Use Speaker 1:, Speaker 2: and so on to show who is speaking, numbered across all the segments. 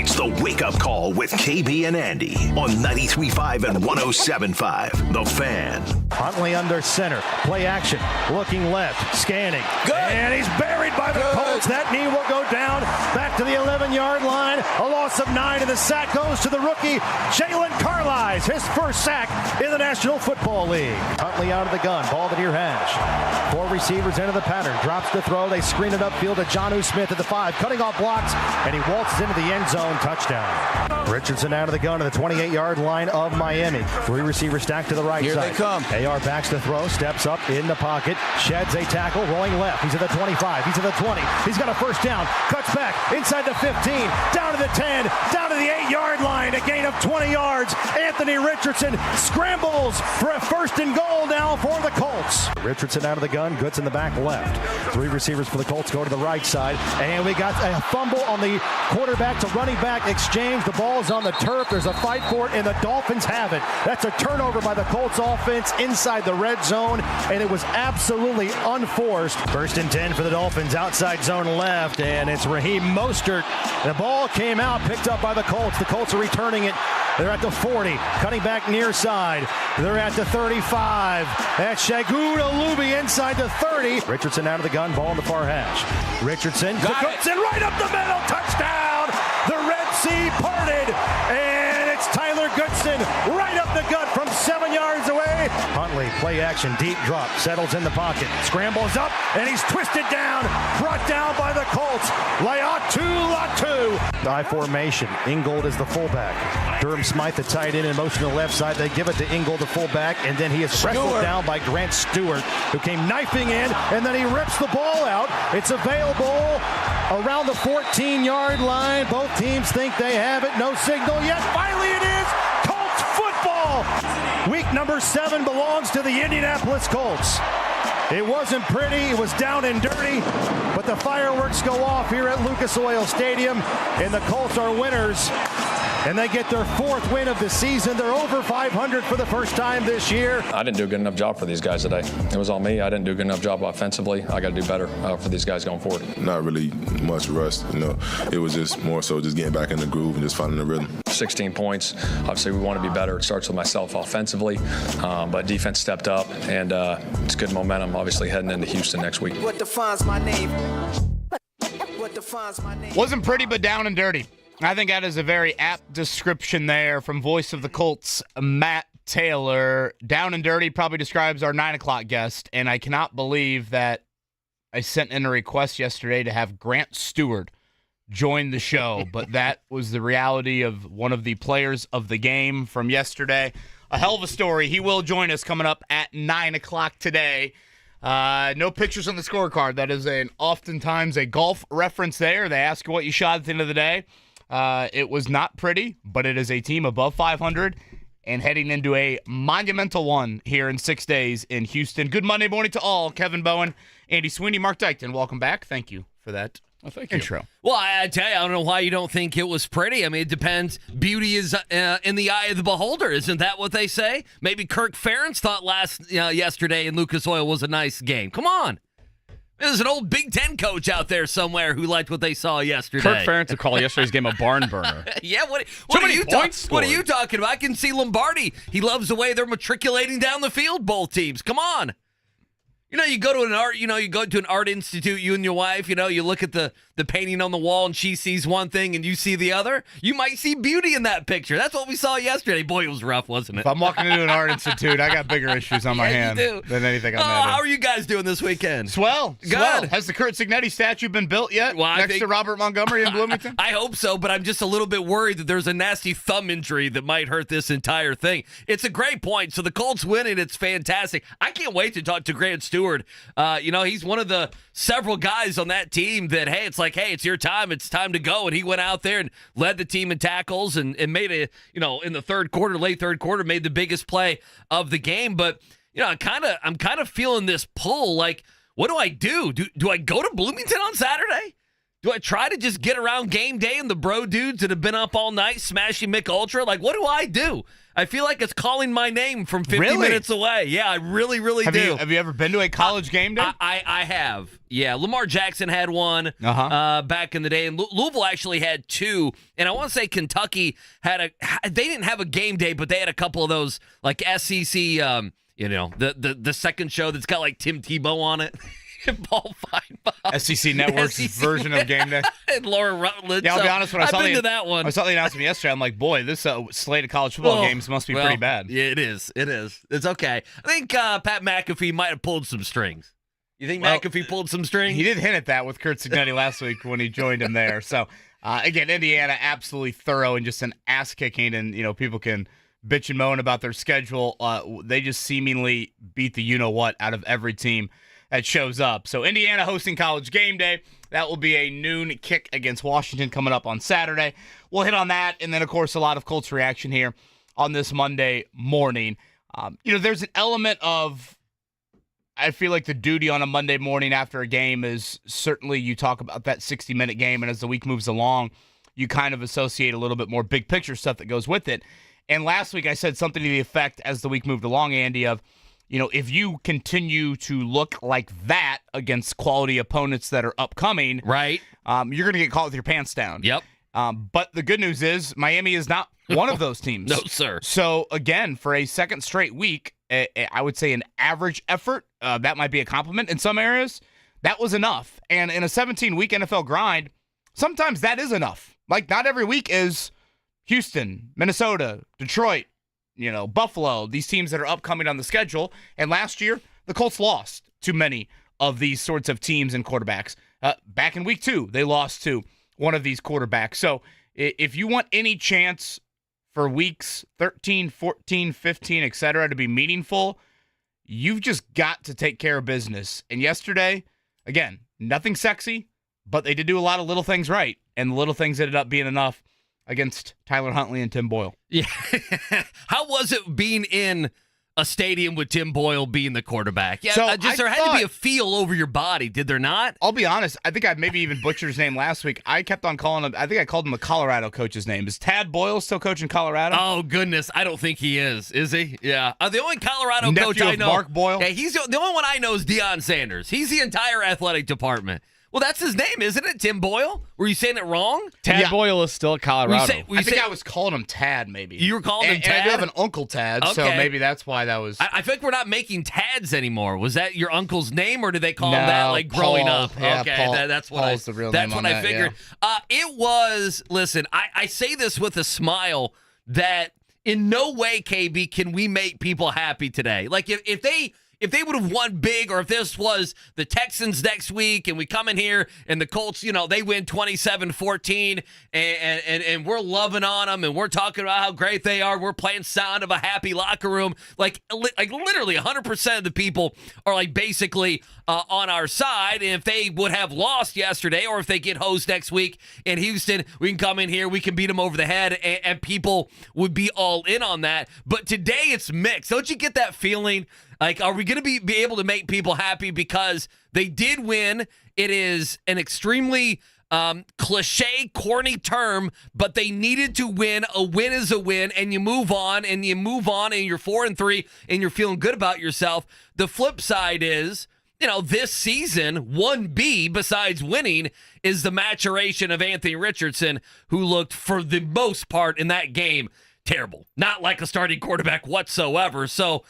Speaker 1: It's the Wake Up Call with KB and Andy on 93.5 and 107.5. The Fan.
Speaker 2: Huntley under center. Play action. Looking left. Scanning. Good. And he's buried by the Colts. That knee will go down. Back to the 11-yard line. A loss of 9, and the sack goes to the rookie, Jalen Carlisle. His first sack in the National Football League. Huntley out of the gun. Ball to near hash. 4 receivers into the pattern. Drops to throw. They screen it upfield to Jonnu Smith at the 5. Cutting off blocks, and he waltzes into the end zone. Touchdown. Richardson out of the gun to the 28-yard line of Miami. 3 receivers stacked to the right
Speaker 3: Here
Speaker 2: side.
Speaker 3: They come.
Speaker 2: AR backs to throw. Steps up in the pocket. Sheds a tackle. Rolling left. He's at the 25. He's at the 20. He's got a first down. Cuts back inside the 15. Down to the 10. Down to the 8-yard line. A gain of 20 yards. Anthony Richardson scrambles for a first and goal now for the Colts. Richardson out of the gun. Goods in the back left. 3 receivers for the Colts go to the right side. And we got a fumble on the quarterback to running back exchange. The ball is on the turf. There's a fight for it, and the Dolphins have it. That's a turnover by the Colts offense inside the red zone, and it was absolutely unforced. First and 10 for the Dolphins, outside zone left, and it's Raheem Mostert. The ball came out, picked up by the Colts. The Colts are returning it. They're at the 40, cutting back near side. They're at the 35. That's Shagun Alubi inside the 30. Richardson out of the gun, ball in the far hash. Richardson cuts it right up the middle, touchdown! The Red Sea parted, and it's Tyler Goodson right up the gut from 7 yards away. Huntley, play action, deep drop, settles in the pocket, scrambles up, and he's twisted down, brought down by the Colts. Latu. I formation, Ingold is the fullback. Durham Smythe, the tight end, in motion to the left side. They give it to Ingold, the fullback, and then he is wrestled down by Grant Stewart, who came knifing in, and then he rips the ball out. It's available around the 14-yard line. Both teams think they have it. No signal yet. Finally it is. Colts football. Week number 7 belongs to the Indianapolis Colts. It wasn't pretty. It was down and dirty. But the fireworks go off here at Lucas Oil Stadium, and the Colts are winners. And they get their 4th win of the season. They're over 500 for the first time this year.
Speaker 4: I didn't do a good enough job for these guys today. It was all me. I didn't do a good enough job offensively. I got to do better for these guys going forward.
Speaker 5: Not really much rust, It was just more so just getting back in the groove and just finding the rhythm.
Speaker 4: 16 points. Obviously, we want to be better. It starts with myself offensively, but defense stepped up, and it's good momentum, obviously, heading into Houston next week.
Speaker 6: What defines my name? What defines my name?
Speaker 7: Wasn't pretty, but down and dirty. I think that is a very apt description there from voice of the Colts, Matt Taylor. Down and dirty probably describes our 9 o'clock guest, and I cannot believe that I sent in a request yesterday to have Grant Stewart join the show, but that was the reality of one of the players of the game from yesterday. A hell of a story. He will join us coming up at 9 o'clock today. No pictures on the scorecard. That is oftentimes a golf reference there. They ask you what you shot at the end of the day. It was not pretty, but it is a team above 500 and heading into a monumental one here in 6 days in Houston. Good Monday morning to all. Kevin Bowen, Andy Sweeney, Mark Dykton. Welcome back. Thank you for that intro.
Speaker 8: Well, I tell you, I don't know why you don't think it was pretty. I mean, it depends. Beauty is in the eye of the beholder. Isn't that what they say? Maybe Kirk Ferentz thought yesterday in Lucas Oil was a nice game. Come on. There's an old Big Ten coach out there somewhere who liked what they saw yesterday.
Speaker 7: Kirk Ferentz would call yesterday's game a barn burner.
Speaker 8: Yeah, what are you talking about? I can see Lombardi. He loves the way they're matriculating down the field, both teams. Come on. You go to an art institute, you and your wife, you look at the painting on the wall and she sees one thing and you see the other. You might see beauty in that picture. That's what we saw yesterday. Boy, it was rough, wasn't it?
Speaker 7: If I'm walking into an art institute, I got bigger issues on my hand than anything on that.
Speaker 8: How are you guys doing this weekend?
Speaker 7: Swell.
Speaker 8: Good.
Speaker 7: Has the Kurt Signetti statue been built yet next to Robert Montgomery in Bloomington?
Speaker 8: I hope so, but I'm just a little bit worried that there's a nasty thumb injury that might hurt this entire thing. It's a great point. So the Colts win it. It's fantastic. I can't wait to talk to Grant Stewart. He's one of the several guys on that team that, it's your time. It's time to go. And he went out there and led the team in tackles and made in the late third quarter, made the biggest play of the game. But, I'm kind of feeling this pull. Like, what do I do? Do I go to Bloomington on Saturday? Do I try to just get around game day and the bro dudes that have been up all night smashing Mick Ultra? Like, what do I do? I feel like it's calling my name from 50 minutes away. Yeah, I really, really do.
Speaker 7: Have you ever been to a college game day?
Speaker 8: I have. Yeah, Lamar Jackson had one back in the day, and Louisville actually had two. And I want to say Kentucky they didn't have a game day, but they had a couple of those like SEC, the second show that's got like Tim Tebow on it. Paul Feinbaum.
Speaker 7: SEC Network's version of game day.
Speaker 8: And Laura Rutledge.
Speaker 7: Yeah, I'll be honest.
Speaker 8: I've been to that one.
Speaker 7: I saw the announcement yesterday. I'm like, boy, this slate of college football games must be pretty bad.
Speaker 8: Yeah, it is. It's okay. I think Pat McAfee might have pulled some strings. You think McAfee pulled some strings?
Speaker 7: He did hint at that with Kurt Cignetti last week when he joined him there. So, again, Indiana absolutely thorough and just an ass kicking. And, people can bitch and moan about their schedule. They just seemingly beat the you-know-what out of every team that shows up. So Indiana hosting College Game Day. That will be a noon kick against Washington coming up on Saturday. We'll hit on that. And then, of course, a lot of Colts reaction here on this Monday morning. There's an element of, I feel like the duty on a Monday morning after a game is certainly you talk about that 60-minute game. And as the week moves along, you kind of associate a little bit more big picture stuff that goes with it. And last week I said something to the effect as the week moved along, Andy, of, if you continue to look like that against quality opponents that are upcoming,
Speaker 8: right,
Speaker 7: you're going to get caught with your pants down.
Speaker 8: Yep.
Speaker 7: But the good news is Miami is not one of those teams.
Speaker 8: No, sir.
Speaker 7: So, again, for a second straight week, I would say an average effort, that might be a compliment in some areas, that was enough. And in a 17-week NFL grind, sometimes that is enough. Like, not every week is Houston, Minnesota, Detroit, Buffalo, these teams that are upcoming on the schedule. And last year, the Colts lost to many of these sorts of teams and quarterbacks. Back in week 2, they lost to one of these quarterbacks. So if you want any chance for weeks 13, 14, 15, et cetera, to be meaningful, you've just got to take care of business. And yesterday, again, nothing sexy, but they did do a lot of little things right. And the little things ended up being enough against Tyler Huntley and Tim Boyle.
Speaker 8: Yeah. How was it being in a stadium with Tim Boyle being the quarterback? Yeah,
Speaker 7: so
Speaker 8: there had to be a feel over your body, did there not?
Speaker 7: I'll be honest. I think I maybe even butchered his name last week. I kept on calling him, I think I called him the Colorado coach's name. Is Tad Boyle still coaching Colorado?
Speaker 8: Oh, goodness. I don't think he is he? Yeah. The only Colorado
Speaker 7: Nephew
Speaker 8: coach I know.
Speaker 7: Mark Boyle?
Speaker 8: Yeah, the only one I know is Deion Sanders. He's the entire athletic department. Well, that's his name, isn't it? Tim Boyle? Were you saying it wrong?
Speaker 3: Tad Boyle is still at Colorado.
Speaker 7: I think I was calling him Tad, maybe.
Speaker 8: You were calling him Tad?
Speaker 7: And I do have an uncle Tad, so maybe that's why that was.
Speaker 8: I think we're not making Tads anymore. Was that your uncle's name, or did they call him that like growing
Speaker 7: Paul.
Speaker 8: up?
Speaker 7: Yeah,
Speaker 8: okay,
Speaker 7: Paul.
Speaker 8: that's what
Speaker 7: Paul's the real
Speaker 8: that's
Speaker 7: name
Speaker 8: what
Speaker 7: on
Speaker 8: I
Speaker 7: that,
Speaker 8: figured.
Speaker 7: yeah.
Speaker 8: It was. Listen, I say this with a smile that in no way, KB, can we make people happy today. Like if they would have won big, or if this was the Texans next week and we come in here and the Colts, they win 27-14 and we're loving on them and we're talking about how great they are. We're playing sound of a happy locker room. Like literally 100% of the people are like basically on our side. And if they would have lost yesterday, or if they get hosed next week in Houston, we can come in here, we can beat them over the head, and people would be all in on that. But today it's mixed. Don't you get that feeling? Like, are we going to be able to make people happy because they did win? It is an extremely cliche, corny term, but they needed to win. A win is a win, and you move on, and you're 4-3, and you're feeling good about yourself. The flip side is, this season, 1B, besides winning, is the maturation of Anthony Richardson, who looked, for the most part in that game, terrible. Not like a starting quarterback whatsoever. So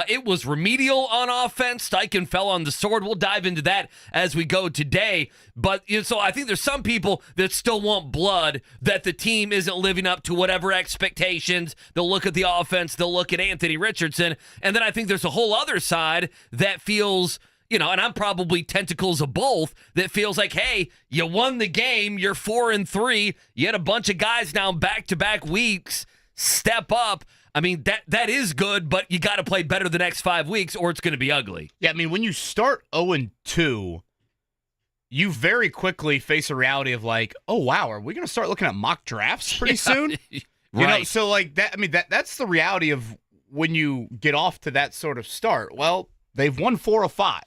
Speaker 8: it was remedial on offense. Steichen fell on the sword. We'll dive into that as we go today. But so I think there's some people that still want blood, that the team isn't living up to whatever expectations. They'll look at the offense. They'll look at Anthony Richardson. And then I think there's a whole other side that feels, and I'm probably tentacles of both, that feels like, hey, you won the game. You're 4-3. You had a bunch of guys now back-to-back weeks step up. I mean, that is good, but you got to play better the next 5 weeks or it's going to be ugly.
Speaker 7: Yeah, I mean, when you start 0-2, you very quickly face a reality of like, oh, wow, are we going to start looking at mock drafts pretty soon?
Speaker 8: Right.
Speaker 7: So like that, I mean, that's the reality of when you get off to that sort of start. Well, they've won 4 of 5.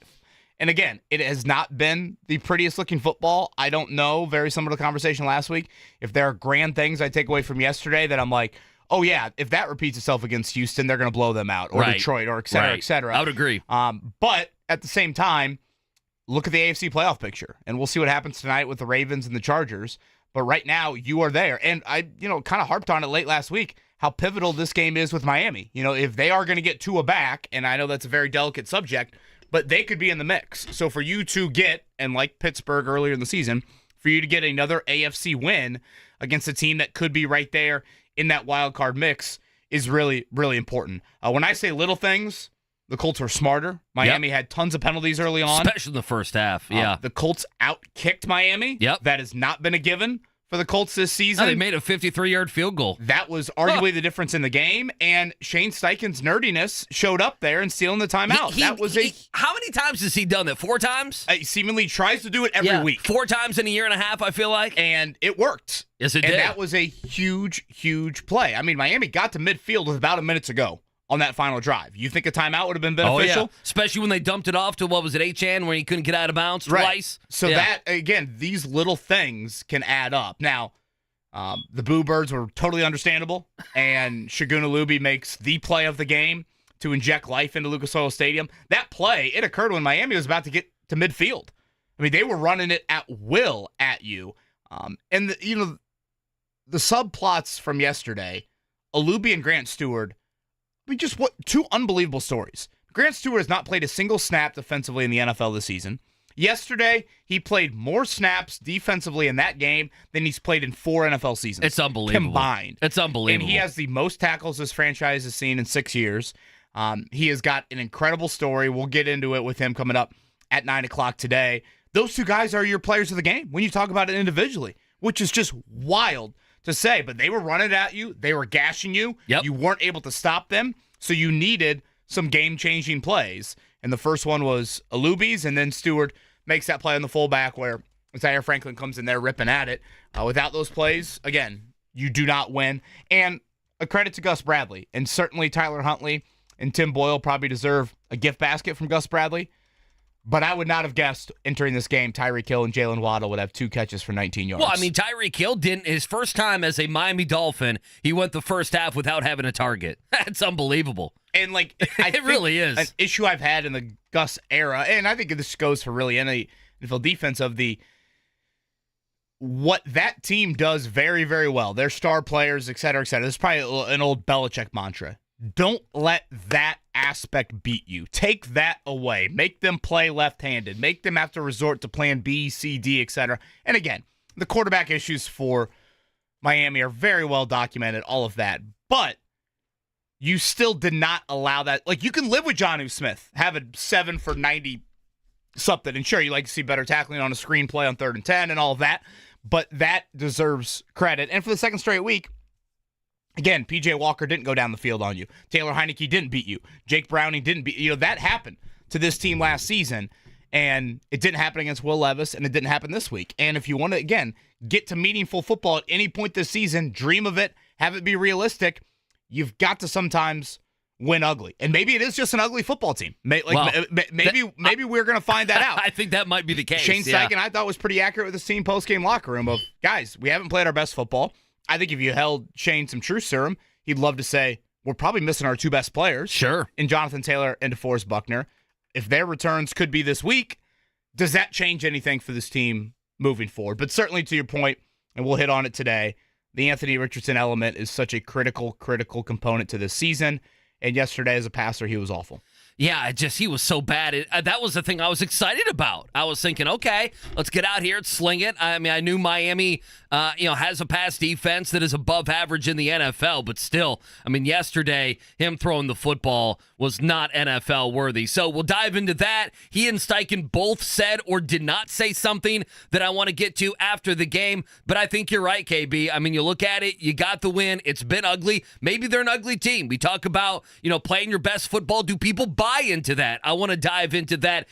Speaker 7: And again, it has not been the prettiest looking football. I don't know, very similar to the conversation last week, if there are grand things I take away from yesterday that I'm like, oh yeah, if that repeats itself against Houston, they're going to blow them out, or Detroit, or et cetera, et cetera.
Speaker 8: I would agree.
Speaker 7: But at the same time, look at the AFC playoff picture, and we'll see what happens tonight with the Ravens and the Chargers. But right now, you are there. And I, kind of harped on it late last week, how pivotal this game is with Miami. If they are going to get Tua back, and I know that's a very delicate subject, but they could be in the mix. So for you to get, and like Pittsburgh earlier in the season, for you to get another AFC win against a team that could be right there in that wild card mix is really, really important. When I say little things, the Colts were smarter. Miami had tons of penalties early on.
Speaker 8: Especially in the first half,
Speaker 7: The Colts out-kicked Miami.
Speaker 8: Yep.
Speaker 7: That has not been a given for the Colts this season.
Speaker 8: No, they made a 53-yard field goal.
Speaker 7: That was arguably the difference in the game, and Shane Steichen's nerdiness showed up there and stealing the timeout.
Speaker 8: How many times has he done that? 4 times?
Speaker 7: He seemingly tries to do it every week.
Speaker 8: 4 times in a year and a half, I feel like.
Speaker 7: And it worked.
Speaker 8: Yes, it did.
Speaker 7: And that was a huge, huge play. I mean, Miami got to midfield with about a minute to go on that final drive. You think a timeout would have been beneficial?
Speaker 8: Oh, yeah. Especially when they dumped it off to, Achane, where he couldn't get out of bounds twice.
Speaker 7: So that, again, these little things can add up. Now, the Boo Birds were totally understandable, and Shagun Alubi makes the play of the game to inject life into Lucas Oil Stadium. That play, it occurred when Miami was about to get to midfield. I mean, they were running it at will at you. And, the subplots from yesterday, Alubi and Grant Stewart, just what 2 unbelievable stories. Grant Stewart has not played a single snap defensively in the NFL this season. Yesterday, he played more snaps defensively in that game than he's played in 4 NFL seasons.
Speaker 8: It's unbelievable.
Speaker 7: Combined.
Speaker 8: It's unbelievable.
Speaker 7: And he has the most tackles this franchise has seen in 6 years. He has got an incredible story. We'll get into it with him coming up at 9 o'clock today. Those 2 guys are your players of the game when you talk about it individually, which is just wild to say. But they were running at you. They were gashing you.
Speaker 8: Yep.
Speaker 7: You weren't able to stop them, so you needed some game-changing plays. And the first one was Alubi's, and then Stewart makes that play on the fullback where Zaire Franklin comes in there ripping at it. Without those plays, again, you do not win. And a credit to Gus Bradley. And certainly Tyler Huntley and Tim Boyle probably deserve a gift basket from Gus Bradley. But I would not have guessed entering this game Tyreek Hill and Jalen Waddle would have 2 catches for 19 yards.
Speaker 8: Well, I mean, Tyreek Hill didn't. His first time as a Miami Dolphin, he went the first half without having a target. That's unbelievable.
Speaker 7: And,
Speaker 8: it really is.
Speaker 7: An issue I've had in the Gus era, and I think this goes for really any NFL defense, of what that team does very, very well. Their star players, et cetera, et cetera. This is probably an old Belichick mantra. Don't let that aspect beat you. Take that away. Make them play left-handed. Make them have to resort to plan B, C, D, et cetera. And again, the quarterback issues for Miami are very well documented, all of that. But you still did not allow that. You can live with Jonnu Smith, having 7 for 90 something. And sure, you like to see better tackling on a screen play on 3rd and 10 and all of that. But that deserves credit. And for the second straight week, again, P.J. Walker didn't go down the field on you. Taylor Heineke didn't beat you. Jake Browning didn't beat you. That happened to this team last season, and it didn't happen against Will Levis, and it didn't happen this week. And if you want to, again, get to meaningful football at any point this season, dream of it, have it be realistic, you've got to sometimes win ugly. And maybe it is just an ugly football team. Maybe we're going to find that out.
Speaker 8: I think that might be the case.
Speaker 7: Shane Steichen, I thought, was pretty accurate with his team post-game locker room of, guys, we haven't played our best football. I think if you held Shane some truth serum, he'd love to say, we're probably missing our 2 best players.
Speaker 8: Sure.
Speaker 7: In Jonathan Taylor and DeForest Buckner. If their returns could be this week, does that change anything for this team moving forward? But certainly to your point, and we'll hit on it today, the Anthony Richardson element is such a critical component to this season. And yesterday as a passer, he was awful.
Speaker 8: Yeah, he was so bad. That was the thing I was excited about. I was thinking, okay, let's get out here and sling it. I mean, I knew Miami, has a pass defense that is above average in the NFL, but still, I mean, yesterday, him throwing the football was not NFL worthy. So we'll dive into that. He and Steichen both said or did not say something that I want to get to after the game, but I think you're right, KB. I mean, you look at it, you got the win. It's been ugly. Maybe they're an ugly team. We talk about, playing your best football. Do people buy buy into that. I want to dive into that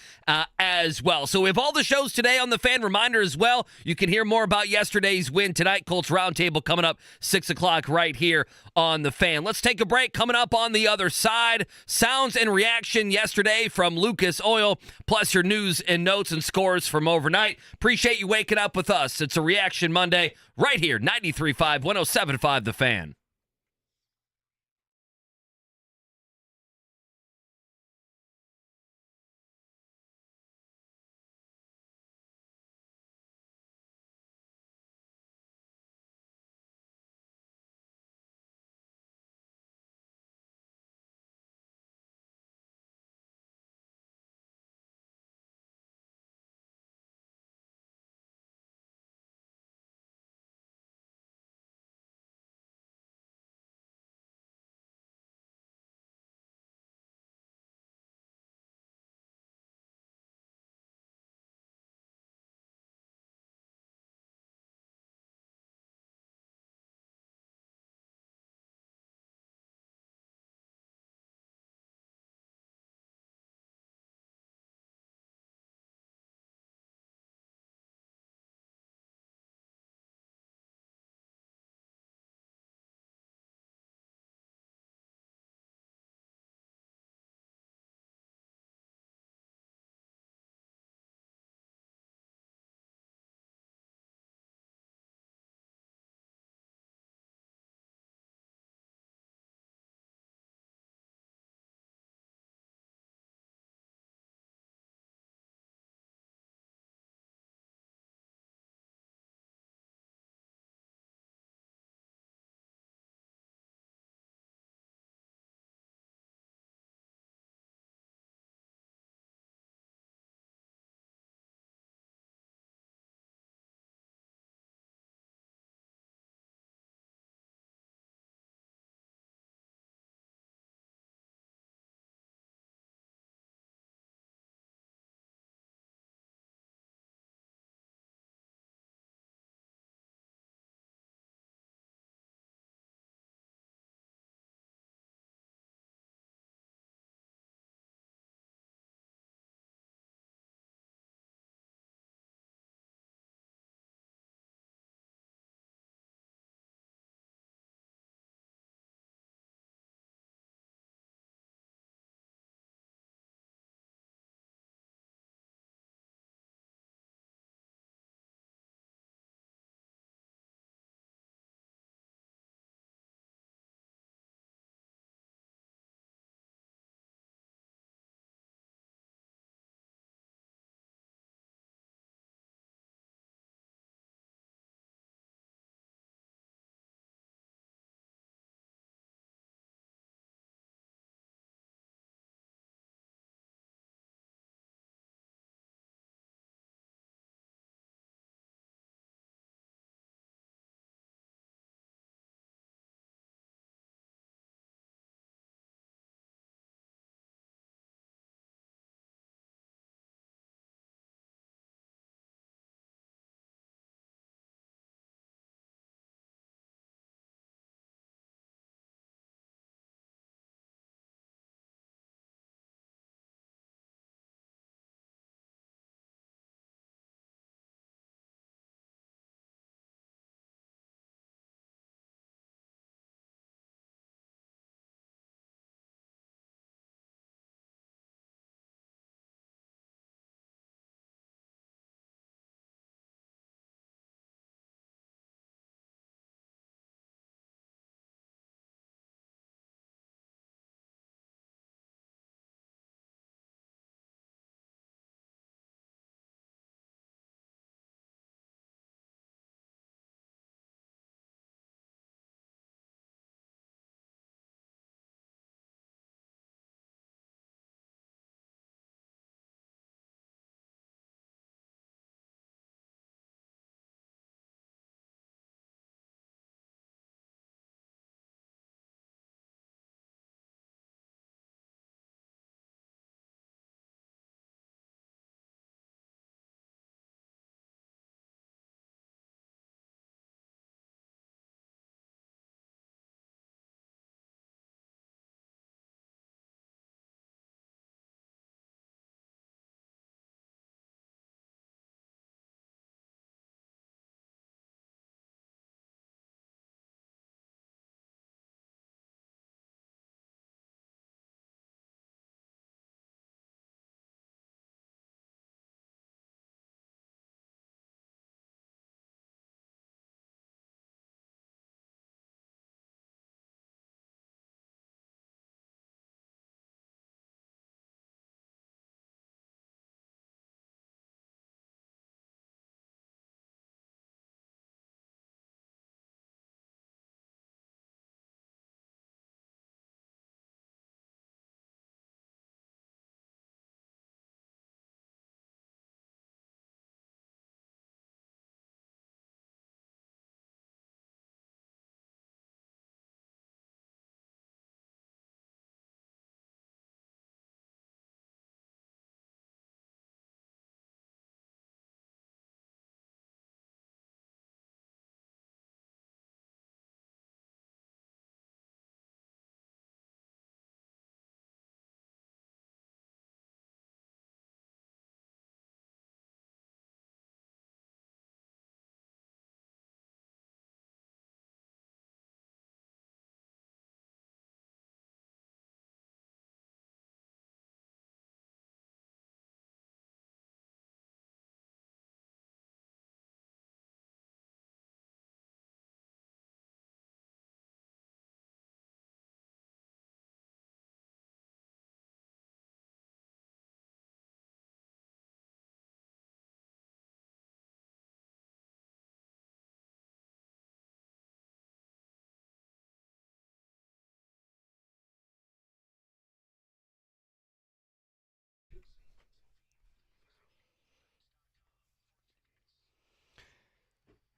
Speaker 8: as well. So we have all the shows today on the Fan. Reminder as well, you can hear more about yesterday's win tonight. Colts Roundtable coming up 6 o'clock right here on the Fan. Let's take a break. Coming up on the other side, sounds and reaction yesterday from Lucas Oil, plus your news and notes and scores from overnight. Appreciate you waking up with us. It's a Reaction Monday right here, 93.5, 107.5 The Fan.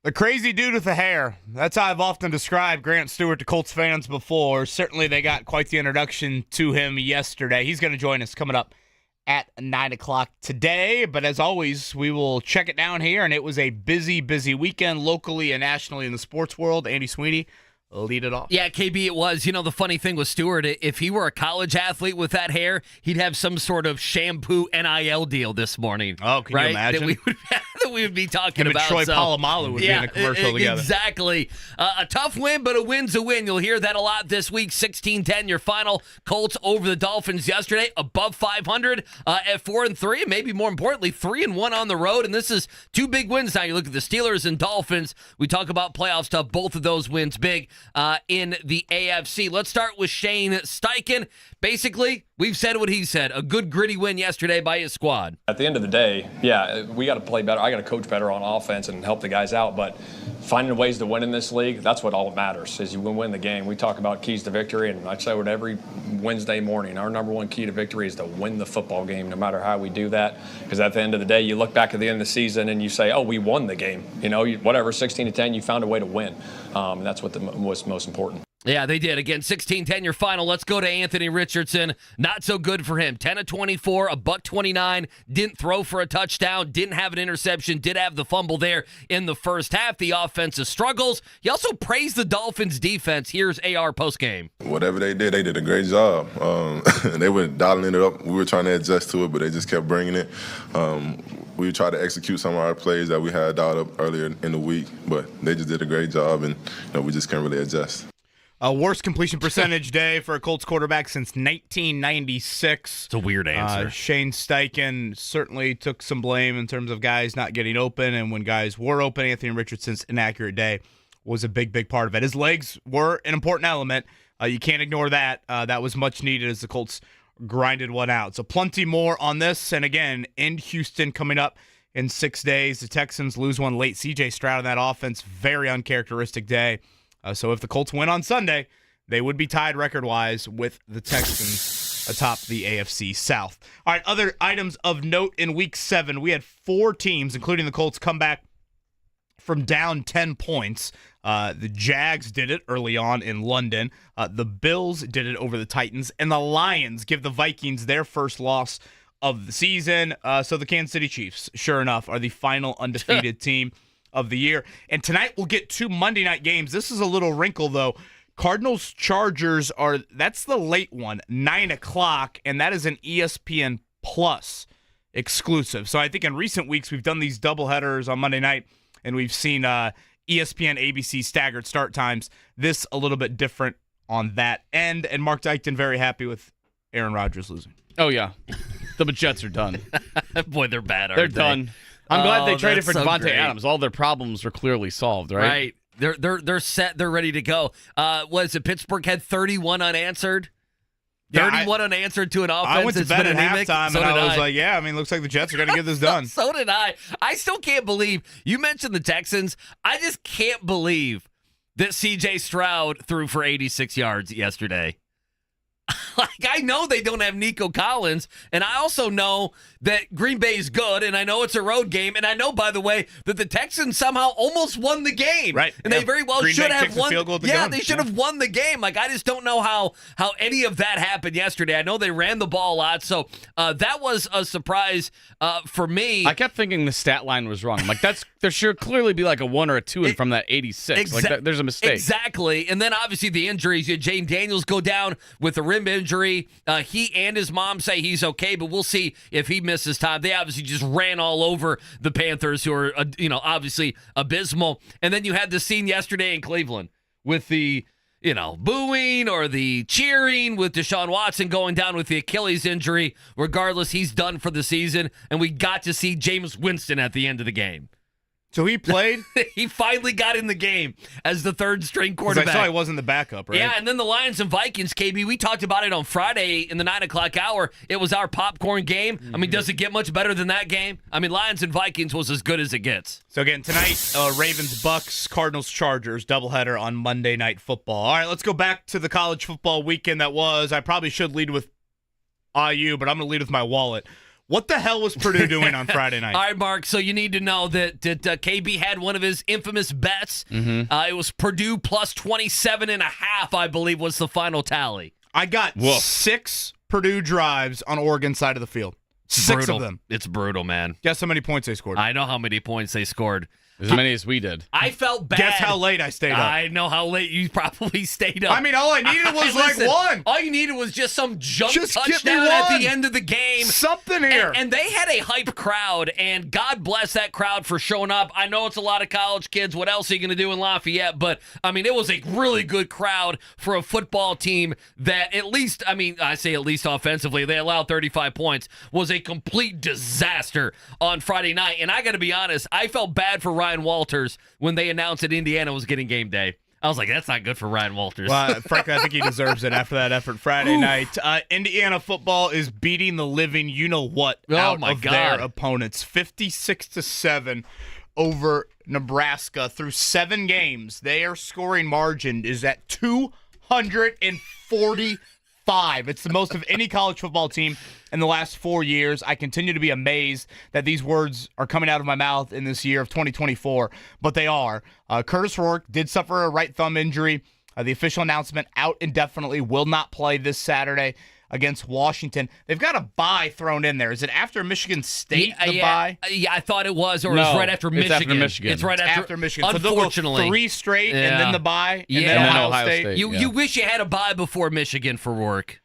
Speaker 7: The crazy dude with the hair. That's how I've often described Grant Stewart to Colts fans before. Certainly they got quite the introduction to him yesterday. He's going to join us coming up at 9 o'clock today. But as always, we will check it down here. And it was a busy, busy weekend locally and nationally in the sports world. Andy Sweeney, lead it off.
Speaker 8: Yeah, KB, it was. You know, the funny thing with Stuart, if he were a college athlete with that hair, he'd have some sort of shampoo NIL deal this morning.
Speaker 7: Oh, can you imagine?
Speaker 8: That we would be talking
Speaker 7: Him
Speaker 8: about.
Speaker 7: And Troy Polamalu would be in a commercial together.
Speaker 8: Exactly. A tough win, but a win's a win. You'll hear that a lot this week. 16-10, your final. Colts over the Dolphins yesterday, above 500 at 4-3. Maybe more importantly, 3-1 on the road. And this is two big wins now. You look at the Steelers and Dolphins. We talk about playoff stuff. Both of those wins big in the AFC. Let's start with Shane Steichen. Basically, we've said what he said. A good gritty win yesterday by his squad.
Speaker 4: At the end of the day, yeah, we got to play better. I got to coach better on offense and help the guys out. But finding ways to win in this league, that's what all matters, is you win the game. We talk about keys to victory, and I say it every Wednesday morning. Our number one key to victory is to win the football game, no matter how we do that. Because at the end of the day, you look back at the end of the season and you say, oh, we won the game. You know, whatever, 16-10, you found a way to win. And that's what was most important.
Speaker 8: Yeah, they did. Again, 16-10, your final. Let's go to Anthony Richardson. Not so good for him. 10 of 24, $129. Didn't throw for a touchdown. Didn't have an interception. Did have the fumble there in the first half. The offensive struggles. He also praised the Dolphins' defense. Here's AR postgame.
Speaker 5: Whatever they did a great job. They were dialing it up. We were trying to adjust to it, but they just kept bringing it. We tried to execute some of our plays that we had dialed up earlier in the week, but they just did a great job, and we just can't really adjust.
Speaker 7: Worst completion percentage day for a Colts quarterback since 1996.
Speaker 8: It's a weird answer.
Speaker 7: Shane Steichen certainly took some blame in terms of guys not getting open, and when guys were open, Anthony Richardson's inaccurate day was a big, big part of it. His legs were an important element. You can't ignore that. That was much needed as the Colts grinded one out. So plenty more on this, and again, in Houston coming up in 6 days. The Texans lose one late. C.J. Stroud in that offense, very uncharacteristic day. So if the Colts win on Sunday, they would be tied record-wise with the Texans atop the AFC South. All right, other items of note in Week 7. We had 4 teams, including the Colts, come back from down 10 points. The Jags did it early on in London. The Bills did it over the Titans. And the Lions give the Vikings their first loss of the season. So the Kansas City Chiefs, sure enough, are the final undefeated team of the year. And tonight we'll get 2 Monday night games. This is a little wrinkle, though. Cardinals-Chargers that's the late one, 9 o'clock, and that is an ESPN Plus exclusive. So I think in recent weeks we've done these doubleheaders on Monday night, and we've seen ESPN, ABC staggered start times. This a little bit different on that end. And Mark Dykton very happy with Aaron Rodgers losing.
Speaker 3: Oh, yeah. The Jets are done.
Speaker 8: Boy, they're bad,
Speaker 3: They're done. I'm glad they traded for Devontae
Speaker 8: great.
Speaker 3: Adams. All their problems were clearly solved, right?
Speaker 8: Right. They're set. They're ready to go. Was it Pittsburgh had 31 unanswered? 31 unanswered to an offense.
Speaker 7: I went to bed at halftime,
Speaker 8: so
Speaker 7: and I was like, yeah, looks like the Jets are going to get this done.
Speaker 8: So did I. I still can't believe, you mentioned the Texans. I just can't believe that C.J. Stroud threw for 86 yards yesterday. Like, I know they don't have Nico Collins, and I also know that Green Bay is good, and I know it's a road game, and I know, by the way, that the Texans somehow almost won the game.
Speaker 7: Right.
Speaker 8: And they very well should have won. They should have won the game. Like, I just don't know how any of that happened yesterday. I know they ran the ball a lot, so that was a surprise for me.
Speaker 3: I kept thinking the stat line was wrong. I'm like, there should clearly be like a 1 or a 2 in from that 86. There's a mistake.
Speaker 8: Exactly. And then obviously the injuries. You had Jane Daniels go down with a rim injury. He and his mom say he's okay, but we'll see if he misses time. They obviously just ran all over the Panthers, who are obviously abysmal. And then you had the scene yesterday in Cleveland with the booing or the cheering with Deshaun Watson going down with the Achilles injury. Regardless, he's done for the season, and we got to see Jameis Winston at the end of the game.
Speaker 7: So he played?
Speaker 8: He finally got in the game as the third-string quarterback.
Speaker 7: I saw he wasn't the backup, right?
Speaker 8: Yeah, and then the Lions and Vikings, KB, we talked about it on Friday in the 9 o'clock hour. It was our popcorn game. I mean, does it get much better than that game? I mean, Lions and Vikings was as good as it gets.
Speaker 7: So again, tonight, Ravens, Bucks, Cardinals, Chargers, doubleheader on Monday Night Football. All right, let's go back to the college football weekend that was. I probably should lead with IU, but I'm going to lead with my wallet. What the hell was Purdue doing on Friday night?
Speaker 8: All right, Mark, so you need to know that KB had one of his infamous bets. It was Purdue plus 27.5, I believe, was the final tally.
Speaker 7: I got 6 Purdue drives on Oregon's side of the field. 6 of them.
Speaker 8: It's brutal, man.
Speaker 7: Guess how many points they scored?
Speaker 8: I know how many points they scored.
Speaker 3: As many as we did.
Speaker 8: I felt bad.
Speaker 7: Guess how late I stayed up.
Speaker 8: I know how late you probably stayed up.
Speaker 7: I mean, all I needed was
Speaker 8: Listen,
Speaker 7: one.
Speaker 8: All you needed was just some junk
Speaker 7: Just get me
Speaker 8: touchdown at
Speaker 7: one.
Speaker 8: the end of the game.
Speaker 7: Something here.
Speaker 8: And they had a hype crowd, and God bless that crowd for showing up. I know it's a lot of college kids. What else are you going to do in Lafayette? But, I mean, it was a really good crowd for a football team that at least, I say at least offensively, they allowed 35 points, was a complete disaster on Friday night. And I got to be honest, I felt bad for Ryan Walters when they announced that Indiana was getting game day. I was like, that's not good for Ryan Walters.
Speaker 7: Well, frankly, I think he deserves it after that effort Friday night. Indiana football is beating the living you-know-what out of their opponents. 56-7 over Nebraska through 7 games. Their scoring margin is at 245. It's the most of any college football team in the last 4 years. I continue to be amazed that these words are coming out of my mouth in this year of 2024, but they are. Curtis Rourke did suffer a right thumb injury. The official announcement, out indefinitely, will not play this Saturday against Washington. They've got a bye thrown in there. Is it after Michigan State, bye?
Speaker 8: Yeah, I thought it was, or it was right after Michigan.
Speaker 3: It's after Michigan.
Speaker 8: It's right after
Speaker 7: Michigan.
Speaker 8: Unfortunately.
Speaker 7: So they'll go 3 straight, and then the bye, and
Speaker 8: Yeah.
Speaker 7: then Ohio State.
Speaker 8: You wish you had a bye before Michigan for work.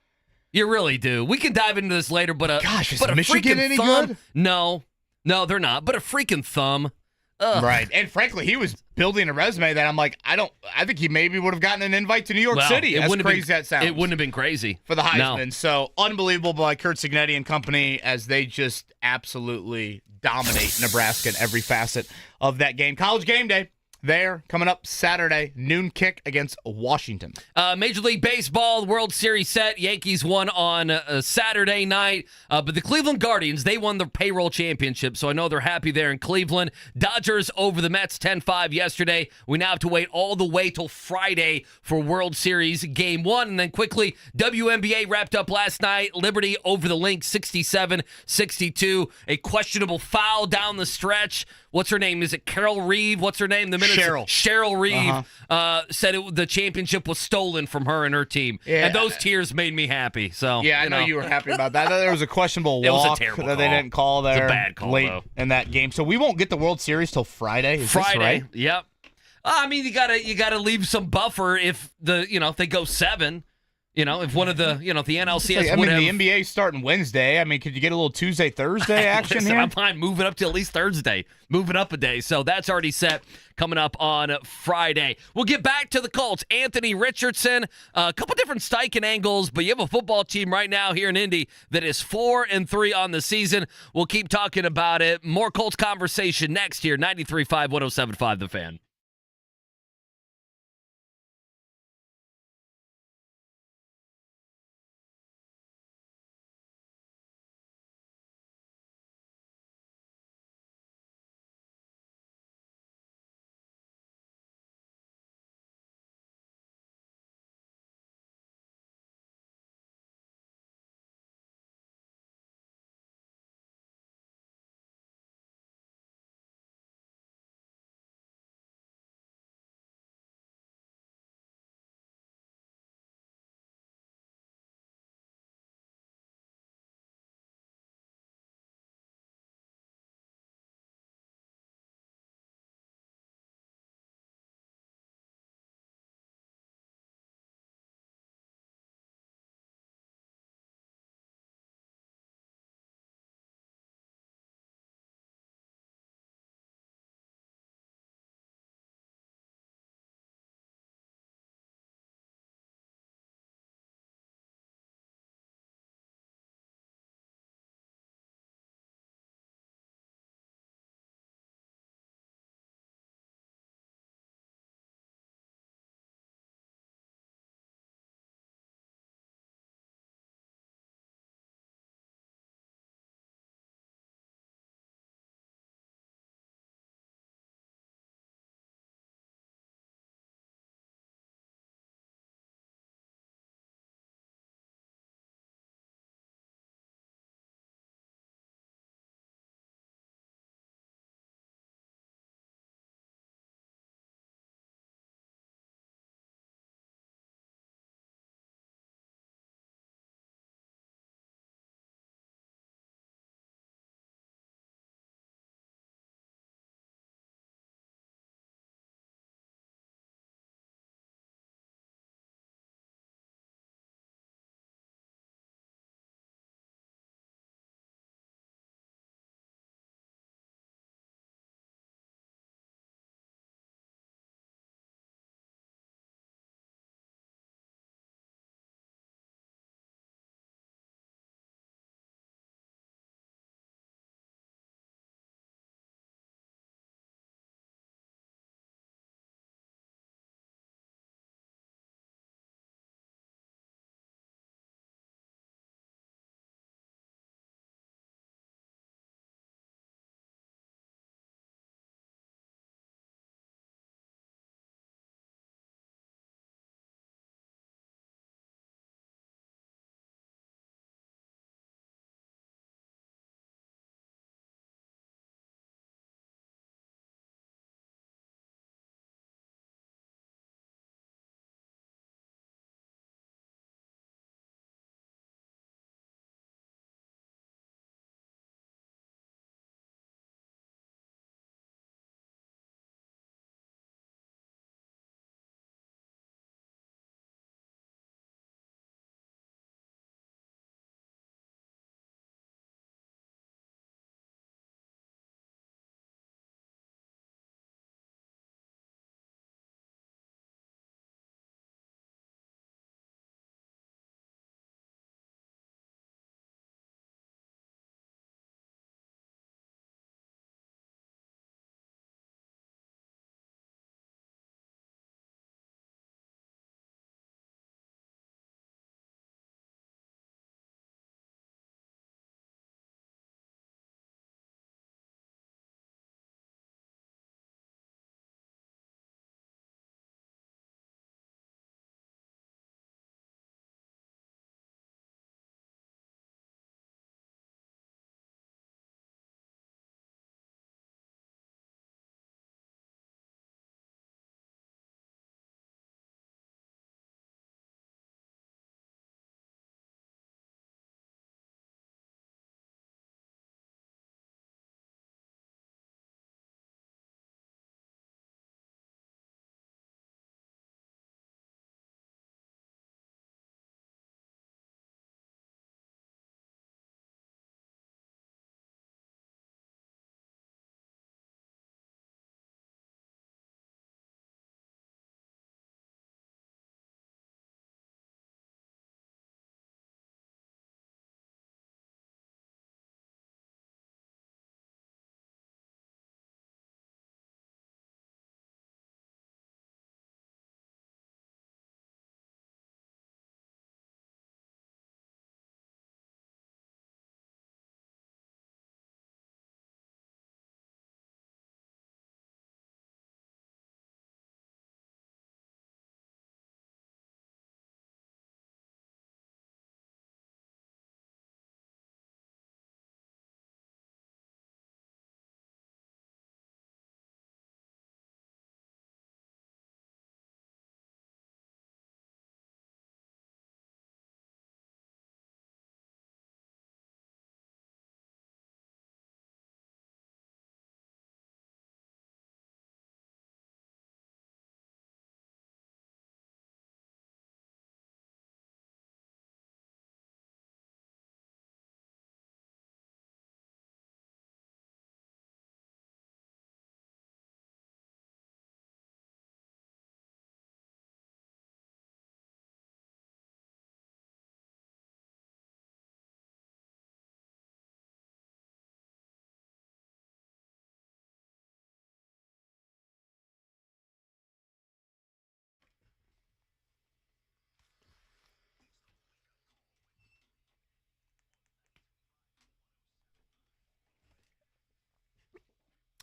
Speaker 8: You really do. We can dive into this later, but
Speaker 7: Gosh, is
Speaker 8: but a
Speaker 7: Michigan
Speaker 8: freaking
Speaker 7: any
Speaker 8: thumb?
Speaker 7: good?
Speaker 8: No, they're not. But a freaking thumb. Ugh.
Speaker 7: Right. And frankly, he was building a resume that I'm like, I think he maybe would have gotten an invite to New York City. As crazy as that sounds.
Speaker 8: It wouldn't have been crazy.
Speaker 7: For the Heisman.
Speaker 8: No.
Speaker 7: So unbelievable by Kurt Cignetti and company as they just absolutely dominate Nebraska in every facet of that game. College game day. There, coming up Saturday, noon kick against Washington.
Speaker 8: Major League Baseball, World Series set. Yankees won on Saturday night. But the Cleveland Guardians, they won the payroll championship, so I know they're happy there in Cleveland. Dodgers over the Mets 10-5 yesterday. We now have to wait all the way till Friday for World Series Game 1. And then quickly, WNBA wrapped up last night. Liberty over the Lynx 67-62. A questionable foul down the stretch. What's her name? Is it Carol Reeve? What's her name? Cheryl Reeve said the championship was stolen from her and her team. Yeah. And those tears made me happy. So
Speaker 7: yeah, I know you were happy about that. There was a questionable walk
Speaker 8: it was a terrible
Speaker 7: that
Speaker 8: call.
Speaker 7: they didn't call there.
Speaker 8: It was a bad call,
Speaker 7: late
Speaker 8: though.
Speaker 7: In that game. So we won't get the World Series till Friday. Is
Speaker 8: Friday,
Speaker 7: this right?
Speaker 8: Yep. I mean, you gotta leave some buffer if if they go 7. If one of the the NLCS would have.
Speaker 7: The NBA's starting Wednesday. I mean, could you get a little Tuesday, Thursday action
Speaker 8: Listen,
Speaker 7: here?
Speaker 8: I'm fine. Move it up to at least Thursday. Move it up a day. So that's already set coming up on Friday. We'll get back to the Colts. Anthony Richardson, a couple different Steichen angles, but you have a football team right now here in Indy that is 4-3 on the season. We'll keep talking about it. More Colts conversation next year. 93.5, 107.5 The Fan.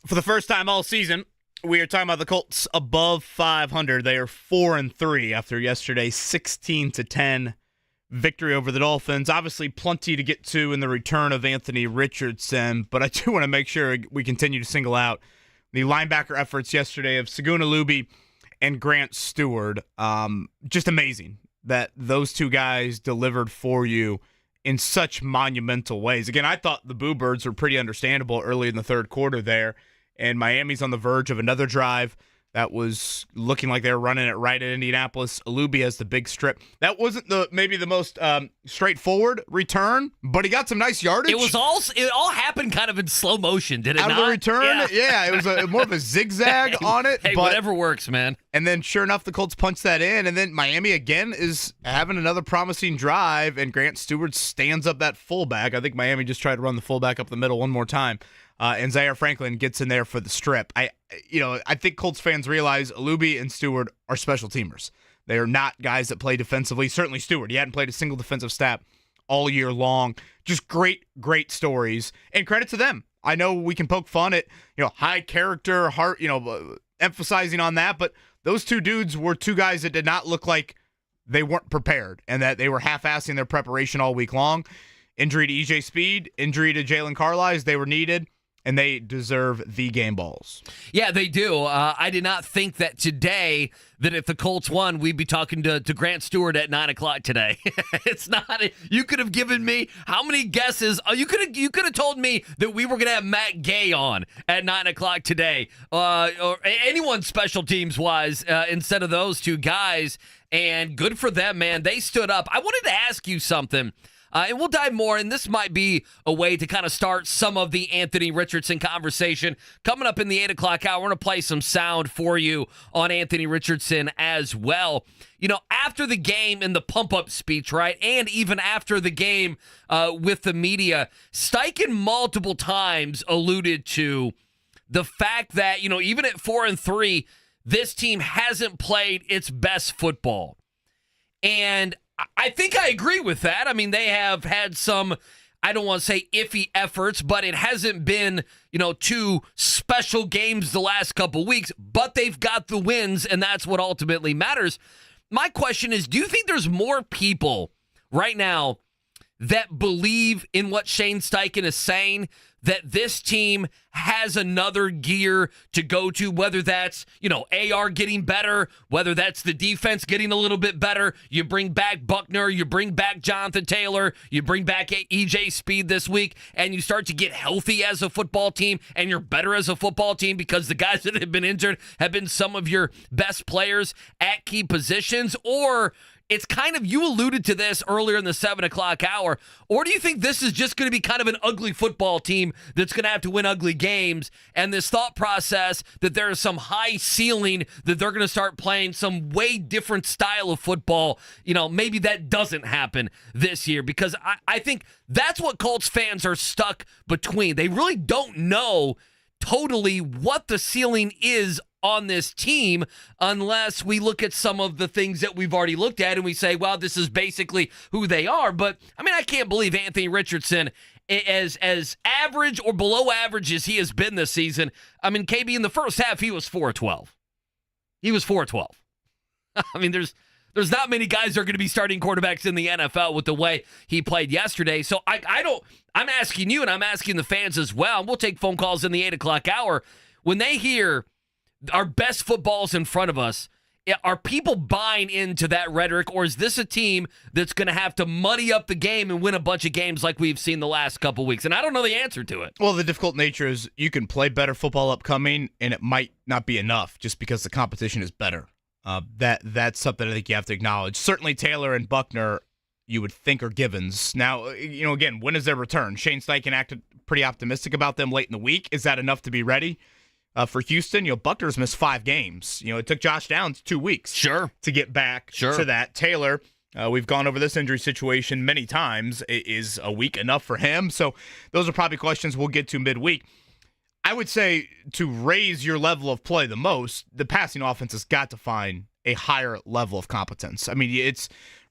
Speaker 7: For the first time all season, we are talking about the Colts above 500. They are 4-3 after yesterday's 16-10 victory over the Dolphins. Obviously, plenty to get to in the return of Anthony Richardson, but I do want to make sure we continue to single out the linebacker efforts yesterday of Saguna Luby and Grant Stewart. Just amazing that those two guys delivered for you in such monumental ways. Again, I thought the Boo Birds were pretty understandable early in the third quarter there, and Miami's on the verge of another drive that was looking like they were running it right at Indianapolis. Alubi has the big strip. That wasn't maybe the most straightforward return, but he got some nice yardage.
Speaker 8: It all happened kind of in slow motion, did it
Speaker 7: not? Out of the return, yeah, it was more of a zigzag on it.
Speaker 8: Hey,
Speaker 7: but
Speaker 8: whatever works, man.
Speaker 7: And then sure enough, the Colts punched that in, and then Miami again is having another promising drive, and Grant Stewart stands up that fullback. I think Miami just tried to run the fullback up the middle one more time. And Zaire Franklin gets in there for the strip. I think Colts fans realize Alubi and Stewart are special teamers. They are not guys that play defensively. Certainly Stewart. He hadn't played a single defensive snap all year long. Just great, great stories. And credit to them. I know we can poke fun at, high character, heart, emphasizing on that, but those two dudes were two guys that did not look like they weren't prepared and that they were half-assing their preparation all week long. Injury to EJ Speed, injury to Jalen Carlisle, they were needed. And they deserve the game balls.
Speaker 8: Yeah, they do. I did not think that today, that if the Colts won, we'd be talking to Grant Stewart at 9 o'clock today. It's not. You could have given me how many guesses? You could have told me that we were going to have Matt Gay on at 9 o'clock today, or anyone special teams wise, instead of those two guys. And good for them, man. They stood up. I wanted to ask you something. And we'll dive more, and this might be a way to kind of start some of the Anthony Richardson conversation. Coming up in the 8 o'clock hour, we're going to play some sound for you on Anthony Richardson as well. After the game in the pump-up speech, right, and even after the game with the media, Steichen multiple times alluded to the fact that, even at 4-3, this team hasn't played its best football. And I think I agree with that. I mean, they have had some, I don't want to say iffy efforts, but it hasn't been, two special games the last couple weeks, but they've got the wins, and that's what ultimately matters. My question is, do you think there's more people right now that believe in what Shane Steichen is saying, that this team has another gear to go to, whether that's, AR getting better, whether that's the defense getting a little bit better, you bring back Buckner, you bring back Jonathan Taylor, you bring back EJ Speed this week, and you start to get healthy as a football team, and you're better as a football team because the guys that have been injured have been some of your best players at key positions? Or it's kind of, you alluded to this earlier in the 7 o'clock hour, or do you think this is just going to be kind of an ugly football team that's going to have to win ugly games, and this thought process that there is some high ceiling that they're going to start playing some way different style of football, maybe that doesn't happen this year? Because I think that's what Colts fans are stuck between. They really don't know totally what the ceiling is on this team unless we look at some of the things that we've already looked at and we say, well, this is basically who they are. But, I can't believe Anthony Richardson, as average or below average as he has been this season, KB, in the first half, he was 4-12. He was 4-12. There's not many guys that are going to be starting quarterbacks in the NFL with the way he played yesterday. So I'm asking you, and I'm asking the fans as well, and we'll take phone calls in the 8 o'clock hour. When they hear our best football's in front of us, are people buying into that rhetoric, or is this a team that's going to have to muddy up the game and win a bunch of games like we've seen the last couple weeks? And I don't know the answer to it.
Speaker 7: Well, the difficult nature is you can play better football upcoming, and it might not be enough just because the competition is better. That's something I think you have to acknowledge. Certainly Taylor and Buckner, you would think, are givens. Now, again, when is their return? Shane Steichen acted pretty optimistic about them late in the week. Is that enough to be ready? For Houston, Buckner's missed 5 games. It took Josh Downs 2 weeks to get back to that. Taylor, we've gone over this injury situation many times. Is a week enough for him? So those are probably questions we'll get to midweek. I would say to raise your level of play the most, the passing offense has got to find a higher level of competence.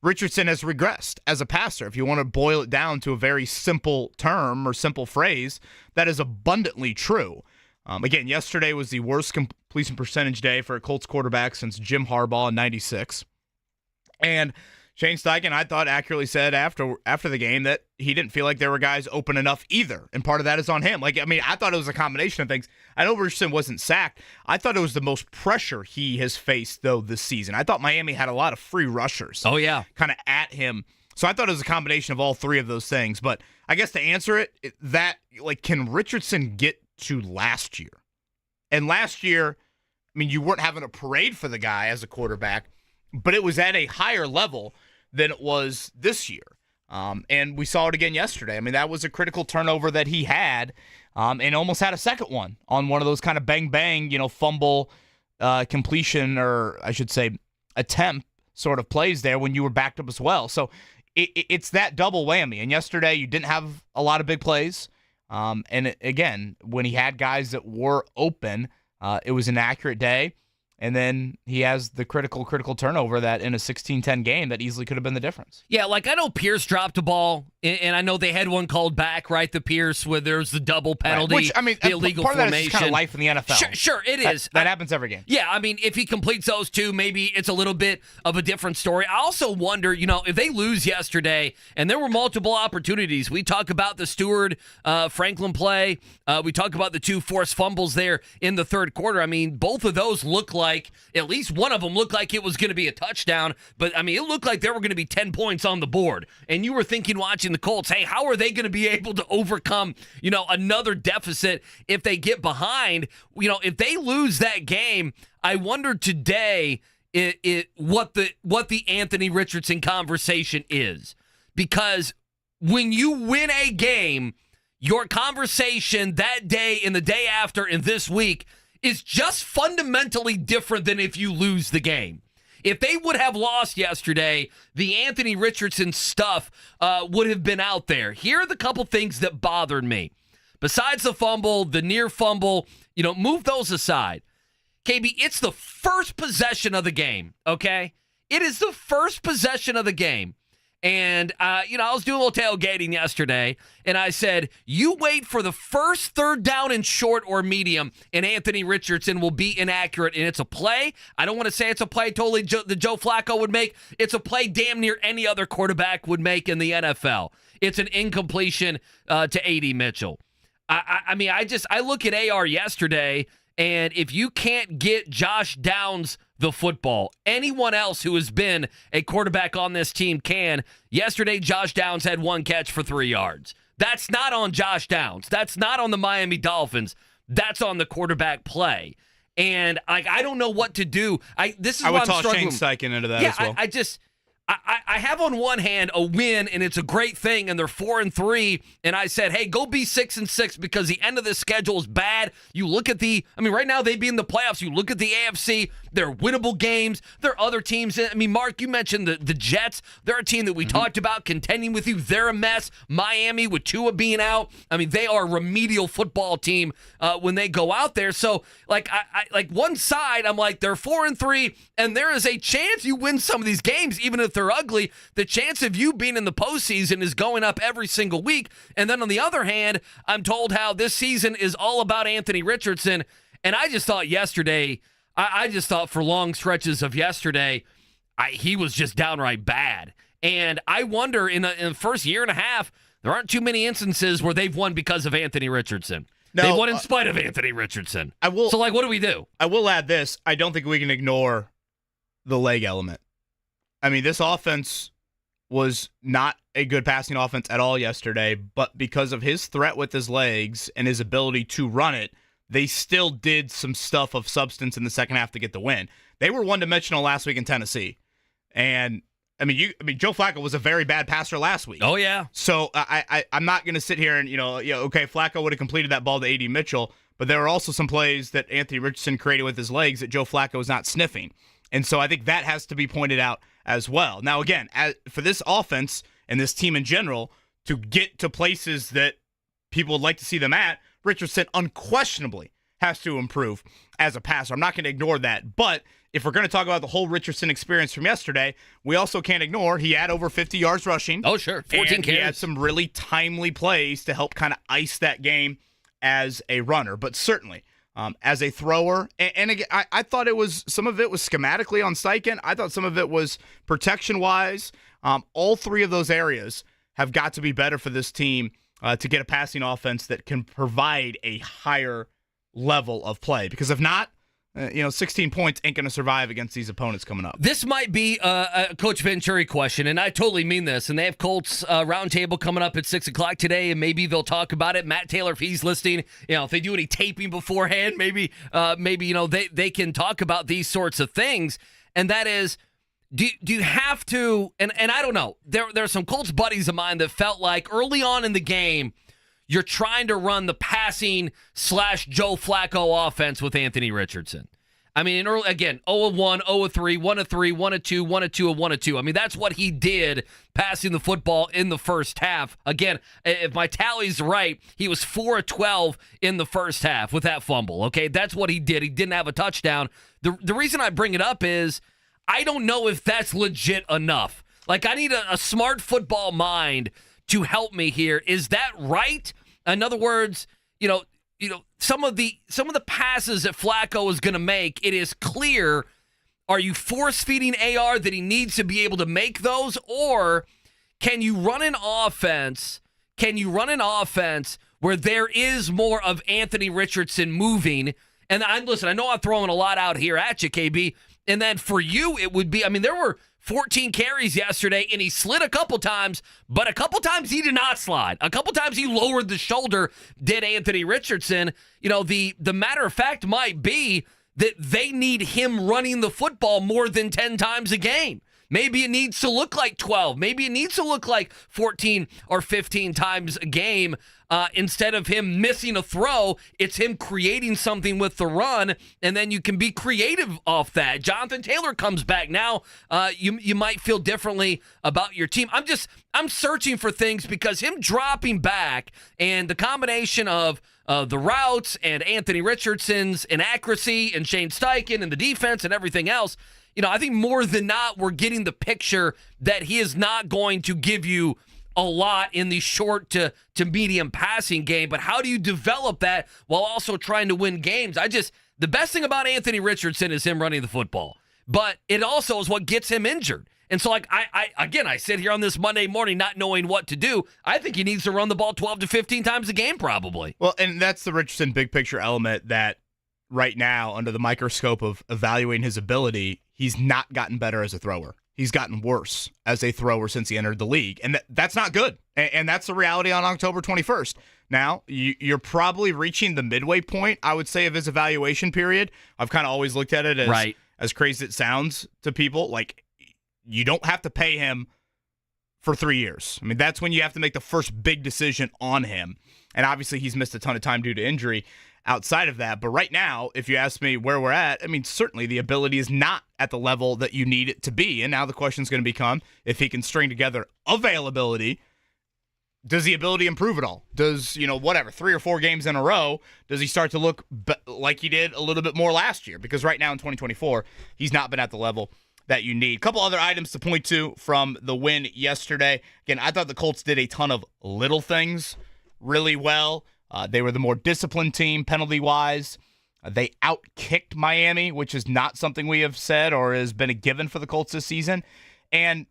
Speaker 7: Richardson has regressed as a passer. If you want to boil it down to a very simple term or simple phrase, that is abundantly true. Again, yesterday was the worst completion percentage day for a Colts quarterback since Jim Harbaugh in '96. And Shane Steichen, I thought, accurately said after the game that he didn't feel like there were guys open enough either. And part of that is on him. I thought it was a combination of things. I know Richardson wasn't sacked. I thought it was the most pressure he has faced, though, this season. I thought Miami had a lot of free rushers.
Speaker 8: Oh, yeah.
Speaker 7: Kind of at him. So I thought it was a combination of all three of those things. But I guess to answer it, can Richardson get to last year? And last year, you weren't having a parade for the guy as a quarterback, but it was at a higher level than it was this year. And we saw it again yesterday. That was a critical turnover that he had, and almost had a second one on one of those kind of bang-bang, fumble completion, or I should say attempt sort of plays there when you were backed up as well. So it's that double whammy. And yesterday you didn't have a lot of big plays. Again, when he had guys that were open, it was an accurate day. And then he has the critical turnover that in a 16-10 game that easily could have been the difference.
Speaker 8: Yeah, I know Pierce dropped a ball, and I know they had one called back, right? The Pierce, where there's the double penalty,
Speaker 7: right.
Speaker 8: the illegal
Speaker 7: part
Speaker 8: formation.
Speaker 7: Of that is kind of life in the NFL.
Speaker 8: Sure, it is.
Speaker 7: That happens every game.
Speaker 8: Yeah, if he completes those two, maybe it's a little bit of a different story. I also wonder, if they lose yesterday, and there were multiple opportunities. We talk about the Stuard Franklin play. We talk about the two forced fumbles there in the third quarter. Both of those look like, at least one of them looked like it was going to be a touchdown, but it looked like there were going to be 10 points on the board. And you were thinking, watching the Colts, hey, how are they going to be able to overcome, another deficit if they get behind? If they lose that game, I wonder today what the Anthony Richardson conversation is. Because when you win a game, your conversation that day and the day after and this week is just fundamentally different than if you lose the game. If they would have lost yesterday, the Anthony Richardson stuff would have been out there. Here are the couple things that bothered me. Besides the fumble, the near fumble, move those aside. KB, it's the first possession of the game, okay? It is the first possession of the game. And, I was doing a little tailgating yesterday, and I said, you wait for the first third down and short or medium, and Anthony Richardson will be inaccurate. And it's a play. I don't want to say it's a play totally that Joe Flacco would make. It's a play damn near any other quarterback would make in the NFL. It's an incompletion to A.D. Mitchell. I look at AR yesterday, and if you can't get Josh Downs the football, anyone else who has been a quarterback on this team can. Yesterday, Josh Downs had one catch for 3 yards. That's not on Josh Downs. That's not on the Miami Dolphins. That's on the quarterback play. And I don't know what to do. This is
Speaker 7: I
Speaker 8: why
Speaker 7: would
Speaker 8: I'm
Speaker 7: toss
Speaker 8: struggling.
Speaker 7: Shane Steichen into that as well.
Speaker 8: I have on one hand a win, and it's a great thing, and they're 4-3, and I said, hey, go be 6-6 because the end of the schedule is bad. You look at right now they'd be in the playoffs. You look at the AFC, they're winnable games. There are other teams. Mark, you mentioned the Jets. They're a team that we talked about contending with you. They're a mess. Miami with Tua being out. They are a remedial football team when they go out there. So, one side, I'm like, they're 4-3, and there is a chance you win some of these games, even if they're ugly. The chance of you being in the postseason is going up every single week. And then on the other hand, I'm told how this season is all about Anthony Richardson. And I just thought yesterday, I just thought for long stretches of yesterday, he was just downright bad. And I wonder in the first year and a half, there aren't too many instances where they've won because of Anthony Richardson. No, they've won in spite of Anthony Richardson. So, what do we do?
Speaker 7: I will add this. I don't think we can ignore the leg element. This offense was not a good passing offense at all yesterday, but because of his threat with his legs and his ability to run it, they still did some stuff of substance in the second half to get the win. They were one-dimensional last week in Tennessee. And, Joe Flacco was a very bad passer last week.
Speaker 8: Oh, yeah.
Speaker 7: So I'm not going to sit here and, okay, Flacco would have completed that ball to A.D. Mitchell, but there were also some plays that Anthony Richardson created with his legs that Joe Flacco was not sniffing. And so I think that has to be pointed out as well. Now, again, for this offense and this team in general to get to places that people would like to see them at, Richardson unquestionably has to improve as a passer. I'm not going to ignore that. But if we're going to talk about the whole Richardson experience from yesterday, we also can't ignore he had over 50 yards rushing.
Speaker 8: Oh, sure. 14
Speaker 7: and
Speaker 8: carries.
Speaker 7: He had some really timely plays to help kind of ice that game as a runner. But certainly, as a thrower. And again, I thought some of it was schematically on Steichen. I thought some of it was protection-wise. All three of those areas have got to be better for this team to get a passing offense that can provide a higher level of play. Because if not, 16 points ain't going to survive against these opponents coming up.
Speaker 8: This might be a Coach Venturi question, and I totally mean this. And they have Colts roundtable coming up at 6 o'clock today, and maybe they'll talk about it. Matt Taylor, if he's listening, if they do any taping beforehand, maybe they can talk about these sorts of things. And that is, do you have to? And I don't know. There are some Colts buddies of mine that felt like early on in the game, you're trying to run the passing / Joe Flacco offense with Anthony Richardson. I mean, again, 0-1, 0-3, 1-3, 1-2, 1-2, 1-2. I mean, that's what he did passing the football in the first half. Again, if my tally's right, he was 4-12 in the first half with that fumble. Okay, that's what he did. He didn't have a touchdown. The reason I bring it up is I don't know if that's legit enough. Like, I need a smart football mind to help me here. Is that right? In other words, some of the passes that Flacco is going to make, it is clear. Are you force feeding AR that he needs to be able to make those, or can you run an offense? Where there is more of Anthony Richardson moving? And I know I'm throwing a lot out here at you, KB. And then for you, it would be. I mean, there were 14 carries yesterday, and he slid a couple times, but a couple times he did not slide. A couple times he lowered the shoulder, did Anthony Richardson. The matter of fact might be that they need him running the football more than 10 times a game. Maybe it needs to look like 12. Maybe it needs to look like 14 or 15 times a game. Instead of him missing a throw, it's him creating something with the run, and then you can be creative off that. Jonathan Taylor comes back now. You might feel differently about your team. I'm searching for things because him dropping back and the combination of the routes and Anthony Richardson's inaccuracy and Shane Steichen and the defense and everything else, I think more than not we're getting the picture that he is not going to give you a lot in the short to medium passing game. But how do you develop that while also trying to win games? The best thing about Anthony Richardson is him running the football, but it also is what gets him injured. And so, I sit here on this Monday morning not knowing what to do. I think he needs to run the ball 12 to 15 times a game, probably.
Speaker 7: Well, and that's the Richardson big picture element that right now, under the microscope of evaluating his ability, he's not gotten better as a thrower. He's gotten worse as a thrower since he entered the league. And that's not good. And that's the reality on October 21st. Now, you're probably reaching the midway point, I would say, of his evaluation period. I've kind of always looked at it as crazy as it sounds to people. Like, you don't have to pay him for 3 years. I mean, that's when you have to make the first big decision on him. And obviously, he's missed a ton of time due to injury outside of that. But right now, if you ask me where we're at, I mean, certainly the ability is not at the level that you need it to be. And now the question is going to become, if he can string together availability, does the ability improve at all? Does, 3 or 4 games in a row, does he start to look like he did a little bit more last year? Because right now in 2024, he's not been at the level that you need. A couple other items to point to from the win yesterday. Again, I thought the Colts did a ton of little things really well. They were the more disciplined team penalty-wise. They outkicked Miami, which is not something we have said or has been a given for the Colts this season. And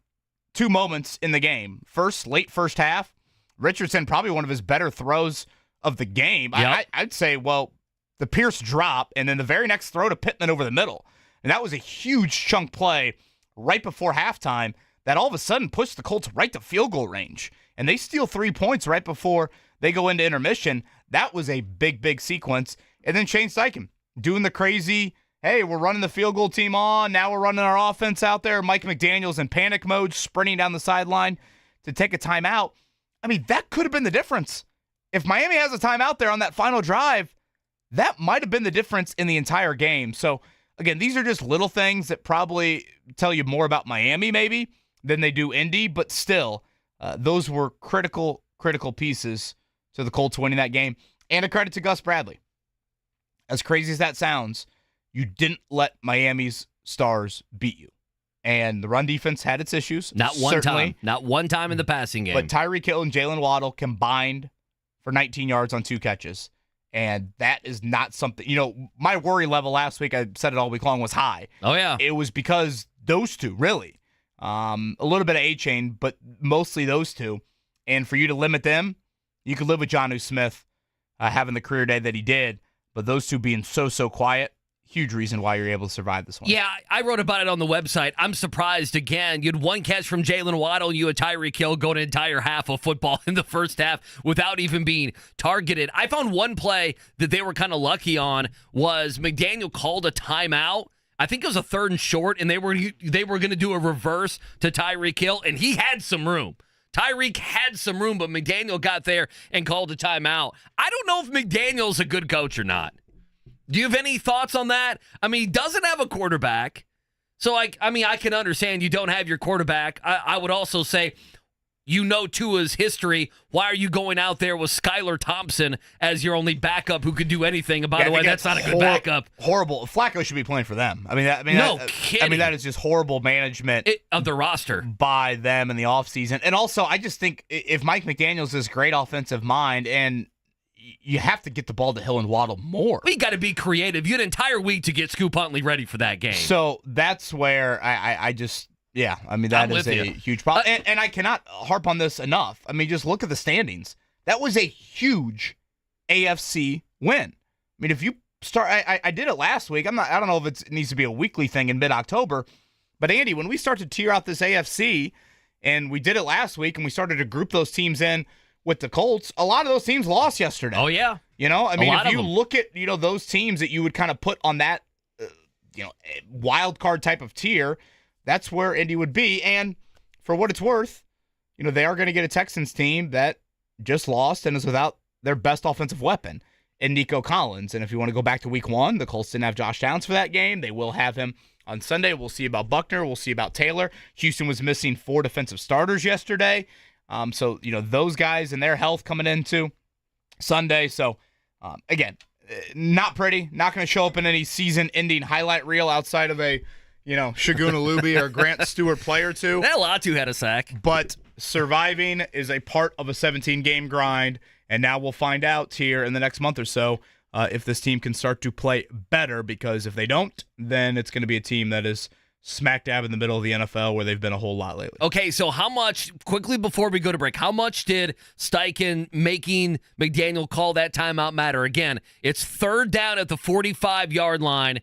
Speaker 7: 2 moments in the game. First, late first half, Richardson, probably one of his better throws of the game. Yep. I'd say, the Pierce drop, and then the very next throw to Pittman over the middle. And that was a huge chunk play right before halftime that all of a sudden pushed the Colts right to field goal range. And they steal 3 points right before they go into intermission. That was a big, big sequence. And then Shane Steichen doing the crazy, hey, we're running the field goal team on. Now we're running our offense out there. Mike McDaniel's in panic mode, sprinting down the sideline to take a timeout. I mean, that could have been the difference. If Miami has a timeout there on that final drive, that might have been the difference in the entire game. So, again, these are just little things that probably tell you more about Miami maybe than they do Indy. But still, those were critical pieces to the Colts winning that game. And a credit to Gus Bradley. As crazy as that sounds, you didn't let Miami's stars beat you. And the run defense had its issues.
Speaker 8: Not one time in the passing game.
Speaker 7: But Tyreek Hill and Jalen Waddle combined for 19 yards on 2 catches. And that is not something, my worry level last week, I said it all week long, was high.
Speaker 8: Oh, yeah.
Speaker 7: It was because those two, really. A little bit of A-Chain, but mostly those two. And for you to limit them, you could live with Jonnu Smith having the career day that he did, but those two being so quiet, huge reason why you're able to survive this one.
Speaker 8: Yeah, I wrote about it on the website. I'm surprised, again, you had one catch from Jalen Waddle, you had Tyreek Hill go an entire half of football in the first half without even being targeted. I found one play that they were kind of lucky on was McDaniel called a timeout. I think it was a 3rd and short, and they were going to do a reverse to Tyreek Hill, and he had some room. Tyreek had some room, but McDaniel got there and called a timeout. I don't know if McDaniel's a good coach or not. Do you have any thoughts on that? I mean, he doesn't have a quarterback. So, I can understand you don't have your quarterback. I would also say, Tua's history. Why are you going out there with Skylar Thompson as your only backup who could do anything? And by the way, that's not a good backup.
Speaker 7: Horrible. Flacco should be playing for them.
Speaker 8: No kidding.
Speaker 7: That is just horrible management
Speaker 8: of the roster
Speaker 7: by them in the offseason. And also, I just think if Mike McDaniel's this great offensive mind, and you have to get the ball to Hill and Waddle more.
Speaker 8: We got to be creative. You had an entire week to get Scoop Huntley ready for that game.
Speaker 7: So that's where that is a huge problem. And I cannot harp on this enough. Just look at the standings. That was a huge AFC win. If you start, I did it last week. I don't know if it needs to be a weekly thing in mid-October, but Andy, when we start to tier out this AFC, and we did it last week, and we started to group those teams in with the Colts, a lot of those teams lost yesterday.
Speaker 8: Oh, yeah.
Speaker 7: If you look at, those teams that you would kind of put on that, wild card type of tier, that's where Indy would be. And for what it's worth, they are going to get a Texans team that just lost and is without their best offensive weapon in Nico Collins. And if you want to go back to week 1, the Colts didn't have Josh Downs for that game. They will have him on Sunday. We'll see about Buckner. We'll see about Taylor. Houston was missing 4 defensive starters yesterday. So, those guys and their health coming into Sunday. So, again, not pretty. Not going to show up in any season-ending highlight reel outside of a, Shagun Alubi or Grant Stewart play or two.
Speaker 8: That Latu had a sack.
Speaker 7: But surviving is a part of a 17-game grind, and now we'll find out here in the next month or so if this team can start to play better, because if they don't, then it's going to be a team that is smack dab in the middle of the NFL where they've been a whole lot lately.
Speaker 8: Okay, so how much, quickly before we go to break, how much did Steichen making McDaniel call that timeout matter? Again, it's 3rd down at the 45-yard line.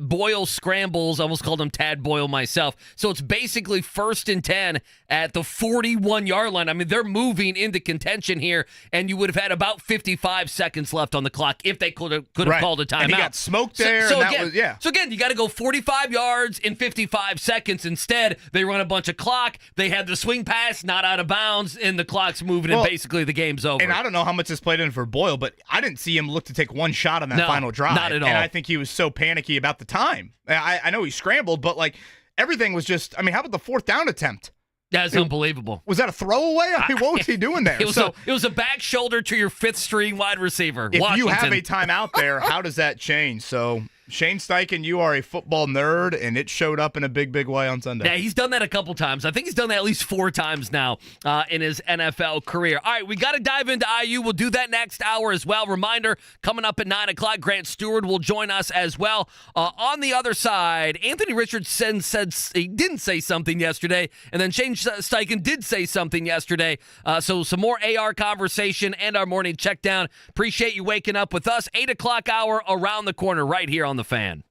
Speaker 8: Boyle scrambles. I almost called him Tad Boyle myself. So it's basically 1st and 10 at the 41-yard line. They're moving into contention here, and you would have had about 55 seconds left on the clock if they could have called a timeout.
Speaker 7: And he got smoked there.
Speaker 8: So again, you got to go 45 yards in 55 seconds. Instead, they run a bunch of clock. They had the swing pass, not out of bounds, and the clock's moving, and basically the game's over.
Speaker 7: And I don't know how much this played in for Boyle, but I didn't see him look to take one shot on that final drive.
Speaker 8: Not at all.
Speaker 7: And I think he was so panicky about the time. I know he scrambled, but everything was just, how about the 4th down attempt?
Speaker 8: That's unbelievable.
Speaker 7: Was that a throwaway? What was he doing there?
Speaker 8: It was a back shoulder to your 5th string wide receiver.
Speaker 7: If
Speaker 8: Washington.
Speaker 7: you have a timeout there, how does that change? So Shane Steichen, you are a football nerd, and it showed up in a big, big way on Sunday.
Speaker 8: Yeah, he's done that a couple times. I think he's done that at least 4 times now in his NFL career. All right, we got to dive into IU. We'll do that next hour as well. Reminder, coming up at 9 o'clock, Grant Stewart will join us as well. On the other side, Anthony Richardson said he didn't say something yesterday, and then Shane Steichen did say something yesterday. So some more AR conversation and our morning check down. Appreciate you waking up with us. 8 o'clock hour around the corner right here on The Fan.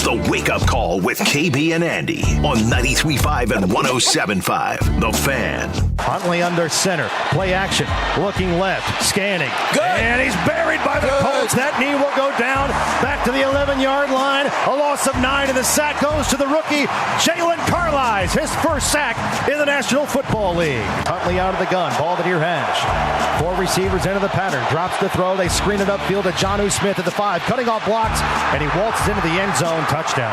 Speaker 1: The Wake Up Call with KB and Andy on 93.5 and 107.5. The Fan.
Speaker 2: Huntley under center. Play action. Looking left. Scanning.
Speaker 6: Good.
Speaker 2: And he's buried by the Colts. That knee will go down. Back to the 11-yard line. A loss of 9, and the sack goes to the rookie, Jalen Carlisle. His first sack in the National Football League. Huntley out of the gun. Ball to near hash. 4 receivers into the pattern. Drops the throw. They screen it upfield to Jonnu Smith at the 5. Cutting off blocks, and he waltzes into the end zone. Touchdown.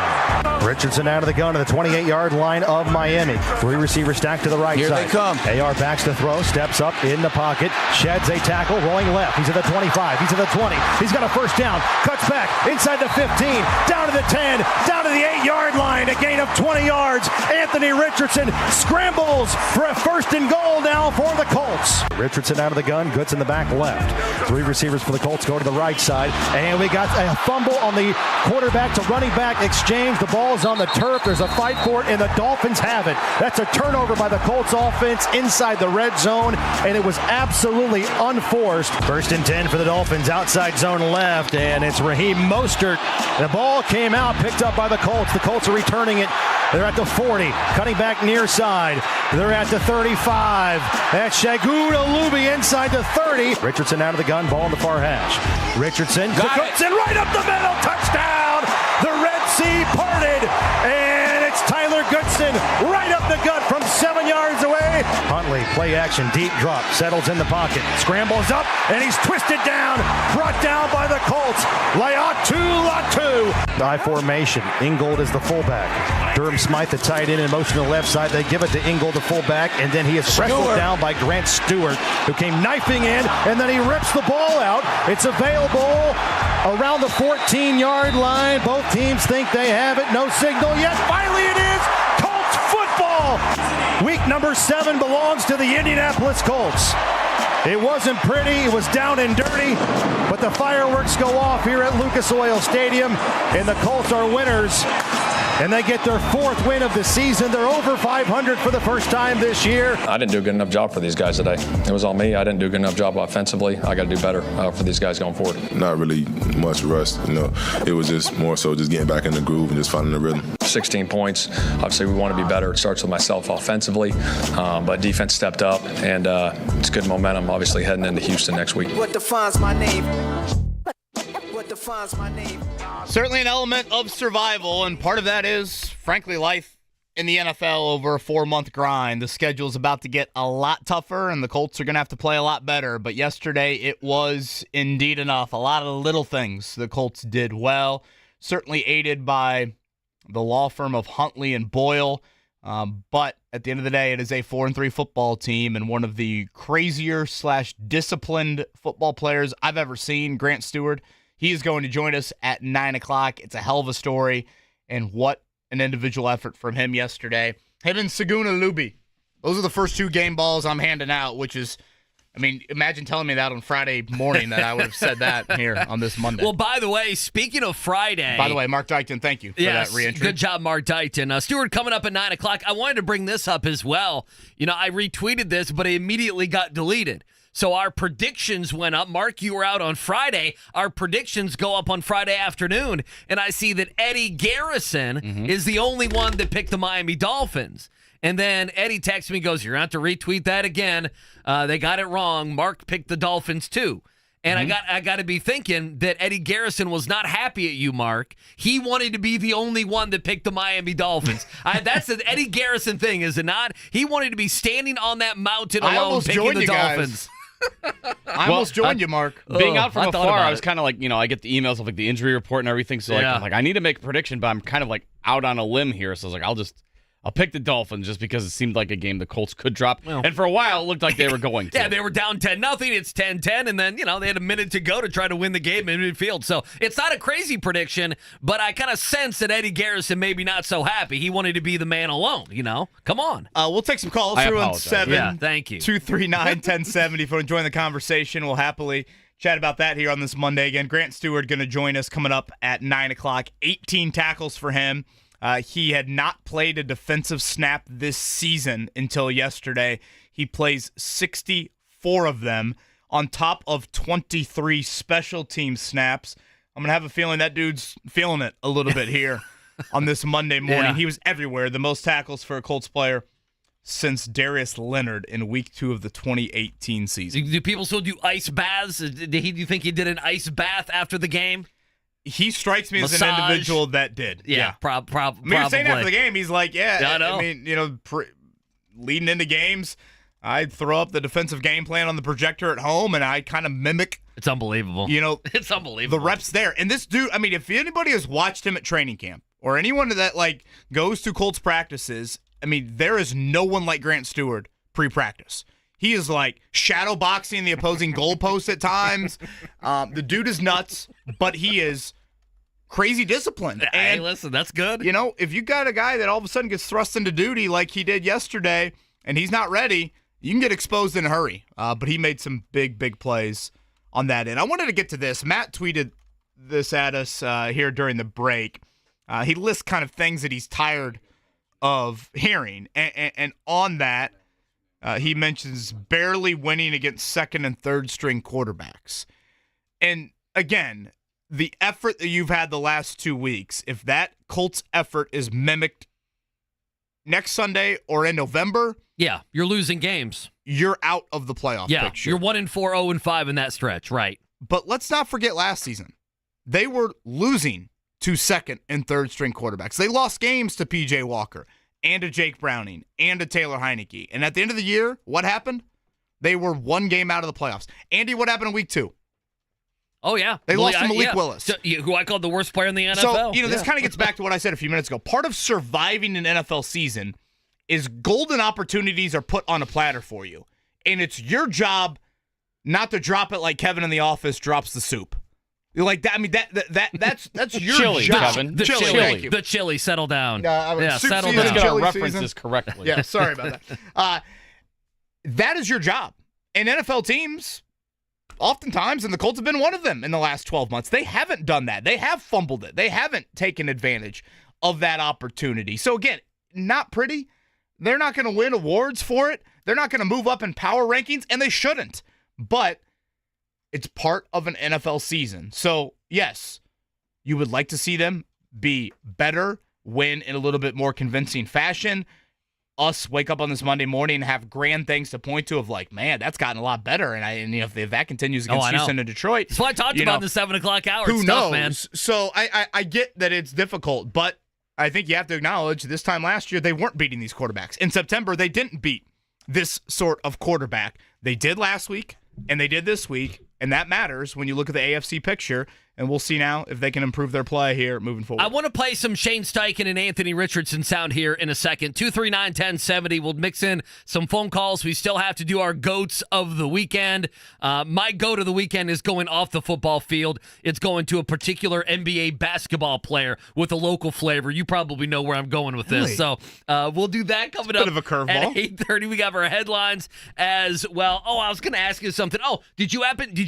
Speaker 2: Richardson out of the gun to the 28-yard line of Miami. 3 receivers stacked to the right
Speaker 6: Here
Speaker 2: side.
Speaker 6: they come.
Speaker 2: AR backs the throw, steps up in the pocket, sheds a tackle, rolling left. He's at the 25, he's at the 20. He's got a first down, cuts back inside the 15, down to the 10, down to the 8-yard line, a gain of 20 yards. Anthony Richardson scrambles for a first and goal now for the Colts. Richardson out of the gun, Goods in the back left. 3 receivers for the Colts go to the right side, and we got a fumble on the quarterback to running back exchange. The ball is on the turf. There's a fight for it, and the Dolphins have it. That's a turnover by the Colts offense inside the red zone, and it was absolutely unforced. First and 10 for the Dolphins, outside zone left, and it's Raheem Mostert. The ball came out, picked up by the Colts. The Colts are returning it. They're at the 40, cutting back near side. They're at the 35. That's Shagun Alubi inside the 30. Richardson out of the gun, ball in the far hash. Richardson to Cooks, and right up the middle, touchdown! The Red Sea parted, and it's Tyler Goodson right up the gut from 7 yards away. Huntley, play action, deep drop, settles in the pocket, scrambles up, and he's twisted down, brought down by the Colts. Latu. I formation, Ingold is the fullback. Durham Smythe, the tight end, in motion to the left side. They give it to Ingold, the fullback, and then he is wrestled down by Grant Stewart, who came knifing in, and then he rips the ball out. It's available around the 14-yard line. Both teams think they have it. No signal yet. Finally it is Colts football. Week number 7 belongs to the Indianapolis Colts. It wasn't pretty, it was down and dirty, but the fireworks go off here at Lucas Oil Stadium, and the Colts are winners, and they get their 4th win of the season. They're over 500 for the first time this year.
Speaker 4: I didn't do a good enough job for these guys today. It was on me. I didn't do a good enough job offensively. I got to do better for these guys going forward.
Speaker 5: Not really much rust, It was just more so just getting back in the groove and just finding the rhythm.
Speaker 4: 16 points. Obviously, we want to be better. It starts with myself offensively, but defense stepped up, and it's good momentum, obviously, heading into Houston next week.
Speaker 6: What defines my name? What defines my name?
Speaker 7: Certainly an element of survival, and part of that is, frankly, life in the NFL over a 4-month grind. The schedule's about to get a lot tougher, and the Colts are going to have to play a lot better. But yesterday, it was indeed enough. A lot of little things the Colts did well, certainly aided by the law firm of Huntley and Boyle. But at the end of the day, it is a 4-3 football team, and one of the crazier/disciplined football players I've ever seen, Grant Stewart. He is going to join us at 9 o'clock. It's a hell of a story, and what an individual effort from him yesterday. Him and Shagun Alubi. Those are the first 2 game balls I'm handing out, which is, imagine telling me that on Friday morning that I would have said that here on this Monday.
Speaker 8: Well, by the way, speaking of Friday.
Speaker 7: By the way, Mark Dykton, thank you for that re-entry.
Speaker 8: Good job, Mark Dykton. Stuart coming up at 9 o'clock. I wanted to bring this up as well. I retweeted this, but it immediately got deleted. So our predictions went up. Mark, you were out on Friday. Our predictions go up on Friday afternoon, and I see that Eddie Garrison is the only one that picked the Miami Dolphins. And then Eddie texts me and goes, you're going to have to retweet that again. They got it wrong. Mark picked the Dolphins too. And I got to be thinking that Eddie Garrison was not happy at you, Mark. He wanted to be the only one that picked the Miami Dolphins. That's an Eddie Garrison thing, is it not? He wanted to be standing on that mountain alone picking the Dolphins.
Speaker 7: I almost joined you, Mark.
Speaker 3: Being out from afar, I was kind of like, I get the emails of the injury report and everything. So I'm like, I need to make a prediction, but I'm kind of like out on a limb here. So I was like, I'll pick the Dolphins just because it seemed like a game the Colts could drop. Well, and for a while, it looked like they were going to.
Speaker 8: Yeah, they were down 10-0. It's 10-10, and then, they had a minute to go to try to win the game in midfield. So it's not a crazy prediction, but I kind of sense that Eddie Garrison maybe not so happy. He wanted to be the man alone, Come on.
Speaker 7: We'll take some calls through on 7.
Speaker 8: Yeah, thank you.
Speaker 7: 239-1070. If you want to join the conversation, we'll happily chat about that here on this Monday. Again, Grant Stewart going to join us coming up at 9 o'clock. 18 tackles for him. He had not played a defensive snap this season until yesterday. He plays 64 of them on top of 23 special team snaps. I'm going to have a feeling that dude's feeling it a little bit here on this Monday morning.
Speaker 8: Yeah.
Speaker 7: He was everywhere. The most tackles for a Colts player since Darius Leonard in Week 2 of the 2018 season.
Speaker 8: Do people still do ice baths? Do you think he did an ice bath after the game?
Speaker 7: He strikes me as an
Speaker 8: Massage.
Speaker 7: individual that did.
Speaker 8: Yeah. Probably.
Speaker 7: I mean, you're saying after the game, he's like,
Speaker 8: I know.
Speaker 7: I mean, leading into games, I'd throw up the defensive game plan on the projector at home, and I kind of mimic.
Speaker 8: It's unbelievable.
Speaker 7: It's
Speaker 8: unbelievable.
Speaker 7: The reps there. And this dude, I mean, if anybody has watched him at training camp or anyone that goes to Colts practices, I mean, there is no one like Grant Stewart pre-practice. He is shadow boxing the opposing goalpost at times. The dude is nuts, but he is crazy disciplined.
Speaker 8: Hey,
Speaker 7: And
Speaker 8: listen, that's good.
Speaker 7: if you got a guy that all of a sudden gets thrust into duty like he did yesterday and he's not ready, you can get exposed in a hurry. But he made some big, big plays on that end. I wanted to get to this. Matt tweeted this at us here during the break. He lists kind of things that he's tired of hearing. And on that, he mentions barely winning against second and third string quarterbacks. And again, the effort that you've had the last 2 weeks, if that Colts effort is mimicked next Sunday or in November,
Speaker 8: Yeah, you're losing games.
Speaker 7: you're out of the playoff picture.
Speaker 8: You're 1-4, 0-5 in that stretch, right?
Speaker 7: But let's not forget last season. They were losing to second and third string quarterbacks. They lost games to P.J. Walker and to Jake Browning and to Taylor Heineke. And at the end of the year, what happened? They were one game out of the playoffs. Andy, what happened in Week 2?
Speaker 8: Oh, yeah.
Speaker 7: They lost to Malik Willis.
Speaker 8: Who I called the worst player in the NFL.
Speaker 7: So, this kind of gets back to what I said a few minutes ago. Part of surviving an NFL season is golden opportunities are put on a platter for you. And it's your job not to drop it like Kevin in The Office drops the soup. You're like that. I mean, that's your
Speaker 3: Chili,
Speaker 7: job.
Speaker 3: Kevin.
Speaker 8: The
Speaker 3: Chili.
Speaker 8: chili. The chili, settle down.
Speaker 7: Soup
Speaker 8: settle
Speaker 7: season,
Speaker 8: down.
Speaker 3: Let's get our
Speaker 7: chili
Speaker 3: references
Speaker 7: season.
Speaker 3: correctly.
Speaker 7: Yeah, sorry about that. That is your job. And NFL teams, oftentimes, and the Colts have been one of them in the last 12 months, they haven't done that. They have fumbled it. They haven't taken advantage of that opportunity. So, again, not pretty. They're not going to win awards for it. They're not going to move up in power rankings, and they shouldn't. But it's part of an NFL season. So, yes, you would like to see them be better, win in a little bit more convincing fashion. Us wake up on this Monday morning and have grand things to point to of man, that's gotten a lot better. And if that continues against Houston and Detroit.
Speaker 8: That's what I talked about in the 7 o'clock hour.
Speaker 7: Who
Speaker 8: stuff,
Speaker 7: knows?
Speaker 8: Man.
Speaker 7: So I get that it's difficult, but I think you have to acknowledge this time last year they weren't beating these quarterbacks. In September, they didn't beat this sort of quarterback. They did last week, and they did this week, and that matters when you look at the AFC picture. And we'll see now if they can improve their play here moving forward.
Speaker 8: I want to play some Shane Steichen and Anthony Richardson sound here in a second. 239-1070. We'll mix in some phone calls. We still have to do our GOATs of the weekend. My GOAT of the weekend is going off the football field. It's going to a particular NBA basketball player with a local flavor. You probably know where I'm going with this.
Speaker 7: Really?
Speaker 8: So we'll do that coming up.
Speaker 7: Bit of a curveball.
Speaker 8: At 8:30, we got our headlines as well. Oh, I was going to ask you something. Oh, did you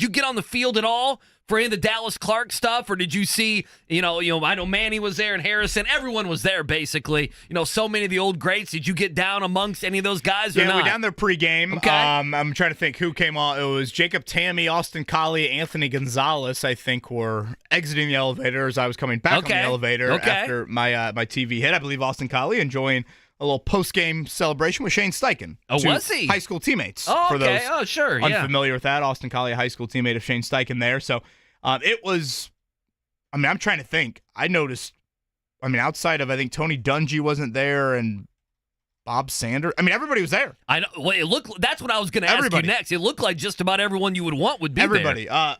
Speaker 8: get on the field at all for any of the Dallas Clark stuff, or did you see, I know Manny was there and Harrison, everyone was there basically. So many of the old greats. Did you get down amongst any of those guys or not?
Speaker 7: Yeah, we're down there pregame.
Speaker 8: Okay.
Speaker 7: I'm trying to think who came on. It was Jacob Tammy, Austin Collie, Anthony Gonzalez, I think, were exiting the elevator as I was coming back on the elevator after my TV hit. I believe Austin Collie enjoying a little post-game celebration with Shane Steichen.
Speaker 8: Oh, was he?
Speaker 7: High school teammates.
Speaker 8: Oh,
Speaker 7: for
Speaker 8: okay.
Speaker 7: those
Speaker 8: Oh, sure. Yeah.
Speaker 7: unfamiliar with that, Austin Collie, a high school teammate of Shane Steichen there. So it was, I'm trying to think. I noticed, outside of, I think Tony Dungy wasn't there and Bob Sanders. Everybody was there.
Speaker 8: I know. Well, that's what I was going to ask you next. It looked like just about everyone you would want would be
Speaker 7: everybody.
Speaker 8: there.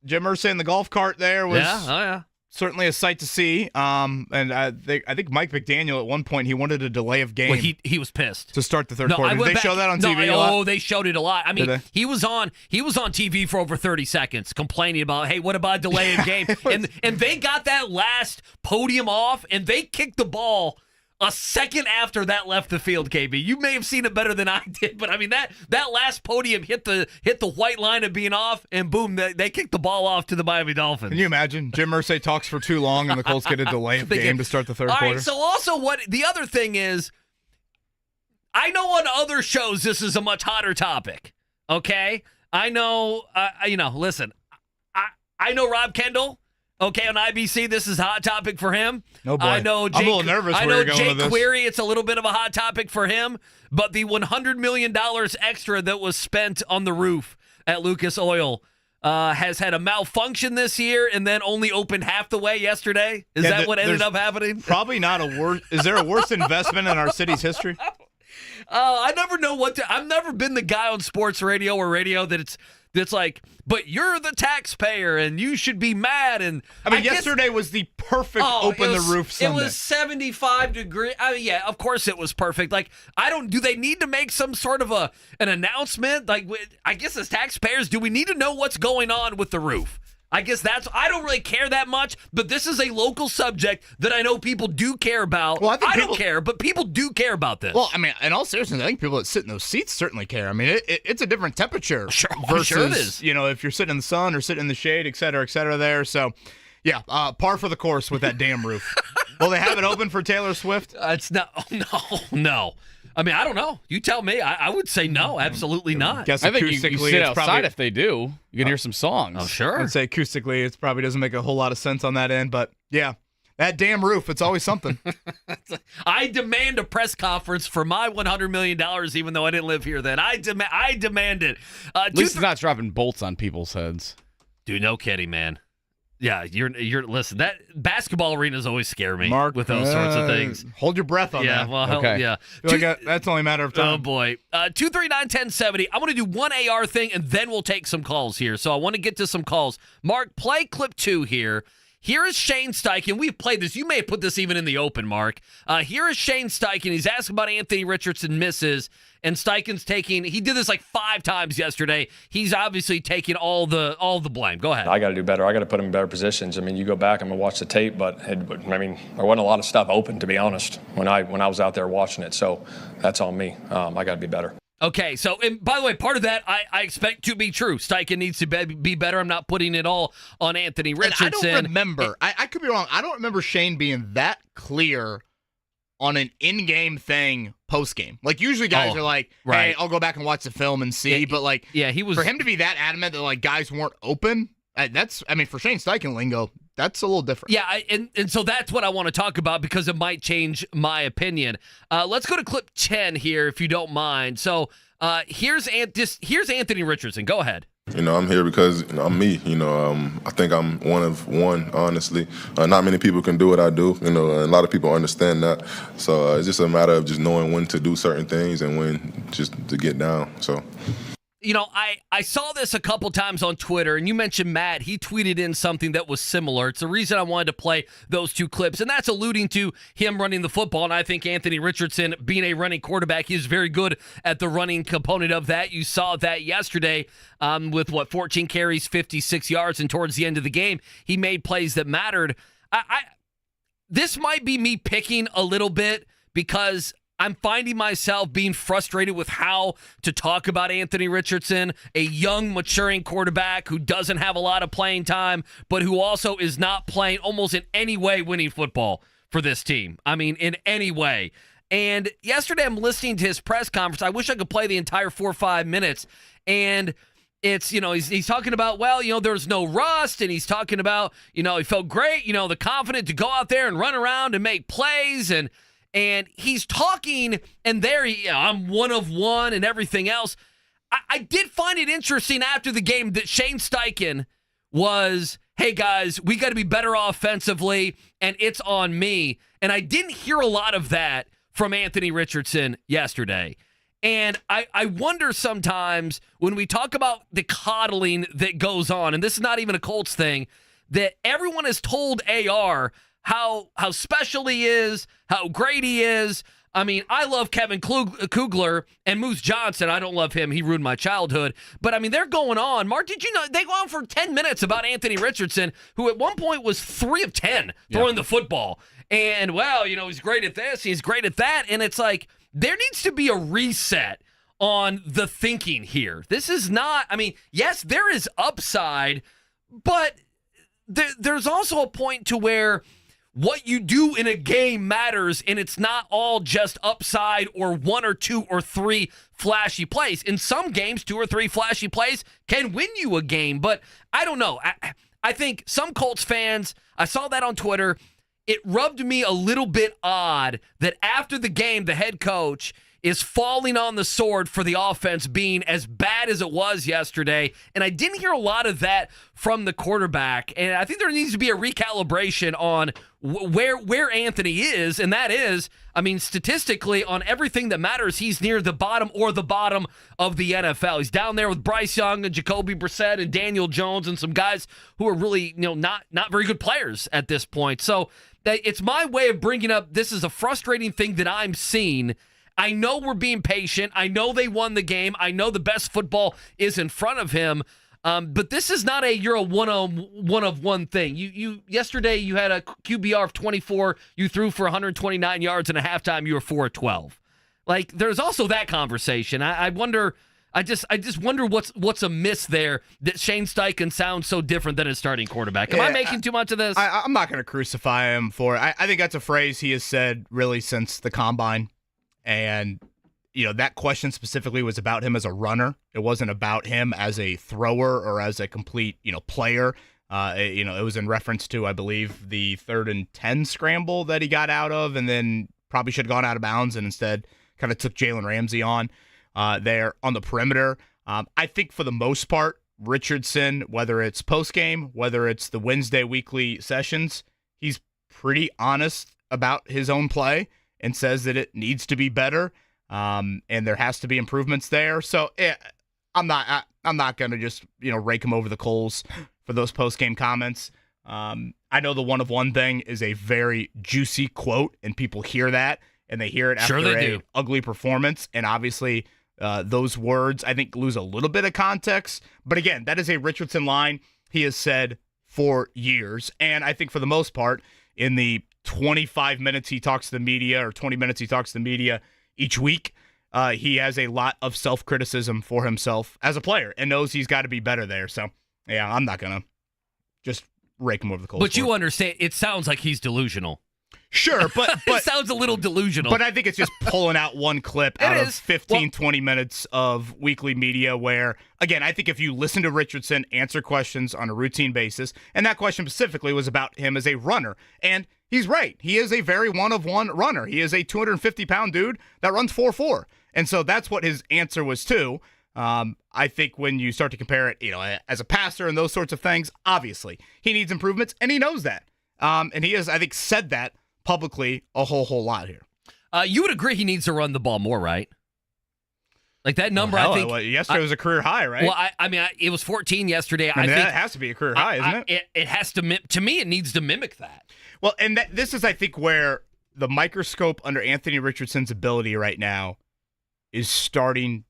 Speaker 7: Jim Irsay in the golf cart there was
Speaker 8: yeah.
Speaker 7: certainly a sight to see. And I think Mike McDaniel at one point, he wanted a delay of game.
Speaker 8: Well, he was pissed
Speaker 7: to start the third quarter. Did they show that on TV a lot?
Speaker 8: Oh, they showed it a lot. He was on TV for over 30 seconds complaining about, hey, what about a delay of game? and they got that last podium off, and they kicked the ball a second after that left the field, KB. You may have seen it better than I did, but that last podium hit the white line of being off, and boom, they kicked the ball off to the Miami Dolphins.
Speaker 7: Can you imagine? Jim Irsay talks for too long, and the Colts get a delay of game to start the third quarter.
Speaker 8: All right, so also the other thing is, I know on other shows this is a much hotter topic, okay? I know, listen, I know Rob Kendall Okay, on IBC, this is a hot topic for him.
Speaker 7: Oh boy.
Speaker 8: I know Jake,
Speaker 7: I'm a little nervous
Speaker 8: I
Speaker 7: where
Speaker 8: know
Speaker 7: you're going
Speaker 8: Jake
Speaker 7: with this.
Speaker 8: Query, it's a little bit of a hot topic for him, but the $100 million extra that was spent on the roof at Lucas Oil has had a malfunction this year and then only opened half the way yesterday. Is that what ended up happening?
Speaker 7: Probably not a worse. Is there a worse investment in our city's history?
Speaker 8: I never know what to. I've never been the guy on sports radio or radio that's like, but you're the taxpayer and you should be mad. And
Speaker 7: I mean, yesterday was the perfect open the roof Sunday.
Speaker 8: It was 75 degrees. Yeah, of course it was perfect. Like, do they need to make some sort of an announcement? Like, I guess as taxpayers, do we need to know what's going on with the roof? I guess I don't really care that much, but this is a local subject that I know people do care about. Well, I don't care, but people do care about this.
Speaker 7: Well, I mean, in all seriousness, I think people that sit in those seats certainly care. I mean, it's a different temperature versus,
Speaker 8: sure it is.
Speaker 7: If you're sitting in the sun or sitting in the shade, et cetera there. So, yeah, par for the course with that damn roof. Will they have it open for Taylor Swift?
Speaker 8: It's not. Oh, no. I mean, I don't know. You tell me. I would say no, absolutely not.
Speaker 3: I think you sit outside if they do. You can hear some songs.
Speaker 8: Oh, sure.
Speaker 7: I'd say acoustically, it probably doesn't make a whole lot of sense on that end. But, yeah, that damn roof, it's always something.
Speaker 8: I demand a press conference for my $100 million, even though I didn't live here then. I demand it.
Speaker 3: At least it's not dropping bolts on people's heads.
Speaker 8: Dude, no kidding, man. Yeah, you're listen, that basketball arenas always scare me,
Speaker 7: Mark,
Speaker 8: with those sorts of things.
Speaker 7: Hold your breath on that.
Speaker 8: Well,
Speaker 3: okay.
Speaker 8: Yeah.
Speaker 7: That's only a matter of time.
Speaker 8: Oh, boy. 239-1070. I want to do one AR thing, and then we'll take some calls here. So I want to get to some calls. Mark, play clip 2 here. Here is Shane Steichen. We've played this. You may have put this even in the open, Mark. Here is Shane Steichen. He's asking about Anthony Richardson misses, and Steichen's he did this like 5 times yesterday. He's obviously taking all the blame. Go ahead.
Speaker 4: I got to do better. I got to put him in better positions. I mean, you go back, I'm going to watch the tape, but there wasn't a lot of stuff open, to be honest, when I was out there watching it. So that's on me. I got to be better.
Speaker 8: Okay, so, and by the way, part of that I expect to be true. Steichen needs to be better. I'm not putting it all on Anthony Richardson.
Speaker 7: And I don't remember. I could be wrong. I don't remember Shane being that clear on an in-game thing post-game. Like, usually guys are like, hey, I'll go back and watch the film and see.
Speaker 8: Yeah,
Speaker 7: but, like,
Speaker 8: he was,
Speaker 7: for him to be that adamant that, like, guys weren't open, for Shane Steichen lingo, that's a little different.
Speaker 8: Yeah, and so that's what I want to talk about because it might change my opinion. Let's go to clip 10 here, if you don't mind. So here's Anthony Richardson. Go ahead.
Speaker 5: I'm here because I'm me. I think I'm one of one, honestly. Not many people can do what I do. A lot of people understand that. So it's just a matter of just knowing when to do certain things and when just to get down. So.
Speaker 8: I saw this a couple times on Twitter, and you mentioned Matt. He tweeted in something that was similar. It's the reason I wanted to play those 2 clips, and that's alluding to him running the football. And I think Anthony Richardson, being a running quarterback, he's very good at the running component of that. You saw that yesterday with 14 carries, 56 yards, and towards the end of the game, he made plays that mattered. This might be me picking a little bit because I'm finding myself being frustrated with how to talk about Anthony Richardson, a young, maturing quarterback who doesn't have a lot of playing time, but who also is not playing almost in any way winning football for this team. I mean, in any way. And yesterday I'm listening to his press conference. I wish I could play the entire 4 or 5 minutes. And it's, he's talking about, there's no rust. And he's talking about, he felt great, the confidence to go out there and run around and make plays. And he's talking, and I'm one of one and everything else. I did find it interesting after the game that Shane Steichen was, hey, guys, we got to be better offensively, and it's on me. And I didn't hear a lot of that from Anthony Richardson yesterday. And I wonder sometimes when we talk about the coddling that goes on, and this is not even a Colts thing, that everyone has told AR how special he is, how great he is. I mean, I love Kevin Kugler and Moose Johnson. I don't love him. He ruined my childhood. But, I mean, they're going on. Mark, did you know they go on for 10 minutes about Anthony Richardson, who at one point was 3 of 10 throwing the football. And, he's great at this, he's great at that. And it's like, there needs to be a reset on the thinking here. This is not, yes, there is upside, but there's also a point to where what you do in a game matters, and it's not all just upside or 1 or 2 or 3 flashy plays. In some games, 2 or 3 flashy plays can win you a game, but I don't know. I think some Colts fans, I saw that on Twitter, it rubbed me a little bit odd that after the game, the head coach is falling on the sword for the offense being as bad as it was yesterday. And I didn't hear a lot of that from the quarterback. And I think there needs to be a recalibration on where Anthony is. And that is, I mean, statistically, on everything that matters, he's near the bottom or the bottom of the NFL. He's down there with Bryce Young and Jacoby Brissett and Daniel Jones and some guys who are really, not very good players at this point. So it's my way of bringing up this is a frustrating thing that I'm seeing. I know we're being patient. I know they won the game. I know the best football is in front of him. But this is not you're a one of one thing. Yesterday you had a QBR of 24. You threw for 129 yards and a halftime. You were 4 of 12. Like there's also that conversation. I wonder. I just wonder what's amiss there that Shane Steichen sounds so different than his starting quarterback. Am I making too much of this?
Speaker 7: I'm not going to crucify him for it. I think that's a phrase he has said really since the combine. And, that question specifically was about him as a runner. It wasn't about him as a thrower or as a complete, player. It was in reference to, I believe, the 3rd and 10 scramble that he got out of and then probably should have gone out of bounds and instead kind of took Jalen Ramsey on there on the perimeter. I think for the most part, Richardson, whether it's postgame, whether it's the Wednesday weekly sessions, he's pretty honest about his own play and says that it needs to be better, and there has to be improvements there. So I'm not going to just rake him over the coals for those post game comments. I know the one of one thing is a very juicy quote, and people hear that and they hear it after an ugly performance, and obviously those words I think lose a little bit of context. But again, that is a Richardson line he has said for years, and I think for the most part in the 25 minutes he talks to the media or 20 minutes he talks to the media each week, he has a lot of self-criticism for himself as a player and knows he's got to be better there. So, yeah, I'm not going to just rake him over the coals.
Speaker 8: But you understand, it sounds like he's delusional.
Speaker 7: Sure, but
Speaker 8: it sounds a little delusional.
Speaker 7: But I think it's just pulling out one clip out of 15, 20 minutes of weekly media where, again, I think if you listen to Richardson answer questions on a routine basis, and that question specifically was about him as a runner, and he's right. He is a very one-of-one runner. He is a 250-pound dude that runs 4.4. And so that's what his answer was too. I think when you start to compare it, as a passer and those sorts of things, obviously he needs improvements, and he knows that. And he has, I think, said that publicly a whole lot here.
Speaker 8: You would agree he needs to run the ball more, right? Like that number, I think.
Speaker 7: Yesterday was a career high, right?
Speaker 8: Well, I mean, it was 14 yesterday.
Speaker 7: I think that has to be a career high, isn't it?
Speaker 8: It has to me, it needs to mimic that.
Speaker 7: Well, and this is, I think, where the microscope under Anthony Richardson's ability right now is starting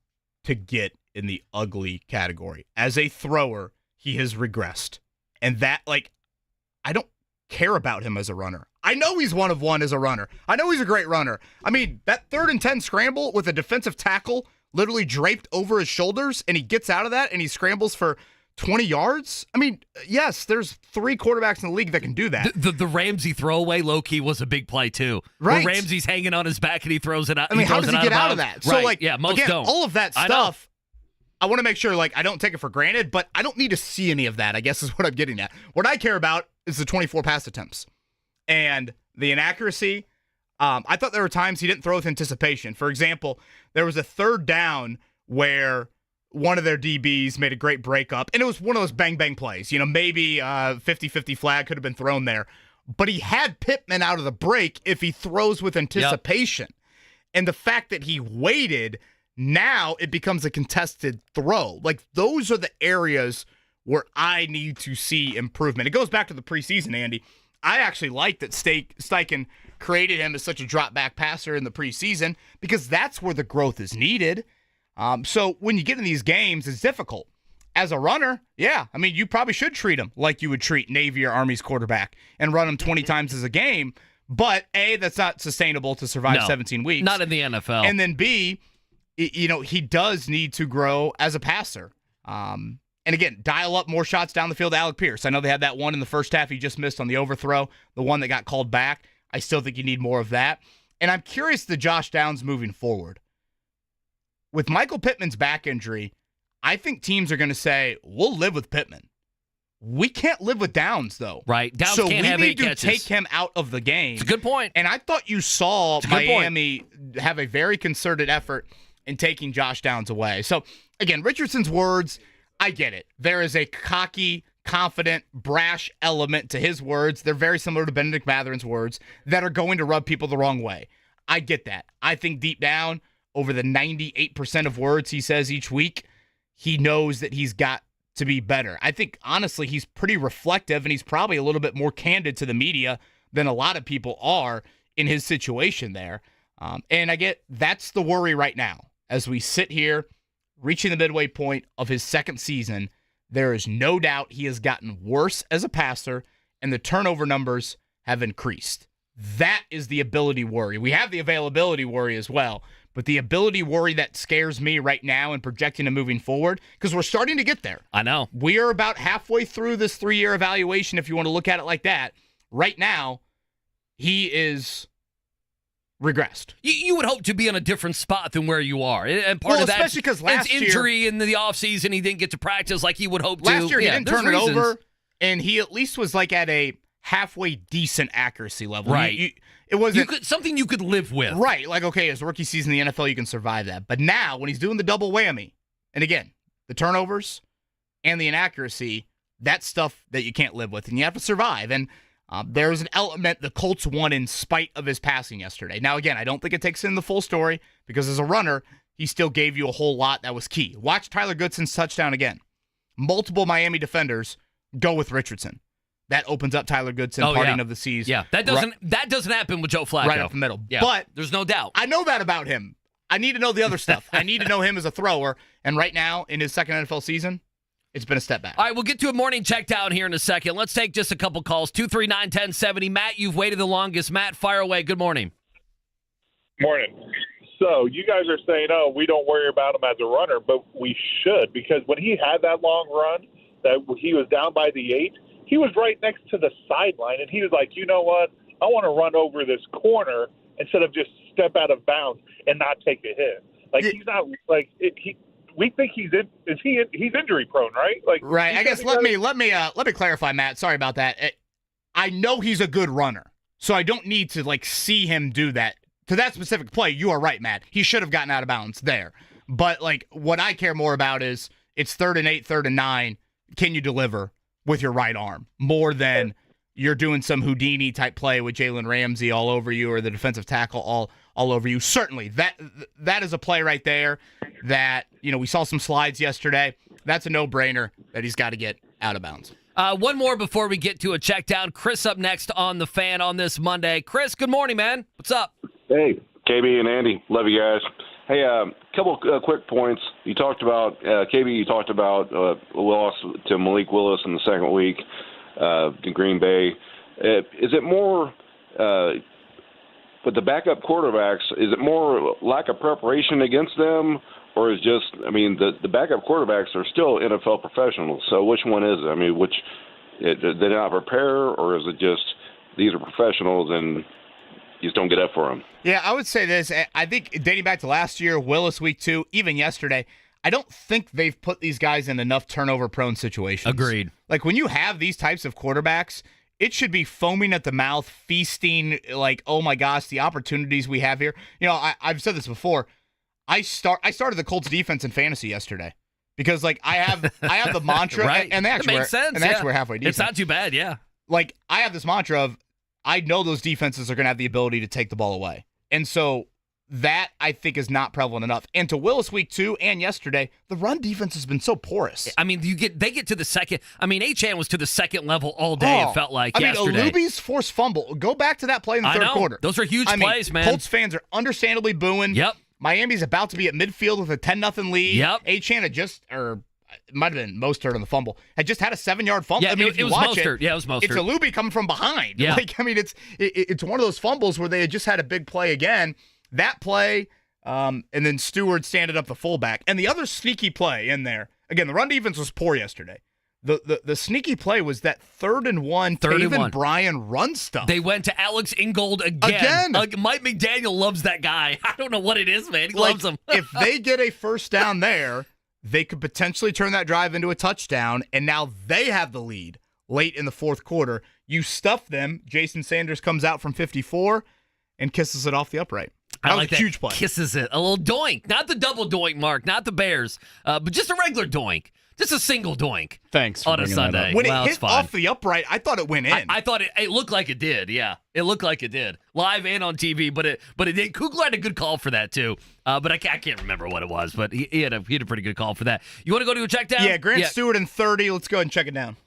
Speaker 7: to get in the ugly category. As a thrower, he has regressed. And that, I don't care about him as a runner. I know he's one of one as a runner. I know he's a great runner. I mean, that 3rd and 10 scramble with a defensive tackle literally draped over his shoulders, and he gets out of that, and he scrambles for 20 yards? I mean, yes, there's 3 quarterbacks in the league that can do that.
Speaker 8: The Ramsey throwaway, low-key, was a big play, too.
Speaker 7: Right.
Speaker 8: Where Ramsey's hanging on his back, and he throws it out.
Speaker 7: I mean, how does he get out of that? So,
Speaker 8: right. Most
Speaker 7: again,
Speaker 8: don't.
Speaker 7: all of that stuff, I want to make sure, I don't take it for granted, but I don't need to see any of that, I guess is what I'm getting at. What I care about is the 24 pass attempts. And the inaccuracy, I thought there were times he didn't throw with anticipation. For example, there was a 3rd down where one of their DBs made a great breakup, and it was one of those bang-bang plays. Maybe 50-50 flag could have been thrown there. But he had Pittman out of the break if he throws with anticipation. Yep. And the fact that he waited, now it becomes a contested throw. Those are the areas where I need to see improvement. It goes back to the preseason, Andy. I actually like that Steichen created him as such a drop-back passer in the preseason because that's where the growth is needed. So when you get in these games, it's difficult. As a runner, you probably should treat him like you would treat Navy or Army's quarterback and run him 20 times as a game. But A, that's not sustainable to survive 17 weeks.
Speaker 8: Not in the NFL.
Speaker 7: And then B, he does need to grow as a passer. And again, dial up more shots down the field to Alec Pierce. I know they had that one in the first half he just missed on the overthrow, the one that got called back. I still think you need more of that. And I'm curious to Josh Downs moving forward. With Michael Pittman's back injury, I think teams are going to say, we'll live with Pittman. We can't live with Downs, though.
Speaker 8: Right. Downs
Speaker 7: so
Speaker 8: can't have 8 catches.
Speaker 7: we need to take him out of the game.
Speaker 8: It's a good point.
Speaker 7: And I thought you saw Miami have a very concerted effort in taking Josh Downs away. So, again, Richardson's words, I get it. There is a cocky, confident, brash element to his words. They're very similar to Benedict Matherin's words that are going to rub people the wrong way. I get that. I think deep down, over the 98% of words he says each week, he knows that he's got to be better. I think, honestly, he's pretty reflective, and he's probably a little bit more candid to the media than a lot of people are in his situation there. And I get that's the worry right now. As we sit here, reaching the midway point of his second season, there is no doubt he has gotten worse as a passer, and the turnover numbers have increased. That is the ability worry. We have the availability worry as well, but the ability worry that scares me right now and projecting him moving forward, because we're starting to get there.
Speaker 8: I know.
Speaker 7: We are about halfway through this 3-year evaluation, if you want to look at it like that. Right now, he is regressed.
Speaker 8: You would hope to be in a different spot than where you are. And part of that,
Speaker 7: especially because last year,
Speaker 8: injury in the offseason, he didn't get to practice like he would hope to.
Speaker 7: Last year, he didn't turn it over, and he at least was like at a halfway decent accuracy level.
Speaker 8: Right.
Speaker 7: It wasn't
Speaker 8: something you could live with.
Speaker 7: Right. Like, okay, his rookie season in the NFL, you can survive that. But now, when he's doing the double whammy, and again, the turnovers and the inaccuracy, that's stuff that you can't live with, and you have to survive. And there's an element the Colts won in spite of his passing yesterday. Now, again, I don't think it takes in the full story, because as a runner, he still gave you a whole lot that was key. Watch Tyler Goodson's touchdown again. Multiple Miami defenders go with Richardson. That opens up Tyler Goodson parting of the seas.
Speaker 8: Yeah, that doesn't happen with Joe Flacco.
Speaker 7: Right up the middle.
Speaker 8: Yeah,
Speaker 7: but
Speaker 8: there's no doubt.
Speaker 7: I know that about him. I need to know the other stuff. I need to know him as a thrower. And right now, in his second NFL season, it's been a step back.
Speaker 8: All right, we'll get to a morning check down here in a second. Let's take just a couple calls. 239-1070. Matt, you've waited the longest. Matt, fire away. Good morning.
Speaker 9: Morning. So you guys are saying, oh, we don't worry about him as a runner, but we should, because when he had that long run that he was down by the 8, he was right next to the sideline, and he was like, you know what? I want to run over this corner instead of just step out of bounds and not take a hit. Like, he's not like we think he's injury prone, right? Like,
Speaker 7: right. I guess let me clarify, Matt. Sorry about that. I know he's a good runner, so I don't need to see him do that. To that specific play, you are right, Matt. He should have gotten out of bounds there. But what I care more about is it's 3rd and 8, 3rd and 9. Can you deliver with your right arm more than you're doing some Houdini type play with Jalen Ramsey all over you, or the defensive tackle all over you? Certainly, that is a play right there that, we saw some slides yesterday. That's a no-brainer that he's got to get out of bounds.
Speaker 8: One more before we get to a check down. Chris up next on The Fan on this Monday. Chris, good morning, man. What's up?
Speaker 10: Hey, KB and Andy. Love you guys. Hey, a couple quick points. You talked about, KB, you talked about loss to Malik Willis in the second week in Green Bay. Is it more, with the backup quarterbacks, is it more lack of preparation against them, or is just, the backup quarterbacks are still NFL professionals, so which one is it? Did they not prepare, or is it just these are professionals and you just don't get up for them?
Speaker 7: Yeah, I would say this. I think dating back to last year, Willis week 2, even yesterday, I don't think they've put these guys in enough turnover-prone situations.
Speaker 8: Agreed.
Speaker 7: Like, when you have these types of quarterbacks, it should be foaming at the mouth, feasting, oh my gosh, the opportunities we have here. I've said this before. I started the Colts defense in fantasy yesterday because I have the mantra,
Speaker 8: right.
Speaker 7: and they actually
Speaker 8: makes sense.
Speaker 7: And they actually were halfway decent.
Speaker 8: It's not too bad, yeah.
Speaker 7: I have this mantra of I know those defenses are going to have the ability to take the ball away. And so that, I think, is not prevalent enough. And to Willis week 2 and yesterday, the run defense has been so porous.
Speaker 8: They get to the second. Achane was to the second level all day, it felt like yesterday.
Speaker 7: Alubi's forced fumble. Go back to that play in the third quarter.
Speaker 8: Those are huge plays, man.
Speaker 7: Colts fans are understandably booing.
Speaker 8: Yep.
Speaker 7: Miami's about to be at midfield with a 10-0 lead.
Speaker 8: Yep.
Speaker 7: Achane had it might have been Mostert on the fumble, had just had a 7-yard fumble.
Speaker 8: Yeah,
Speaker 7: if you
Speaker 8: was
Speaker 7: watch
Speaker 8: Mostert.
Speaker 7: it,
Speaker 8: yeah, it was Mostert.
Speaker 7: It's Alubi coming from behind.
Speaker 8: Yeah.
Speaker 7: It's one of those fumbles where they had just had a big play again. That play, and then Stuard standing up the fullback. And the other sneaky play in there, again, the run defense was poor yesterday. The sneaky play was that 3rd and 1, Taven Bryan run stuff.
Speaker 8: They went to Alex Ingold again. Mike McDaniel loves that guy. I don't know what it is, man. He loves him.
Speaker 7: If they get a first down there, they could potentially turn that drive into a touchdown, and now they have the lead late in the fourth quarter. You stuff them. Jason Sanders comes out from 54 and kisses it off the upright. That was a huge play.
Speaker 8: Kisses it. A little doink. Not the double doink, Mark. Not the Bears. But just a regular doink. Just a single doink.
Speaker 3: Thanks for
Speaker 8: on a Sunday.
Speaker 7: When it hit off the upright, I thought it went in.
Speaker 8: I thought it looked like it did. Yeah, it looked like it did live and on TV. But it did. Kugler had a good call for that too. But I can't remember what it was. But he had a pretty good call for that. You want to go to a check down?
Speaker 7: Yeah, Grant Stewart in 30. Let's go ahead and check it down.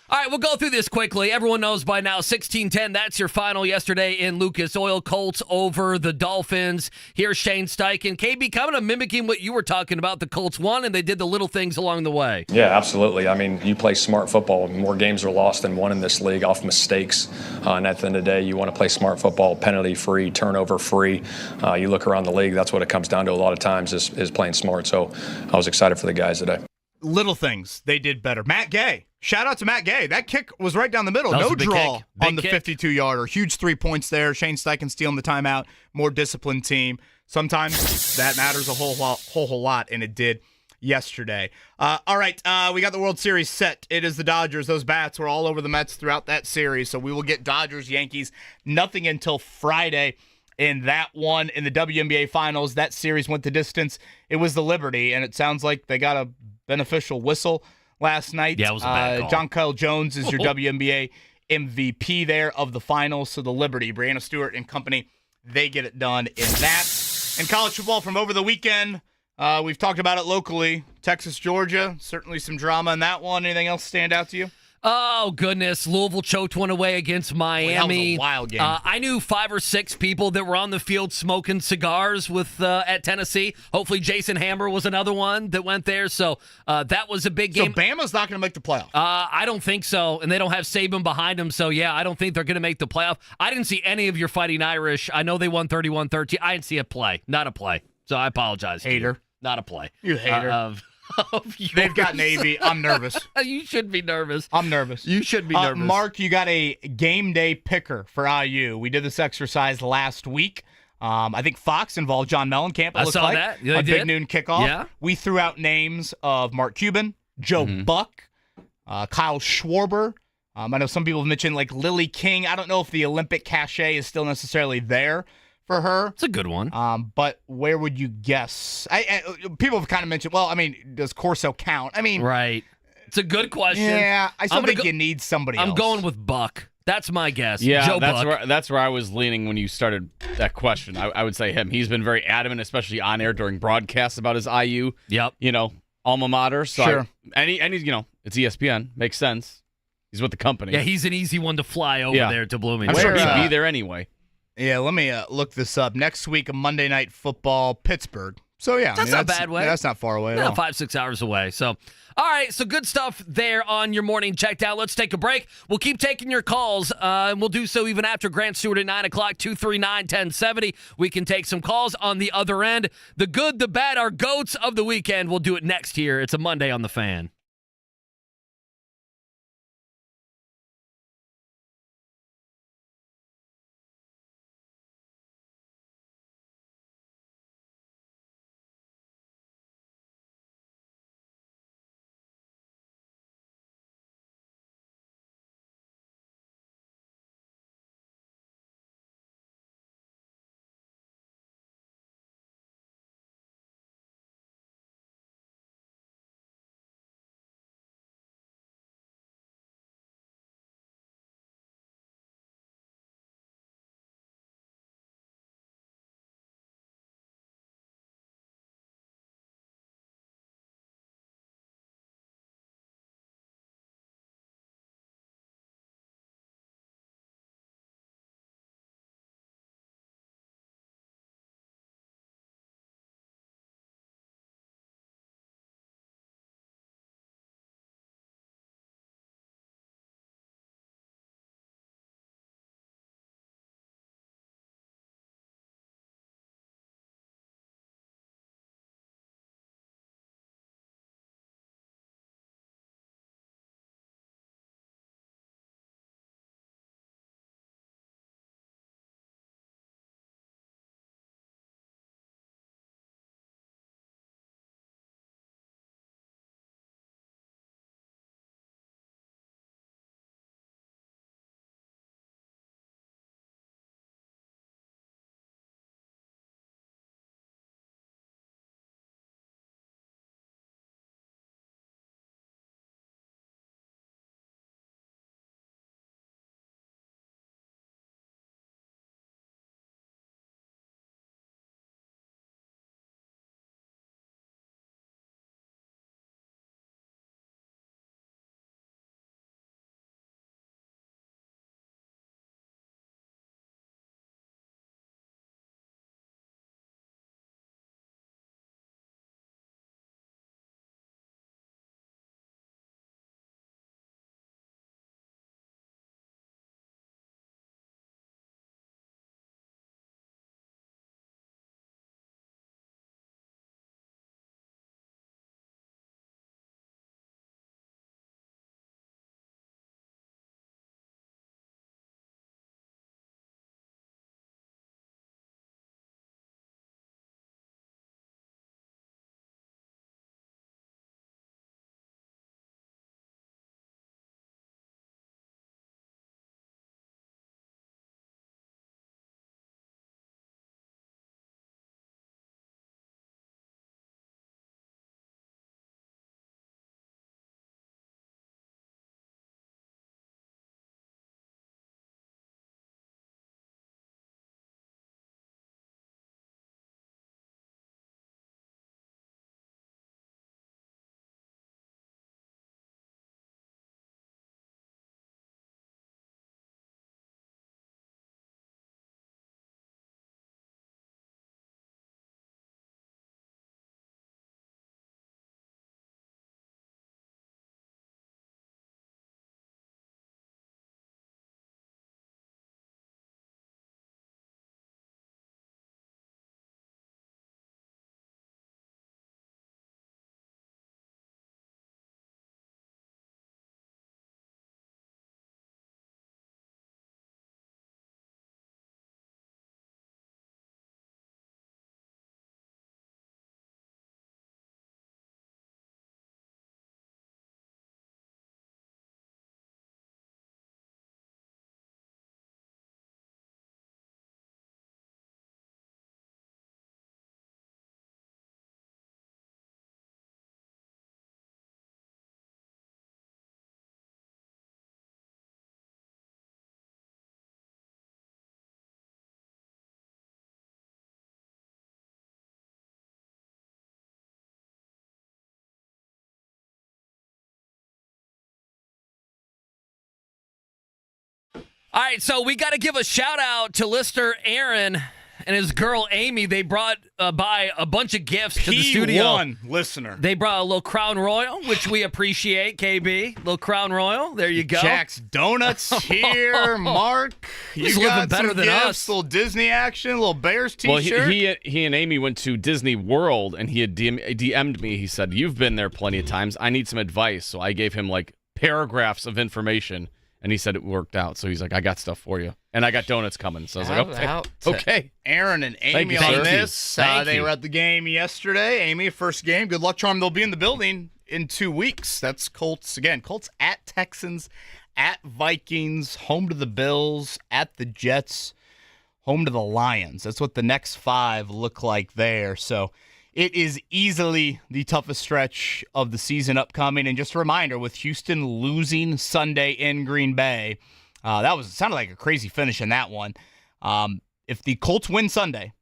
Speaker 8: All right, we'll go through this quickly. Everyone knows by now, 16-10, that's your final yesterday in Lucas Oil. Colts over the Dolphins. Here's Shane Steichen. KB, kind of mimicking what you were talking about. The Colts won, and they did the little things along the way.
Speaker 4: Yeah, absolutely. I mean, you play smart football. More games are lost than won in this league off mistakes. And at the end of the day, you want to play smart football, penalty-free, turnover-free. You look around the league, that's what it comes down to a lot of times is playing smart. So I was excited for the guys today.
Speaker 7: Little things they did better. Matt Gay. Shout out to Matt Gay. That kick was right down the middle. No draw on the 52-yarder. Huge 3 points there. Shane Steichen stealing the timeout. More disciplined team. Sometimes that matters a whole lot, and it did yesterday. All right, we got the World Series set. It is the Dodgers. Those bats were all over the Mets throughout that series, so we will get Dodgers, Yankees, nothing until Friday. In that one, in the WNBA Finals, that series went the distance. It was the Liberty, and it sounds like they got a beneficial whistle last night.
Speaker 8: Yeah, it was a bad call.
Speaker 7: John Kyle Jones is your WNBA MVP there of the finals. So the Liberty, Brianna Stewart and company, they get it done in that. And college football from over the weekend, we've talked about it locally. Texas, Georgia, certainly some drama in that one. Anything else stand out to you?
Speaker 8: Oh, goodness. Louisville choked one away against Miami.
Speaker 7: That was a wild game.
Speaker 8: I knew 5 or 6 people that were on the field smoking cigars at Tennessee. Hopefully Jason Hammer was another one that went there. So that was a big game.
Speaker 7: So Bama's not going to make the playoff?
Speaker 8: I don't think so. And they don't have Saban behind them. So, yeah, I don't think they're going to make the playoff. I didn't see any of your Fighting Irish. I know they won 31-13. I didn't see a play. Not a play. So I apologize.
Speaker 7: Hater.
Speaker 8: Not a play.
Speaker 7: You hater. They've got Navy. I'm nervous.
Speaker 8: You should be nervous.
Speaker 7: I'm nervous.
Speaker 8: You should be nervous.
Speaker 7: Mark, you got a game day picker for IU. We did this exercise last week. I think Fox involved John Mellencamp.
Speaker 8: I saw that. Yeah,
Speaker 7: a big noon kickoff.
Speaker 8: Yeah.
Speaker 7: We threw out names of Mark Cuban, Joe Buck, Kyle Schwarber. I know some people have mentioned like Lily King. I don't know if the Olympic cachet is still necessarily there for her.
Speaker 8: It's a good one.
Speaker 7: But where would you guess? People have kind of mentioned, well, I mean, does Corso count? I mean,
Speaker 8: right. It's a good question.
Speaker 7: Yeah, I still think you need somebody else.
Speaker 8: I'm going with Buck. That's my guess.
Speaker 3: Yeah,
Speaker 8: Joe
Speaker 3: that's where I was leaning when you started that question. I would say him. He's been very adamant, especially on air during broadcasts about his IU.
Speaker 8: Yep.
Speaker 3: Alma mater. So
Speaker 7: sure.
Speaker 3: And he's it's ESPN. Makes sense. He's with the company.
Speaker 8: Yeah, he's an easy one to fly over there to Bloomington.
Speaker 3: I'm sure he'd be there anyway.
Speaker 7: Yeah, let me look this up. Next week, a Monday Night Football, Pittsburgh. So, yeah.
Speaker 8: That's not a bad way.
Speaker 7: Yeah, that's not far away at all.
Speaker 8: 5-6 hours away. So, all right. So, good stuff there on your morning checkdown. Let's take a break. We'll keep taking your calls, and we'll do so even after Grant Stewart at 9 o'clock, 239-1070. We can take some calls on the other end. The good, the bad, our goats of the weekend. We'll do it next here. It's a Monday on the Fan. All right, so we got to give a shout-out to listener Aaron and his girl Amy. They brought by a bunch of gifts to the studio.
Speaker 7: P1 listener.
Speaker 8: They brought a little Crown Royal, which we appreciate, KB. Little Crown Royal. There you go.
Speaker 7: Jack's Donuts here. Mark,
Speaker 8: He's
Speaker 7: you
Speaker 8: living
Speaker 7: got
Speaker 8: better
Speaker 7: some
Speaker 8: than
Speaker 7: gifts,
Speaker 8: us.
Speaker 7: Little Disney action, little Bears t-shirt.
Speaker 3: Well, he and Amy went to Disney World, and he had DM'd me. He said, "You've been there plenty of times. I need some advice." So I gave him like paragraphs of information, and he said it worked out. So he's like, "I got stuff for you." And I got donuts coming. So I was like, okay.
Speaker 7: Aaron and Amy
Speaker 3: you,
Speaker 7: on
Speaker 3: sir.
Speaker 7: this. They were at the game yesterday. Amy, first game. Good luck, charm. They'll be in the building in 2 weeks. That's Colts. Again, Colts at Texans, at Vikings, home to the Bills, at the Jets, home to the Lions. That's what the next 5 look like there. So it is easily the toughest stretch of the season upcoming. And just a reminder, with Houston losing Sunday in Green Bay, sounded like a crazy finish in that one. If the Colts win Sunday,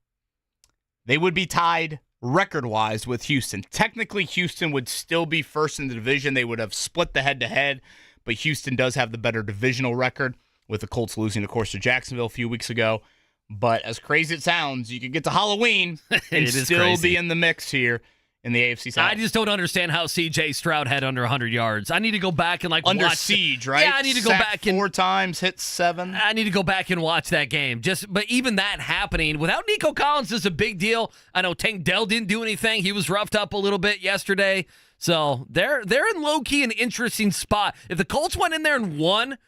Speaker 7: they would be tied record-wise with Houston. Technically, Houston would still be first in the division. They would have split the head-to-head, but Houston does have the better divisional record, with the Colts losing, of course, to Jacksonville a few weeks ago. But as crazy as it sounds, you could get to Halloween and still be in the mix here in the AFC South.
Speaker 8: I just don't understand how C.J. Stroud had under 100 yards. I need to go back and
Speaker 7: under
Speaker 8: watch
Speaker 7: siege, right?
Speaker 8: Yeah, I need to go back and
Speaker 7: 4 times, hit 7.
Speaker 8: I need to go back and watch that game. But even that happening without Nico Collins is a big deal. I know Tank Dell didn't do anything. He was roughed up a little bit yesterday. So they're in low-key an interesting spot. If the Colts went in there and won,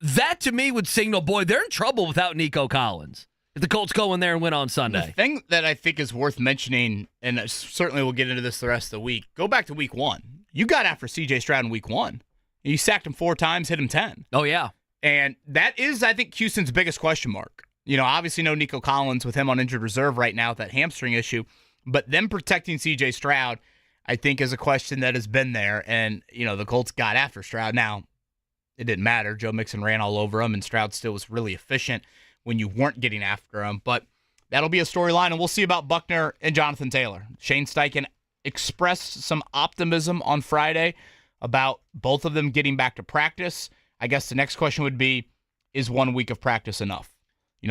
Speaker 8: that to me would signal, boy, they're in trouble without Nico Collins. If the Colts go in there and win on Sunday.
Speaker 7: The thing that I think is worth mentioning, and certainly we'll get into this the rest of the week, go back to week 1. You got after C.J. Stroud in week 1. You sacked him 4 times, hit him 10.
Speaker 8: Oh, yeah.
Speaker 7: And that is, I think, Houston's biggest question mark. Obviously no Nico Collins with him on injured reserve right now with that hamstring issue. But them protecting C.J. Stroud, I think, is a question that has been there. And, the Colts got after Stroud. Now, it didn't matter. Joe Mixon ran all over him, and Stroud still was really efficient when you weren't getting after him. But that'll be a storyline, and we'll see about Buckner and Jonathan Taylor. Shane Steichen expressed some optimism on Friday about both of them getting back to practice. I guess the next question would be, is 1 week of practice enough?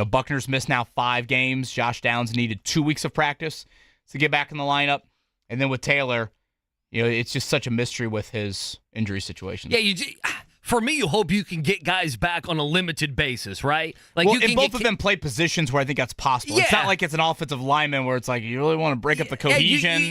Speaker 7: Buckner's missed now 5 games. Josh Downs needed 2 weeks of practice to get back in the lineup. And then with Taylor, it's just such a mystery with his injury situation.
Speaker 8: Yeah, for me, you hope you can get guys back on a limited basis, right?
Speaker 7: Like, both of them play positions where I think that's possible.
Speaker 8: Yeah.
Speaker 7: It's not like it's an offensive lineman where it's like you really want to break up the cohesion.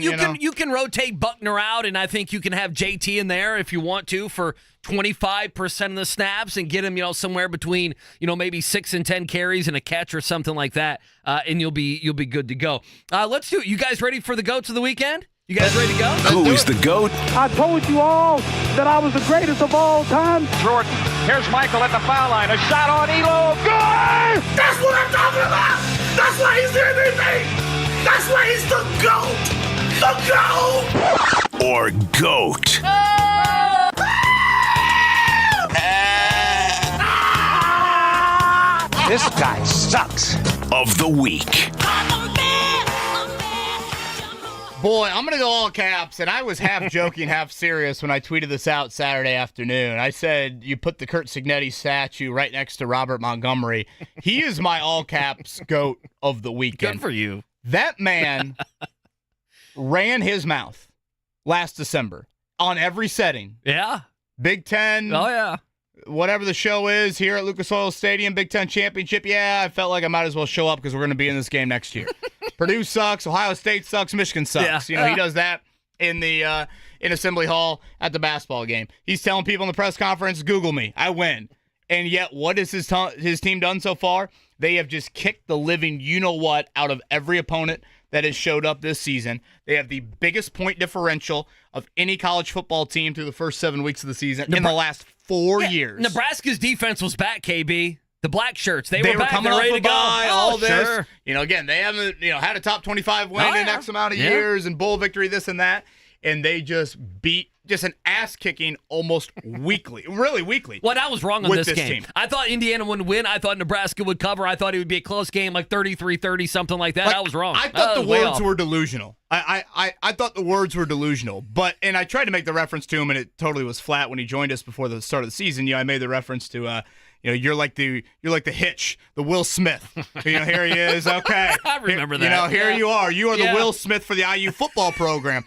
Speaker 8: You can rotate Buckner out, and I think you can have JT in there if you want to for 25% of the snaps and get him, somewhere between, maybe 6 and 10 carries and a catch or something like that, and you'll be good to go. Let's do it. You guys ready for the goats of the weekend? You guys ready to go?
Speaker 1: Who is the GOAT?
Speaker 11: I told you all that I was the greatest of all time.
Speaker 2: Jordan, here's Michael at the foul line. A shot on Elo. Good!
Speaker 6: That's what I'm talking about. That's why he's the MVP. That's why he's the GOAT. The GOAT.
Speaker 1: Or GOAT?
Speaker 2: This guy sucks.
Speaker 1: Of the week.
Speaker 7: Boy, I'm going to go all caps, and I was half joking, half serious when I tweeted this out Saturday afternoon. I said, you put the Kurt Signetti statue right next to Robert Montgomery. He is my all caps GOAT of the weekend.
Speaker 8: Good for you.
Speaker 7: That man ran his mouth last December on every setting.
Speaker 8: Yeah.
Speaker 7: Big Ten.
Speaker 8: Oh, yeah.
Speaker 7: Whatever the show is here at Lucas Oil Stadium, Big Ten Championship. Yeah, I felt like I might as well show up because we're going to be in this game next year. Purdue sucks. Ohio State sucks. Michigan sucks.
Speaker 8: Yeah.
Speaker 7: He does that in the in Assembly Hall at the basketball game. He's telling people in the press conference, Google me. I win. And yet, what has his team done so far? They have just kicked the living you-know-what out of every opponent that has showed up this season. They have the biggest point differential of any college football team through the first 7 weeks of the season in the last 4 years.
Speaker 8: Nebraska's defense was back, KB. The black shirts, they were back.
Speaker 7: Coming
Speaker 8: They're
Speaker 7: off
Speaker 8: ready
Speaker 7: a
Speaker 8: to go.
Speaker 7: bye, all this.
Speaker 8: Sure.
Speaker 7: Again, they haven't had a top 25 win in X amount of years and bowl victory, this and that. And they just beat an ass kicking almost weekly, really weekly.
Speaker 8: Well, I was wrong on
Speaker 7: with
Speaker 8: this
Speaker 7: game.
Speaker 8: Team. I thought Indiana would win. I thought Nebraska would cover. I thought it would be a close game, like 33-30, something like that. I was wrong.
Speaker 7: I thought the words were delusional. I thought the words were delusional. And I tried to make the reference to him, and it totally was flat when he joined us before the start of the season. I made the reference to, you're like the Hitch, the Will Smith. Here he is. Okay,
Speaker 8: I remember that.
Speaker 7: Here you are. You are the Will Smith for the IU football program.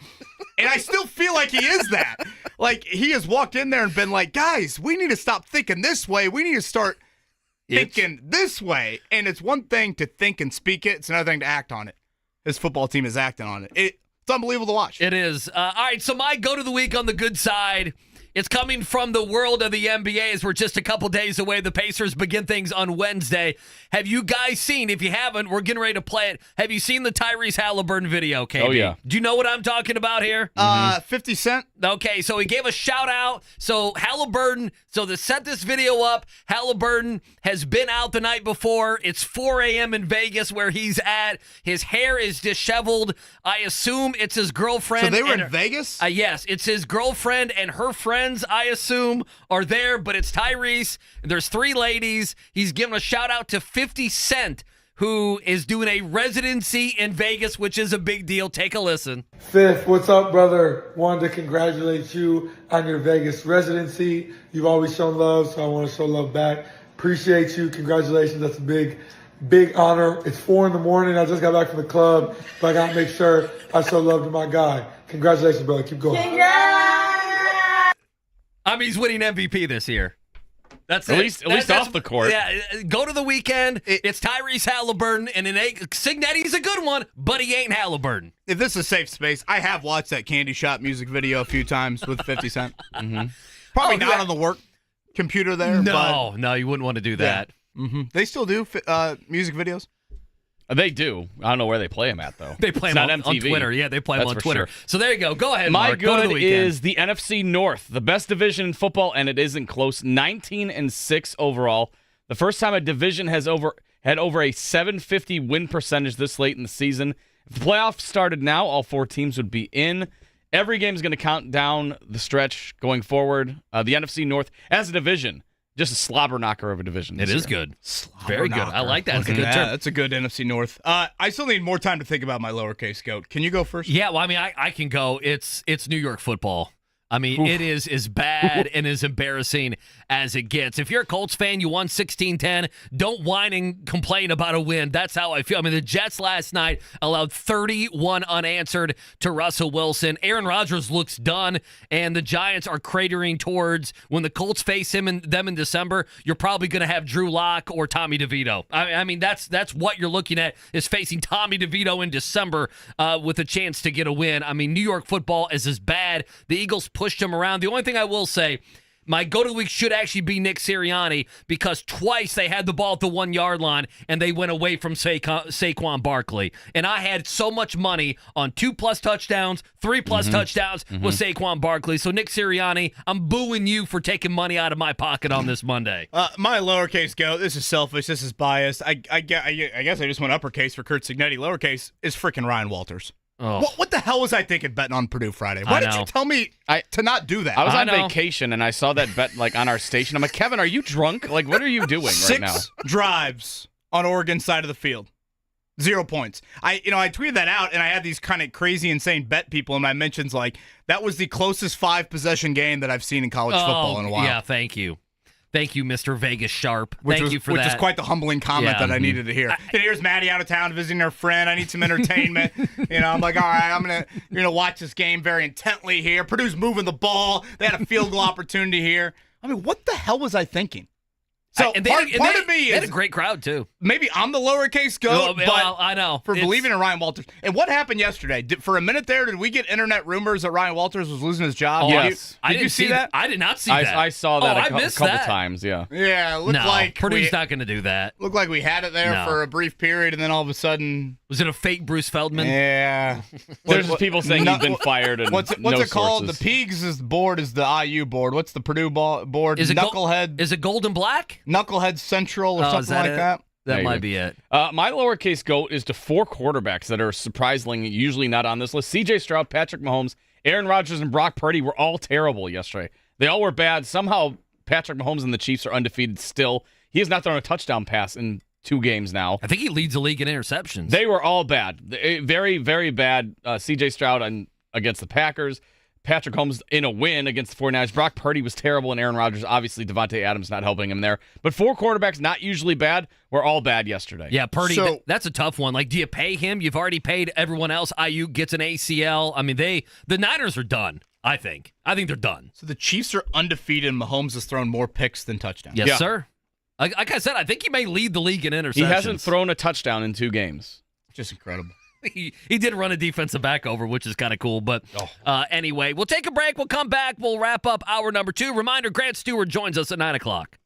Speaker 7: And I still feel like he is that. Like, he has walked in there and been like, guys, we need to stop thinking this way. We need to start thinking this way. And it's one thing to think and speak it. It's another thing to act on it. His football team is acting on it. It's unbelievable to watch.
Speaker 8: It is. All right, so my go to the week on the good side. It's coming from the world of the NBA as we're just a couple days away. The Pacers begin things on Wednesday. Have you guys seen, if you haven't, we're getting ready to play it. Have you seen the Tyrese Halliburton video, KB?
Speaker 3: Oh, yeah.
Speaker 8: Do you know what I'm talking about here?
Speaker 7: 50 Cent.
Speaker 8: Okay, so he gave a shout out. So Halliburton, to set this video up, Halliburton has been out the night before. It's 4 a.m. in Vegas where he's at. His hair is disheveled. I assume it's his girlfriend.
Speaker 7: So they were in Vegas?
Speaker 8: Yes, it's his girlfriend and her friends, I assume, are there, but it's Tyrese. There's 3 ladies. He's giving a shout out to 50 Cent, who is doing a residency in Vegas, which is a big deal. Take a listen.
Speaker 12: Fifth, what's up, brother? Wanted to congratulate you on your Vegas residency. You've always shown love, so I want to show love back. Appreciate you. Congratulations. That's a big honor. It's 4 in the morning. I just got back from the club, but I got to make sure I show love to my guy. Congratulations, brother. Keep going.
Speaker 8: I mean, he's winning MVP this year. That's
Speaker 3: at least off the court.
Speaker 8: Yeah, go to the weekend. It's Tyrese Halliburton, and Signetti's a good one, but he ain't Halliburton.
Speaker 7: If this is a safe space, I have watched that Candy Shop music video a few times with 50 Cent. Probably not on the work computer there.
Speaker 8: No, you wouldn't want to do that.
Speaker 7: Yeah. They still do music videos?
Speaker 3: They do. I don't know where they play them at, though.
Speaker 8: They play them on Twitter. Yeah, they play them on Twitter.
Speaker 3: Sure.
Speaker 8: So there you go. Go ahead,
Speaker 3: My
Speaker 8: Mark.
Speaker 3: good
Speaker 8: Go to the weekend.
Speaker 3: is the NFC North, the best division in football, and it isn't close. 19-6 overall. The first time a division has had over a 750 win percentage this late in the season. If the playoffs started now, all 4 teams would be in. Every game is going to count down the stretch going forward. The NFC North, as a division, just a slobber knocker of a division.
Speaker 8: It is good. Very good. I like that. It's a good term.
Speaker 7: That's a good NFC North. I still need more time to think about my lowercase goat. Can you go first?
Speaker 8: Yeah, well, I mean, I can go. It's New York football. I mean, it is as bad and as embarrassing as it gets. If you're a Colts fan, you won 16-10. Don't whine and complain about a win. That's how I feel. I mean, the Jets last night allowed 31 unanswered to Russell Wilson. Aaron Rodgers looks done, and the Giants are cratering towards when the Colts face them in December. You're probably going to have Drew Lock or Tommy DeVito. I mean, that's what you're looking at, is facing Tommy DeVito in December with a chance to get a win. I mean, New York football is as bad. The Eagles pushed him around. The only thing I will say, my go-to-the-week should actually be Nick Sirianni, because twice they had the ball at the 1-yard line and they went away from Saquon Barkley. And I had so much money on 2+ touchdowns, 3+ touchdowns with Saquon Barkley. So Nick Sirianni, I'm booing you for taking money out of my pocket on this Monday.
Speaker 7: My lowercase goat, this is selfish, this is biased. I guess I just went uppercase for Kurt Signetti. Lowercase is freaking Ryan Walters.
Speaker 8: Oh.
Speaker 7: What the hell was I thinking betting on Purdue Friday? Why did you tell me to not do that?
Speaker 3: I was on vacation, and I saw that bet on our station. I'm like, Kevin, are you drunk? Like, what are you doing right now?
Speaker 7: 6 drives on Oregon side of the field. 0 points. I tweeted that out, and I had these kind of crazy, insane bet people in my mentions. Like, that was the closest 5-possession game that I've seen in college football in a while.
Speaker 8: Yeah, thank you. Thank you, Mr. Vegas Sharp.
Speaker 7: Which
Speaker 8: Thank you for that.
Speaker 7: Which is quite the humbling comment that I needed to hear. And here's Maddie out of town visiting her friend. I need some entertainment. I'm like, all right, you're gonna watch this game very intently here. Purdue's moving the ball. They had a field goal opportunity here. I mean, what the hell was I thinking? So part of me
Speaker 8: they had a great crowd too.
Speaker 7: Maybe I'm the lowercase goat, but
Speaker 8: I know
Speaker 7: for believing in Ryan Walters. And what happened yesterday? For a minute there, did we get internet rumors that Ryan Walters was losing his job?
Speaker 3: Oh, yes.
Speaker 7: Did you see that?
Speaker 8: I did not see that.
Speaker 3: I saw that a couple times. Yeah.
Speaker 7: Yeah. It looked like
Speaker 8: Purdue's not going to do that.
Speaker 7: Looked like we had it there for a brief period, and then all of a sudden,
Speaker 8: was it a fake Bruce Feldman?
Speaker 7: Yeah.
Speaker 3: There's just people saying he's been fired. And
Speaker 7: what's it called? The Peegs board is the IU board. What's the Purdue board?
Speaker 8: Is it
Speaker 7: Knucklehead?
Speaker 8: Is it Gold and Black?
Speaker 7: Knucklehead Central or something like that.
Speaker 8: That might be it.
Speaker 3: My lowercase goat is to 4 quarterbacks that are surprisingly usually not on this list. C.J. Stroud, Patrick Mahomes, Aaron Rodgers, and Brock Purdy were all terrible yesterday. They all were bad. Somehow Patrick Mahomes and the Chiefs are undefeated still. He has not thrown a touchdown pass in 2 games now.
Speaker 8: I think he leads the league in interceptions.
Speaker 3: They were all bad. Very, very bad. C.J. Stroud against the Packers. Patrick Holmes in a win against the 49ers. Brock Purdy was terrible, and Aaron Rodgers, obviously Devontae Adams not helping him there. But 4 quarterbacks, not usually bad, were all bad yesterday.
Speaker 8: Yeah, Purdy, that's a tough one. Like, do you pay him? You've already paid everyone else. Ayuk gets an ACL. I mean, the Niners are done, I think. I think they're done.
Speaker 7: So the Chiefs are undefeated, and Mahomes has thrown more picks than touchdowns.
Speaker 8: Yes, sir. Like I said, I think he may lead the league in interceptions.
Speaker 3: He hasn't thrown a touchdown in 2 games.
Speaker 7: Just incredible.
Speaker 8: He did run a defensive back over, which is kind of cool. But anyway, we'll take a break. We'll come back. We'll wrap up hour number 2. Reminder, Grant Stewart joins us at 9 o'clock.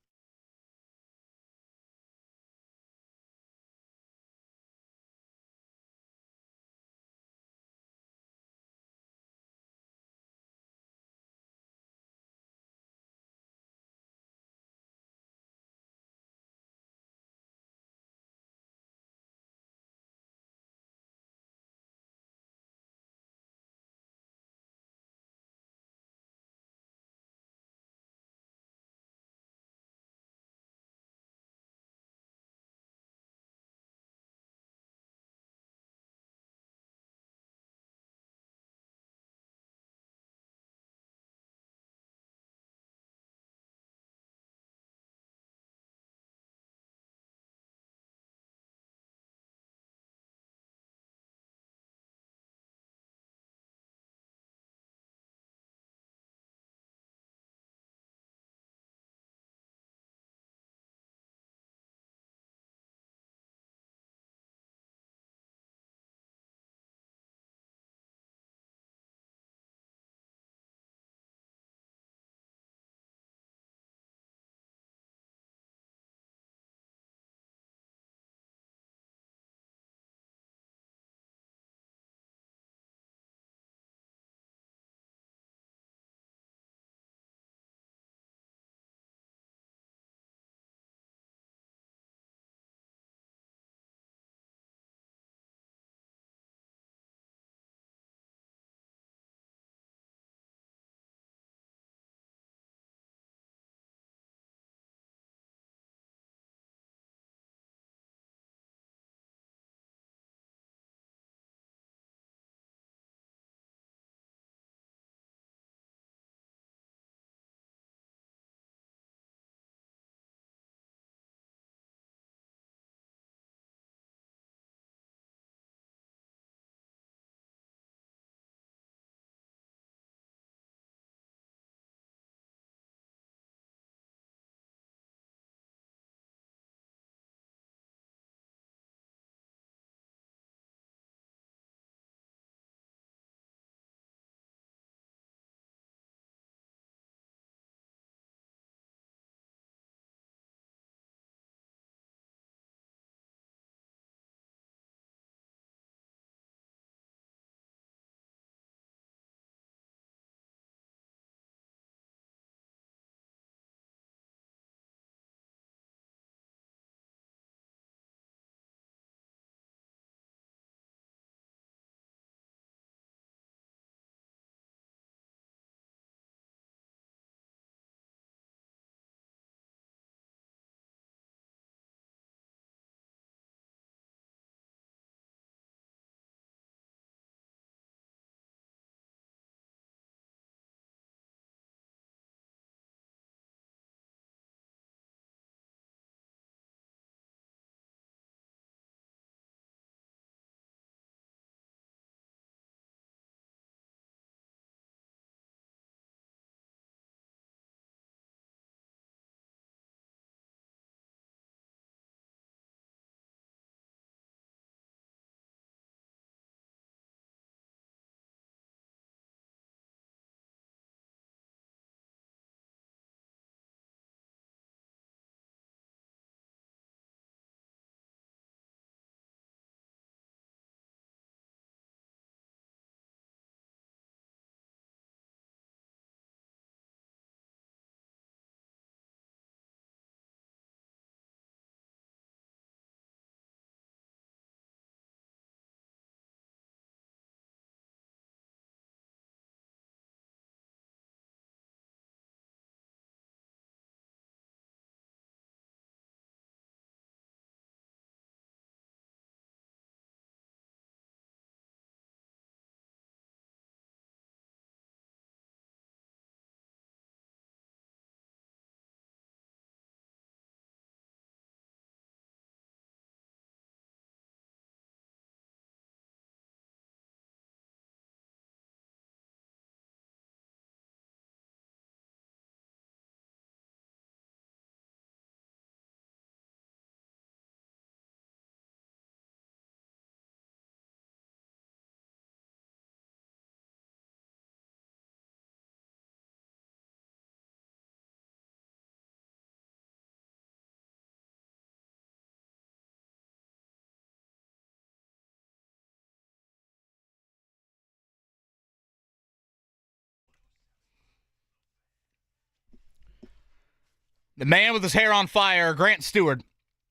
Speaker 7: The man with his hair on fire, Grant Stewart,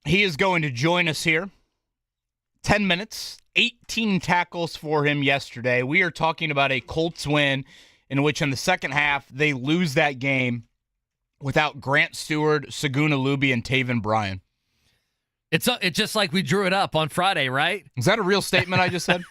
Speaker 7: he is going to join us here. 10 minutes, 18 tackles for him yesterday. We are talking about a Colts win in which in the second half they lose that game without Grant Stewart, Saguna Luby, and Taven Bryan.
Speaker 8: It's just like we drew it up on Friday, right?
Speaker 7: Is that a real statement I just said?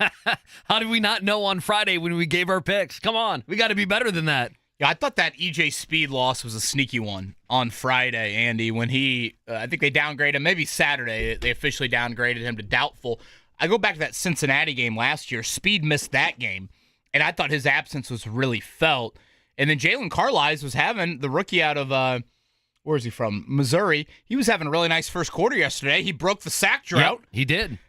Speaker 8: How did we not know on Friday when we gave our picks? Come on. We got to be better than that.
Speaker 7: Yeah, I thought that EJ Speed loss was a sneaky one on Friday, Andy, when he, I think they downgraded him. Maybe Saturday they officially downgraded him to doubtful. I go back to that Cincinnati game last year. Speed missed that game, and I thought his absence was really felt. And then Jalen Carlisle was having, the rookie out of, where is he from? Missouri. He was having a really nice first quarter yesterday. He broke the sack drought.
Speaker 8: Yep, he did.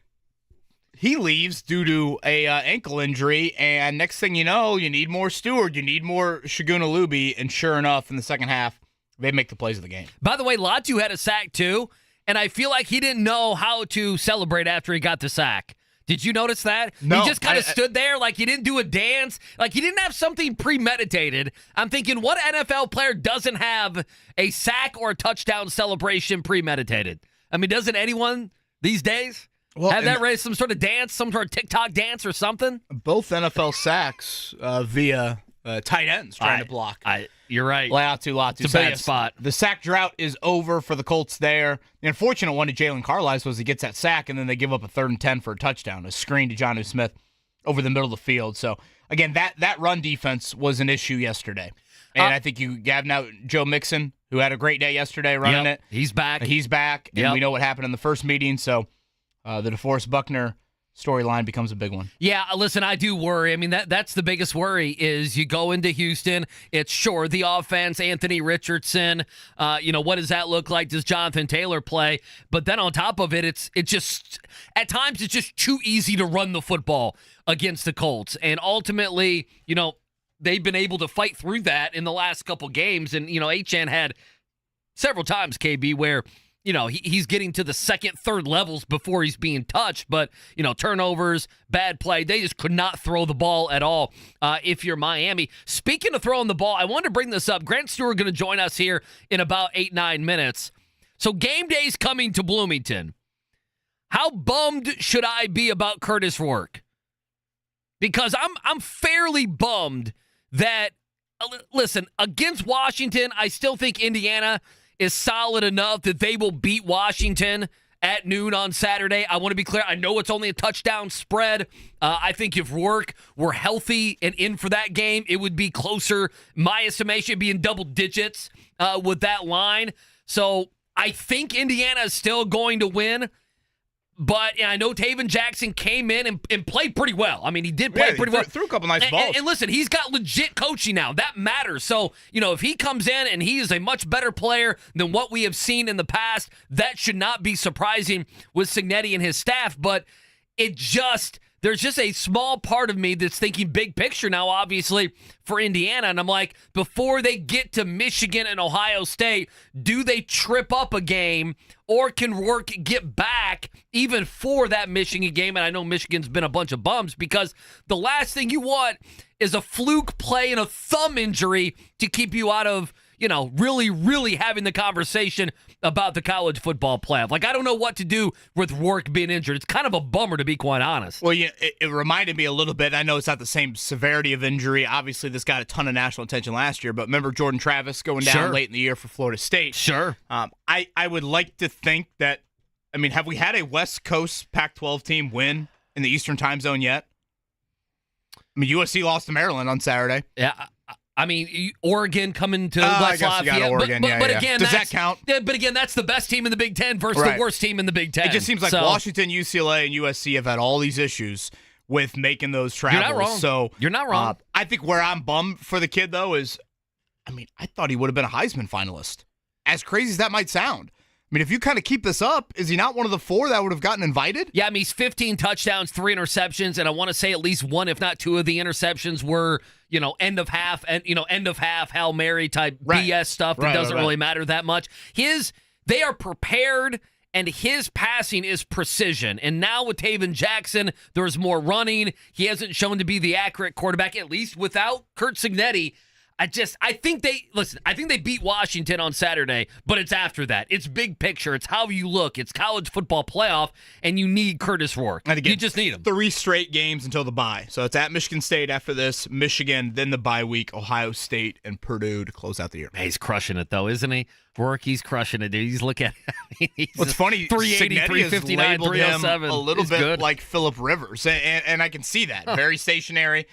Speaker 7: He leaves due to a ankle injury, and next thing you know, you need more Stuard, you need more Saguna Luby, and sure enough, in the second half, they make the plays of the game.
Speaker 8: By the way, Latu had a sack too, and I feel like he didn't know how to celebrate after he got the sack. Did you notice that?
Speaker 7: No,
Speaker 8: he just kind of stood there like he didn't do a dance, like he didn't have something premeditated. I'm thinking, what NFL player doesn't have a sack or a touchdown celebration premeditated? I mean, doesn't anyone these days have that raised some sort of dance, some sort of TikTok dance or something?
Speaker 7: Both NFL sacks via tight ends trying to block.
Speaker 8: You're right.
Speaker 7: Latu.
Speaker 8: It's a bad spot.
Speaker 7: The sack drought is over for the Colts there. The unfortunate one to Jalen Carlisle was he gets that sack, and then they give up a 3rd and 10 for a touchdown, a screen to Jonnu Smith over the middle of the field. So, again, that run defense was an issue yesterday. And I think you have now Joe Mixon, who had a great day yesterday running it.
Speaker 8: He's back.
Speaker 7: And we know what happened in the first meeting. So, the DeForest Buckner storyline becomes a big one.
Speaker 8: Yeah, listen, I do worry. I mean, that's the biggest worry is you go into Houston. It's sure the offense, Anthony Richardson. What does that look like? Does Jonathan Taylor play? But then on top of it, it's just at times it's just too easy to run the football against the Colts. And ultimately, they've been able to fight through that in the last couple games. And Achane had several times, KB, where he's getting to the second, third levels before he's being touched. But, turnovers, bad play. They just could not throw the ball at all if you're Miami. Speaking of throwing the ball, I wanted to bring this up. Grant Stewart going to join us here in about 8-9 minutes. So game day's coming to Bloomington. How bummed should I be about Curtis Rourke? Because I'm fairly bummed that, listen, against Washington, I still think Indiana is solid enough that they will beat Washington at noon on Saturday. I want to be clear. I know it's only a touchdown spread. I think if Rourke were healthy and in for that game, it would be closer. My estimation would be in double digits with that line. So I think Indiana is still going to win. But I know Taven Jackson came in and played pretty well. I mean, he did play pretty well.
Speaker 7: Threw a couple nice balls.
Speaker 8: And listen, he's got legit coaching now. That matters. So, if he comes in and he is a much better player than what we have seen in the past, that should not be surprising with Cignetti and his staff. But there's just a small part of me that's thinking big picture now, obviously, for Indiana. And I'm like, before they get to Michigan and Ohio State, do they trip up a game or can Rourke get back even for that Michigan game? And I know Michigan's been a bunch of bums because the last thing you want is a fluke play and a thumb injury to keep you out of, really, really having the conversation about the college football playoff. Like, I don't know what to do with Rourke being injured. It's kind of a bummer, to be quite honest.
Speaker 7: Well, it reminded me a little bit. I know it's not the same severity of injury. Obviously, this got a ton of national attention last year, but remember Jordan Travis going down late in the year for Florida State?
Speaker 8: Sure.
Speaker 7: I would like to think that, have we had a West Coast Pac-12 team win in the Eastern time zone yet? USC lost to Maryland on Saturday.
Speaker 8: Yeah, Oregon coming to West Lafayette.
Speaker 7: Oregon,
Speaker 8: but again,
Speaker 7: does that count?
Speaker 8: Yeah, but again, that's the best team in the Big Ten versus the worst team in the Big Ten.
Speaker 7: It just seems like Washington, UCLA, and USC have had all these issues with making those travels.
Speaker 8: You're not wrong.
Speaker 7: So
Speaker 8: you're not wrong.
Speaker 7: I think where I'm bummed for the kid, though, is, I thought he would have been a Heisman finalist. As crazy as that might sound. If you kind of keep this up, is he not one of the 4 that would have gotten invited?
Speaker 8: Yeah, he's 15 touchdowns, 3 interceptions, and I want to say at least 1, if not 2 of the interceptions were, end of half Hail Mary type BS stuff that doesn't really matter that much. They are prepared, and his passing is precision. And now with Taven Jackson, there's more running. He hasn't shown to be the accurate quarterback, at least without Curt Cignetti. I think they beat Washington on Saturday, but it's after that. It's big picture. It's how you look. It's college football playoff, and you need Curtis Rourke.
Speaker 7: And again,
Speaker 8: you just need him.
Speaker 7: 3 straight games until the bye. So it's at Michigan State after this, Michigan, then the bye week, Ohio State, and Purdue to close out the year.
Speaker 8: Hey, he's crushing it, though, isn't he? Rourke, he's crushing it, dude. He's looking at
Speaker 7: What's funny,
Speaker 8: 380,
Speaker 7: Cignetti
Speaker 8: 359,
Speaker 7: labeled him
Speaker 8: 307.
Speaker 7: a little
Speaker 8: He's
Speaker 7: bit
Speaker 8: good.
Speaker 7: like Phillip Rivers, and I can see that. Very stationary,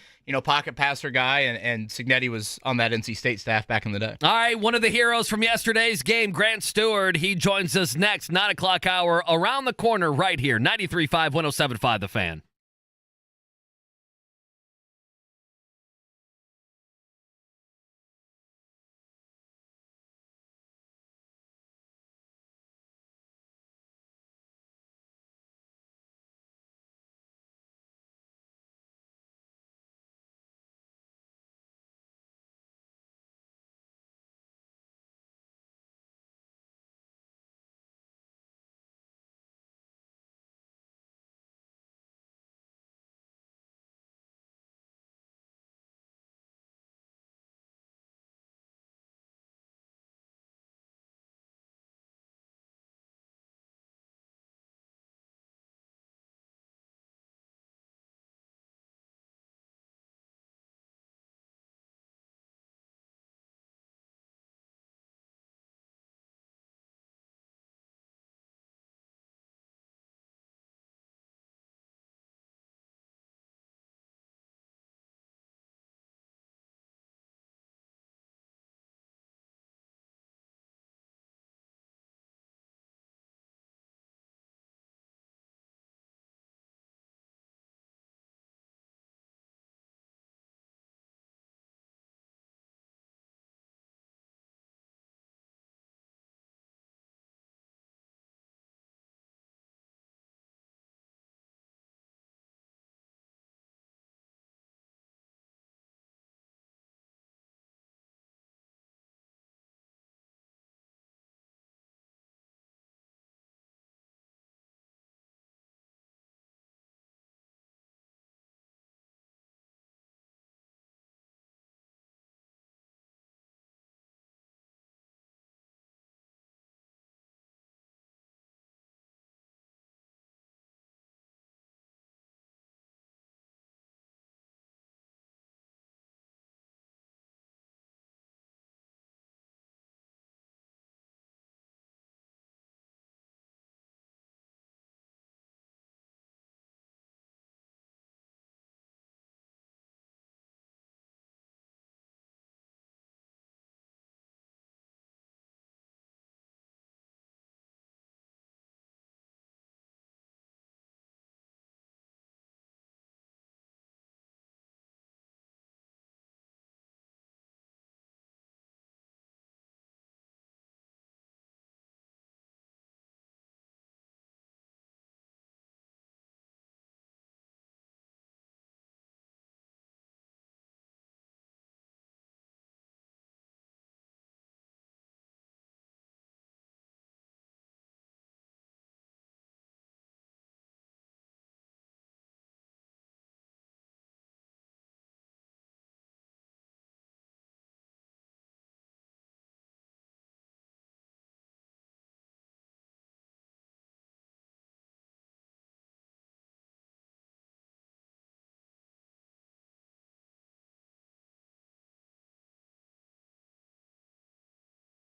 Speaker 7: pocket passer guy, and Cignetti was on that NC State staff back in the day.
Speaker 8: All right, one of the heroes from yesterday's game, Grant Stewart. He joins us next, 9 o'clock hour, around the corner right here, 93.5, 107.5 The Fan.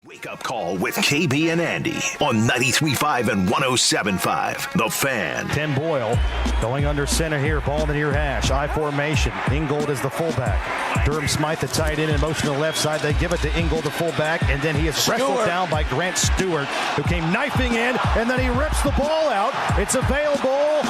Speaker 1: Wake up call with KB and Andy on 93.5 and 107.5. The Fan.
Speaker 2: Tim Boyle going under center here. Ball in the near hash. I formation. Ingold is the fullback. Durham Smythe, the tight end, in motion to the left side. They give it to Ingold, the fullback, and then he is wrestled down by Grant Stewart, who came knifing in, and then he rips the ball out. It's available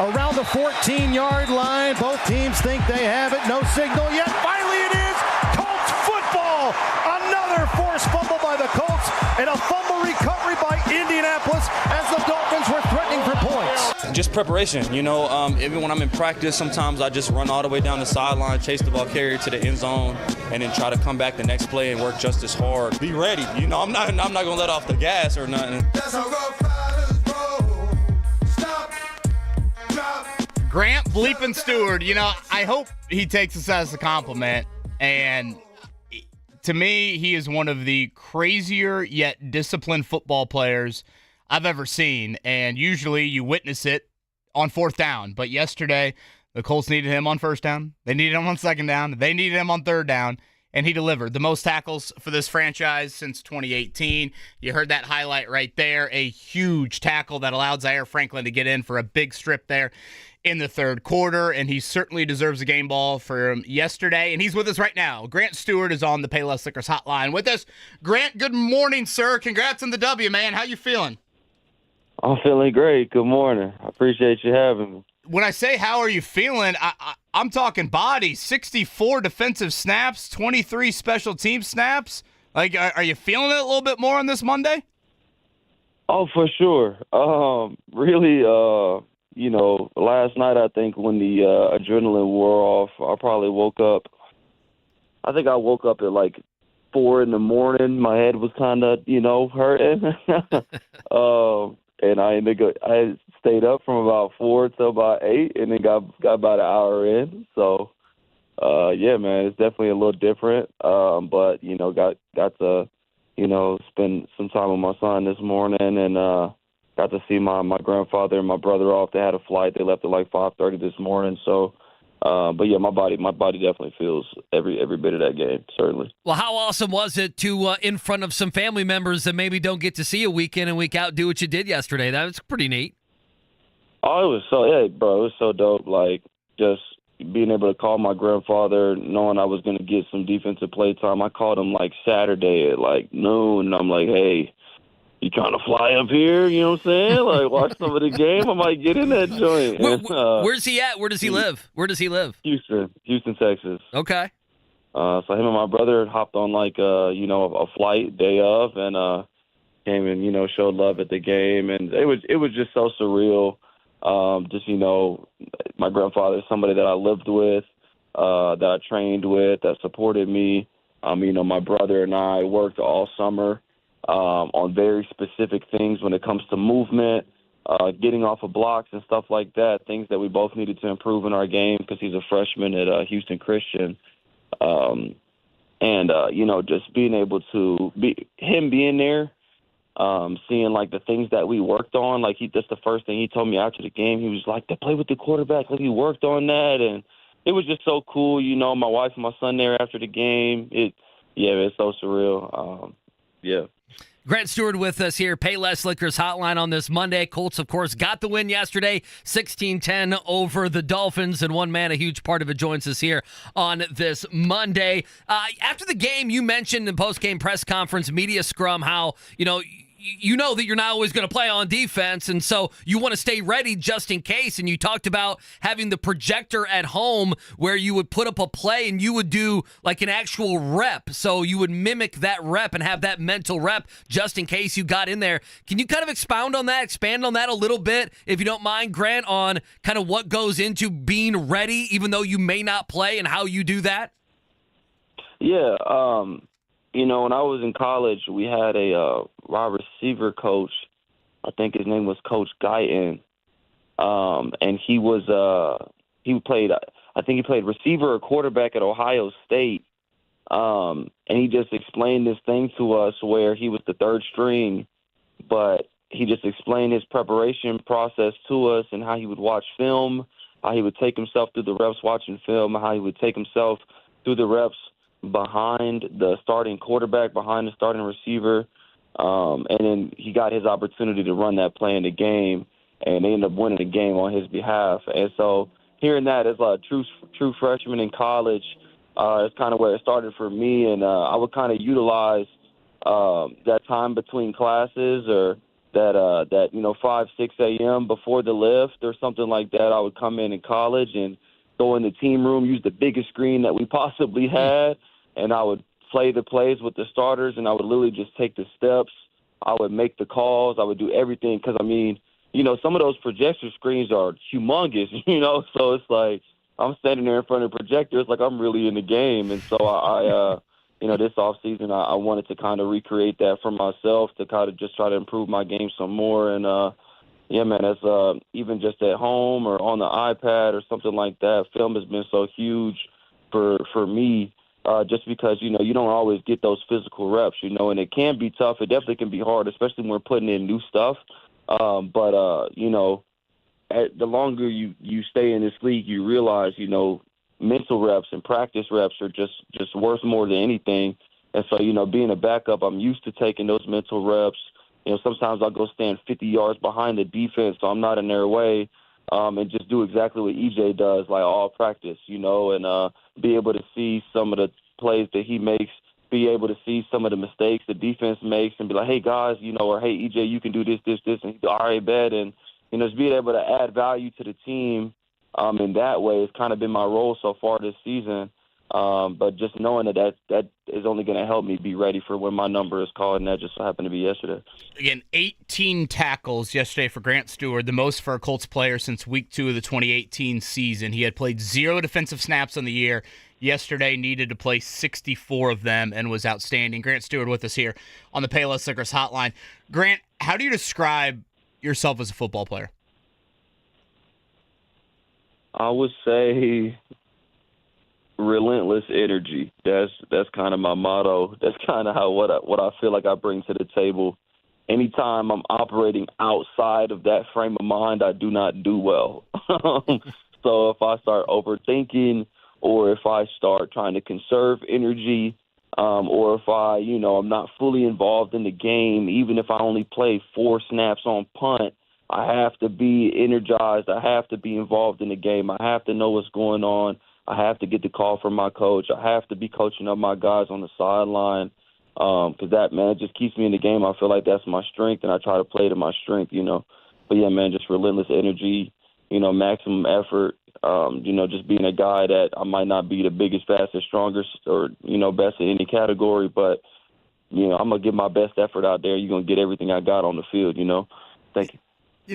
Speaker 2: around the 14-yard line. Both teams think they have it. No signal yet. Finally it is. Colts football. Another forced fumble by the Colts and a fumble recovery by Indianapolis as the Dolphins were threatening for points.
Speaker 13: Just preparation, even when I'm in practice, sometimes I just run all the way down the sideline, chase the ball, carry it to the end zone, and then try to come back the next play and work just as hard. Be ready, I'm not gonna let off the gas or nothing. That's how Rough Riders roll.
Speaker 7: Stop, drop. Grant bleeping Stewart, I hope he takes this as a compliment, and to me, he is one of the crazier yet disciplined football players I've ever seen. And usually you witness it on fourth down. But yesterday, the Colts needed him on first down. They needed him on second down. They needed him on third down. And he delivered the most tackles for this franchise since 2018. You heard that highlight right there. A huge tackle that allowed Zaire Franklin to get in for a big strip there in the third quarter. And he certainly deserves a game ball for yesterday. And he's with us right now. Grant Stewart is on the Payless Liquors hotline with us. Grant, good morning, sir. Congrats on the W, man. How you feeling?
Speaker 14: I'm feeling great. Good morning. I appreciate you having me.
Speaker 7: When I say how are you feeling, I'm talking body. 64 defensive snaps, 23 special team snaps. Like, are you feeling it a little bit more on this Monday?
Speaker 14: Oh, for sure. Really, last night I think when the adrenaline wore off, I probably woke up. I think I woke up at like 4 in the morning. My head was kind of, hurting. And I stayed up from about 4 till about 8, and then got about an hour in. So, yeah, man, it's definitely a little different. But got to spend some time with my son this morning, and got to see my grandfather and my brother off. They had a flight. They left at like 5:30 this morning. So. But yeah, my body definitely feels every bit of that game, certainly.
Speaker 8: Well, how awesome was it to, in front of some family members that maybe don't get to see you week in and week out, do what you did yesterday? That was pretty neat.
Speaker 14: Oh, it was so dope. Like, just being able to call my grandfather, knowing I was going to get some defensive play time. I called him like Saturday at like noon, and I'm like, hey, you trying to fly up here? You know what I'm saying? Like, watch some of the game. I might get in that joint.
Speaker 8: Where's he at? Where does he live?
Speaker 14: Houston, Texas.
Speaker 8: Okay.
Speaker 14: So him and my brother hopped on like, a flight day of, and came and, showed love at the game. And it was just so surreal. My grandfather is somebody that I lived with, that I trained with, that supported me. My brother and I worked all summer on very specific things when it comes to movement, getting off of blocks and stuff like that, things that we both needed to improve in our game because he's a freshman at Houston Christian. Just being able to being there, seeing like the things that we worked on, like that's the first thing he told me after the game. He was like, "They play with the quarterback, like he worked on that," and it was just so cool. My wife and my son there after the game. It's so surreal. Yeah.
Speaker 8: Grant Stewart with us here, Payless Liquors hotline on this Monday. Colts, of course, got the win yesterday, 16-10 over the Dolphins, and one man, a huge part of it, joins us here on this Monday. After the game, you mentioned in the post-game press conference, media scrum, how, you know that you're not always going to play on defense, and so you want to stay ready just in case. And you talked about having the projector at home where you would put up a play and you would do like an actual rep. So you would mimic that rep and have that mental rep just in case you got in there. Can you kind of expand on that a little bit, if you don't mind, Grant, on kind of what goes into being ready, even though you may not play, and how you do that?
Speaker 14: Yeah, when I was in college, we had a wide receiver coach. I think his name was Coach Guyton, and he played receiver or quarterback at Ohio State, and he just explained this thing to us where he was the third string, but he just explained his preparation process to us and how he would watch film, how he would take himself through the reps watching film, how he would take himself through the reps behind the starting quarterback, behind the starting receiver, and then he got his opportunity to run that play in the game, and they ended up winning the game on his behalf. And so hearing that as a true freshman in college, is kind of where it started for me, and I would kind of utilize that time between classes, or that 5, 6 a.m. before the lift or something like that. I would come in college and go in the team room, use the biggest screen that we possibly had, and I would play the plays with the starters, and I would literally just take the steps. I would make the calls. I would do everything because, some of those projector screens are humongous, so it's like I'm standing there in front of the projector. It's like I'm really in the game. And so I this offseason, I wanted to kind of recreate that for myself, to kind of just try to improve my game some more. And, that's even just at home or on the iPad or something like that. Film has been so huge for me just because, you don't always get those physical reps, and it can be tough. It definitely can be hard, especially when we're putting in new stuff. But the longer you stay in this league, you realize, mental reps and practice reps are just worth more than anything. And so, being a backup, I'm used to taking those mental reps. Sometimes I'll go stand 50 yards behind the defense, so I'm not in their way, and just do exactly what EJ does, like all practice, and be able to see some of the plays that he makes, be able to see some of the mistakes the defense makes, and be like, hey, guys, or hey, EJ, you can do this, and he's all right, bet. And, just being able to add value to the team in that way has kind of been my role so far this season. But just knowing that is only going to help me be ready for when my number is called, and that just happened to be yesterday.
Speaker 7: Again, 18 tackles yesterday for Grant Stewart, the most for a Colts player since week 2 of the 2018 season. He had played 0 defensive snaps on the year. Yesterday needed to play 64 of them and was outstanding. Grant Stewart with us here on the Payless Liquors hotline. Grant, how do you describe yourself as a football player?
Speaker 14: I would say relentless energy. That's kind of my motto. That's kind of what I feel like I bring to the table. Anytime I'm operating outside of that frame of mind, I do not do well. So if I start overthinking, or if I start trying to conserve energy, or if I'm not fully involved in the game, even if I only play 4 snaps on punt, I have to be energized. I have to be involved in the game. I have to know what's going on. I have to get the call from my coach. I have to be coaching up my guys on the sideline, because that, man, it just keeps me in the game. I feel like that's my strength, and I try to play to my strength, But, yeah, man, just relentless energy, maximum effort, just being a guy that I might not be the biggest, fastest, strongest, or, best in any category, but, I'm going to give my best effort out there. You're going to get everything I got on the field, Thank you.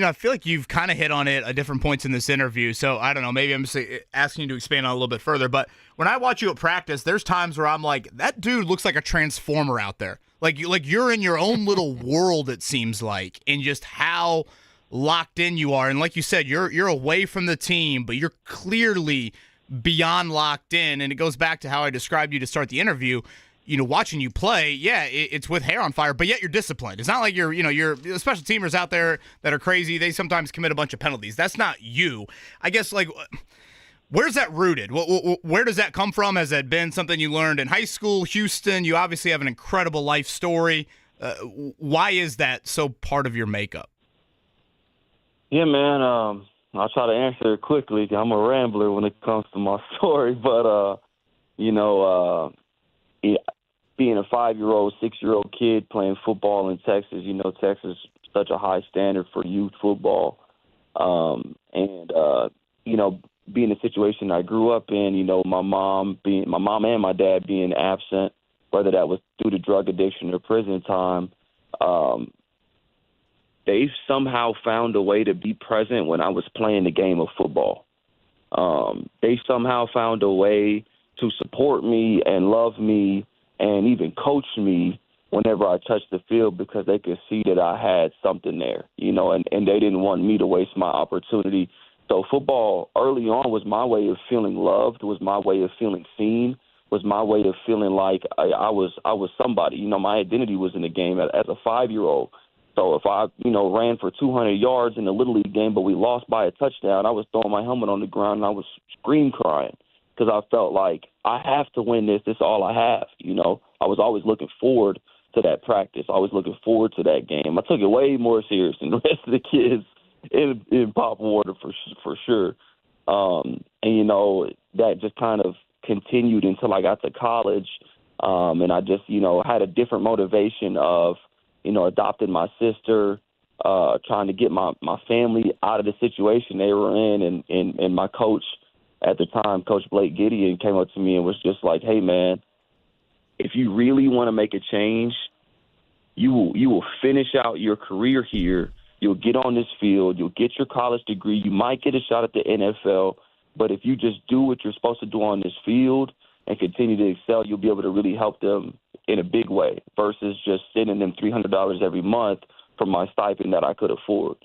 Speaker 7: I feel like you've kind of hit on it at different points in this interview, so I don't know, maybe I'm just asking you to expand on it a little bit further, but when I watch you at practice, there's times where I'm like, that dude looks like a transformer out there. Like you're in your own little world, it seems like, and just how locked in you are. And like you said, you're away from the team, but you're clearly beyond locked in, and it goes back to how I described you to start the interview. Watching you play, yeah, it's with hair on fire, but yet you're disciplined. It's not like you're special teamers out there that are crazy. They sometimes commit a bunch of penalties. That's not you. I guess, where's that rooted? Where does that come from? Has that been something you learned in high school, Houston? You obviously have an incredible life story. Why is that so part of your makeup?
Speaker 14: Yeah, man, I'll try to answer it quickly. I'm a rambler when it comes to my story, but, being a 5-year-old, 6-year-old kid playing football in Texas, Texas is such a high standard for youth football. Being a situation I grew up in, my mom and my dad being absent, whether that was due to drug addiction or prison time, they somehow found a way to be present when I was playing the game of football. They somehow found a way to support me and love me and even coach me whenever I touched the field, because they could see that I had something there, and they didn't want me to waste my opportunity. So football early on was my way of feeling loved, was my way of feeling seen, was my way of feeling like I was somebody. My identity was in the game as a 5-year-old. So if I, ran for 200 yards in the Little League game, but we lost by a touchdown, I was throwing my helmet on the ground and I was crying. Because I felt like I have to win this. This is all I have, I was always looking forward to that practice. I was looking forward to that game. I took it way more serious than the rest of the kids in Pop Warner for sure. That just kind of continued until I got to college. And I just, had a different motivation of, adopting my sister, trying to get my family out of the situation they were in. And my coach at the time, Coach Blake Gideon, came up to me and was just like, hey, man, if you really want to make a change, you will finish out your career here. You'll get on this field. You'll get your college degree. You might get a shot at the NFL. But if you just do what you're supposed to do on this field and continue to excel, you'll be able to really help them in a big way versus just sending them $300 every month from my stipend that I could afford,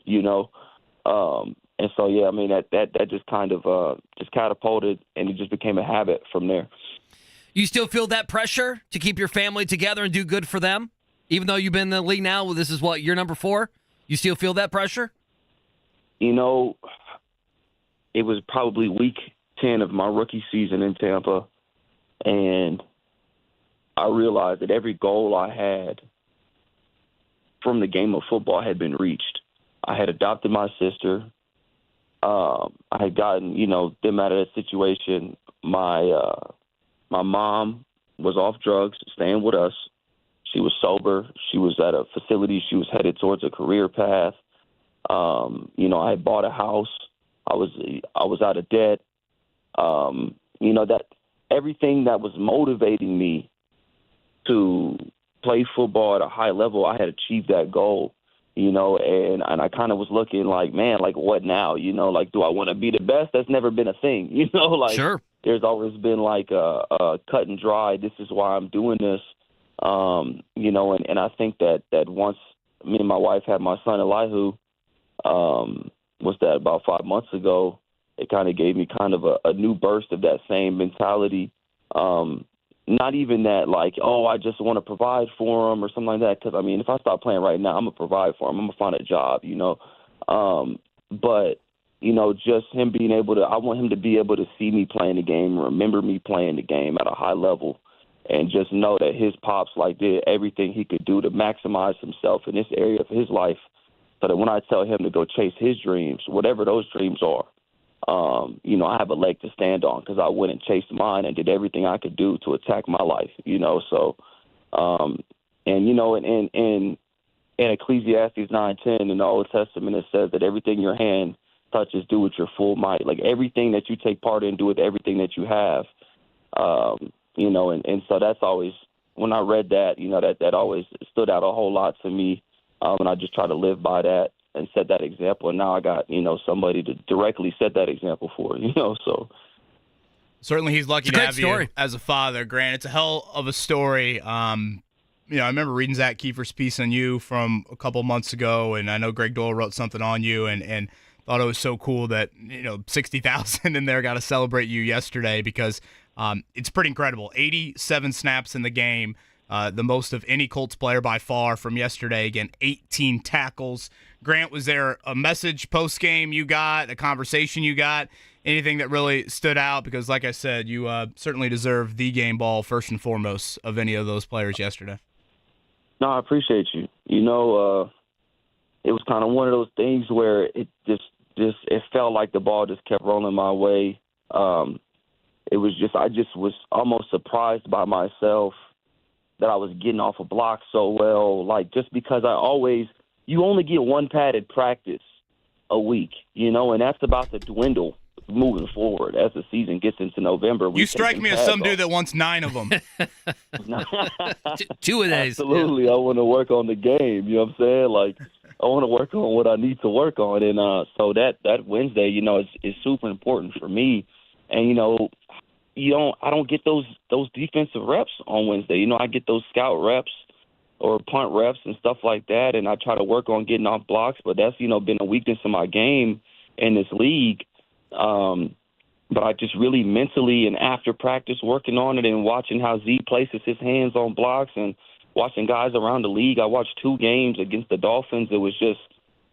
Speaker 14: And so, yeah, I mean, that just kind of just catapulted, and it just became a habit from there.
Speaker 8: You still feel that pressure to keep your family together and do good for them? Even though you've been in the league now, this is what, year number 4? You still feel that pressure?
Speaker 14: You know, it was probably week 10 of my rookie season in Tampa, and I realized that every goal I had from the game of football had been reached. I had adopted my sister. I had gotten, them out of that situation. My mom was off drugs, staying with us. She was sober. She was at a facility. She was headed towards a career path. I had bought a house. I was out of debt. That everything that was motivating me to play football at a high level, I had achieved that goal, and I kind of was looking like, man, like what now? Do I want to be the best? That's never been a thing,
Speaker 8: Sure.
Speaker 14: There's always been like a cut and dry. This is why I'm doing this. And I think that once me and my wife had my son Elihu, was that about 5 months ago, it kind of gave me kind of a new burst of that same mentality. Not even that like, I just want to provide for him or something like that. Because, if I start playing right now, I'm going to provide for him. I'm going to find a job, But, just him being able to – I want him to be able to see me playing the game, remember me playing the game at a high level, and just know that his pops did everything he could do to maximize himself in this area of his life, so that when I tell him to go chase his dreams, whatever those dreams are, I have a leg to stand on because I went and chased mine and did everything I could do to attack my life, in Ecclesiastes 9:10 in the Old Testament, it says that everything your hand touches, do with your full might. Like everything that you take part in, do with everything that you have. And so that's always, when I read that, that always stood out a whole lot to me. And I just try to live by that and set that example. And now I got, somebody to directly set that example for, so.
Speaker 7: Certainly he's lucky to have you as a father, Grant. It's a hell of a story. I remember reading Zach Kiefer's piece on you from a couple months ago, and I know Greg Doyle wrote something on you and thought it was so cool that, 60,000 in there got to celebrate you yesterday because it's pretty incredible. 87 snaps in the game. The most of any Colts player by far from yesterday. Again, 18 tackles. Grant, was there a message post-game you got, a conversation you got, anything that really stood out? Because, like I said, you certainly deserve the game ball first and foremost of any of those players yesterday.
Speaker 14: No, I appreciate you. It was kind of one of those things where it just it felt like the ball just kept rolling my way. It was just, I just was almost surprised by myself that I was getting off a block so well, just because you only get one padded practice a week, and that's about to dwindle moving forward as the season gets into November.
Speaker 7: You strike me as some dude that wants 9 of them.
Speaker 8: 2 a days.
Speaker 14: Absolutely. Yeah. I want to work on the game, you know what I'm saying? I want to work on what I need to work on. And so that Wednesday, is super important for me. And, I don't get those defensive reps on Wednesday. I get those scout reps or punt reps and stuff like that, and I try to work on getting off blocks, but that's, been a weakness in my game in this league. But I just really mentally and after practice working on it and watching how Z places his hands on blocks and watching guys around the league. I watched 2 games against the Dolphins. It was just,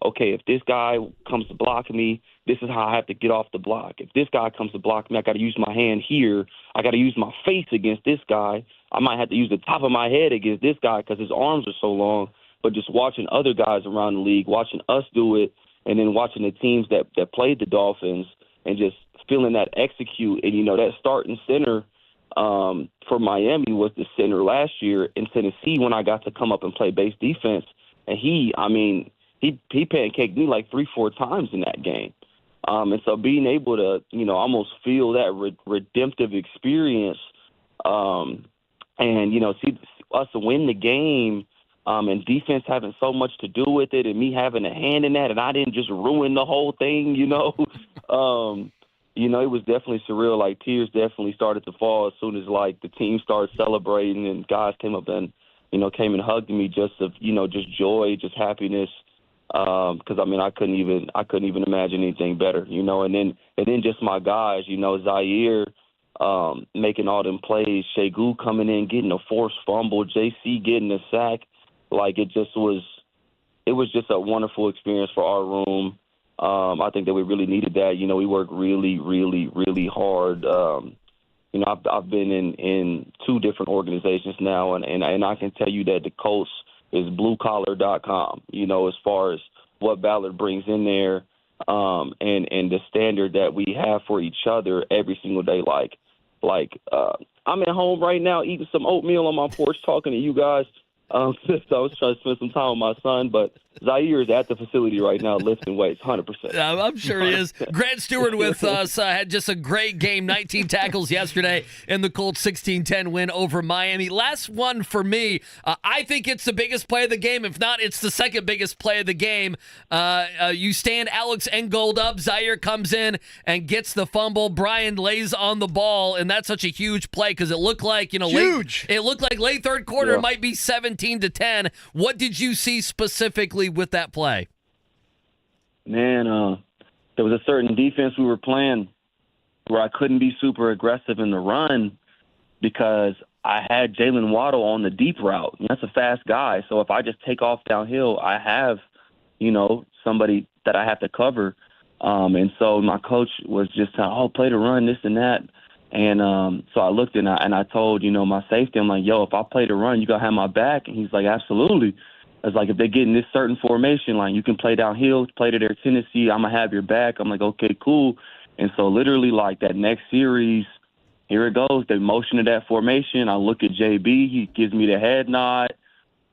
Speaker 14: okay, if this guy comes to block me, this is how I have to get off the block. If this guy comes to block me, I got to use my hand here. I got to use my face against this guy. I might have to use the top of my head against this guy because his arms are so long. But just watching other guys around the league, watching us do it, and then watching the teams that played the Dolphins and just feeling that execute. And, that starting center for Miami was the center last year in Tennessee when I got to come up and play base defense. And he pancaked me 3-4 times in that game. And so being able to, almost feel that redemptive experience and, see us win the game and defense having so much to do with it and me having a hand in that and I didn't just ruin the whole thing, it was definitely surreal. Tears definitely started to fall as soon as the team started celebrating and guys came up and, came and hugged me just joy, just happiness. Because I couldn't even imagine anything better, and then just my guys, Zaire, making all them plays. Shegu coming in, getting a forced fumble. JC getting a sack. Like, it was just a wonderful experience for our room. I think that we really needed that. You know, we worked really, really, really hard. You know, I've been in 2 different organizations now, and I can tell you that the Colts is bluecollar.com, you know, as far as what Ballard brings in there, and the standard that we have for each other every single day. I'm at home right now eating some oatmeal on my porch talking to you guys. So I was trying to spend some time with my son, but Zaire is at the facility right now lifting weights, 100%.
Speaker 8: I'm sure he is. Grant Stewart with us had just a great game, 19 tackles yesterday in the Colts 16-10 win over Miami. Last one for me. I think it's the biggest play of the game. If not, it's the second biggest play of the game. You stand Alex Engold up. Zaire comes in and gets the fumble. Brian lays on the ball, and that's such a huge play because it looked like,
Speaker 7: huge.
Speaker 8: It looked like late third quarter. It might be 17-10. What did you see specifically with that play?
Speaker 14: Man, there was a certain defense we were playing where I couldn't be super aggressive in the run because I had Jalen Waddle on the deep route. And that's a fast guy. So if I just take off downhill, I have, you know, somebody that I have to cover. And so my coach was just telling, play the run, this and that. And so I looked and I told, you know, my safety, I'm like, yo, if I play the run, you got to have my back. And he's like, absolutely. I was like, if they get in this certain formation, like, you can play downhill, play to their tendency, I'm going to have your back. I'm like, okay, cool. And so literally, like, that next series, here it goes. They motion to that formation. I look at JB. He gives me the head nod.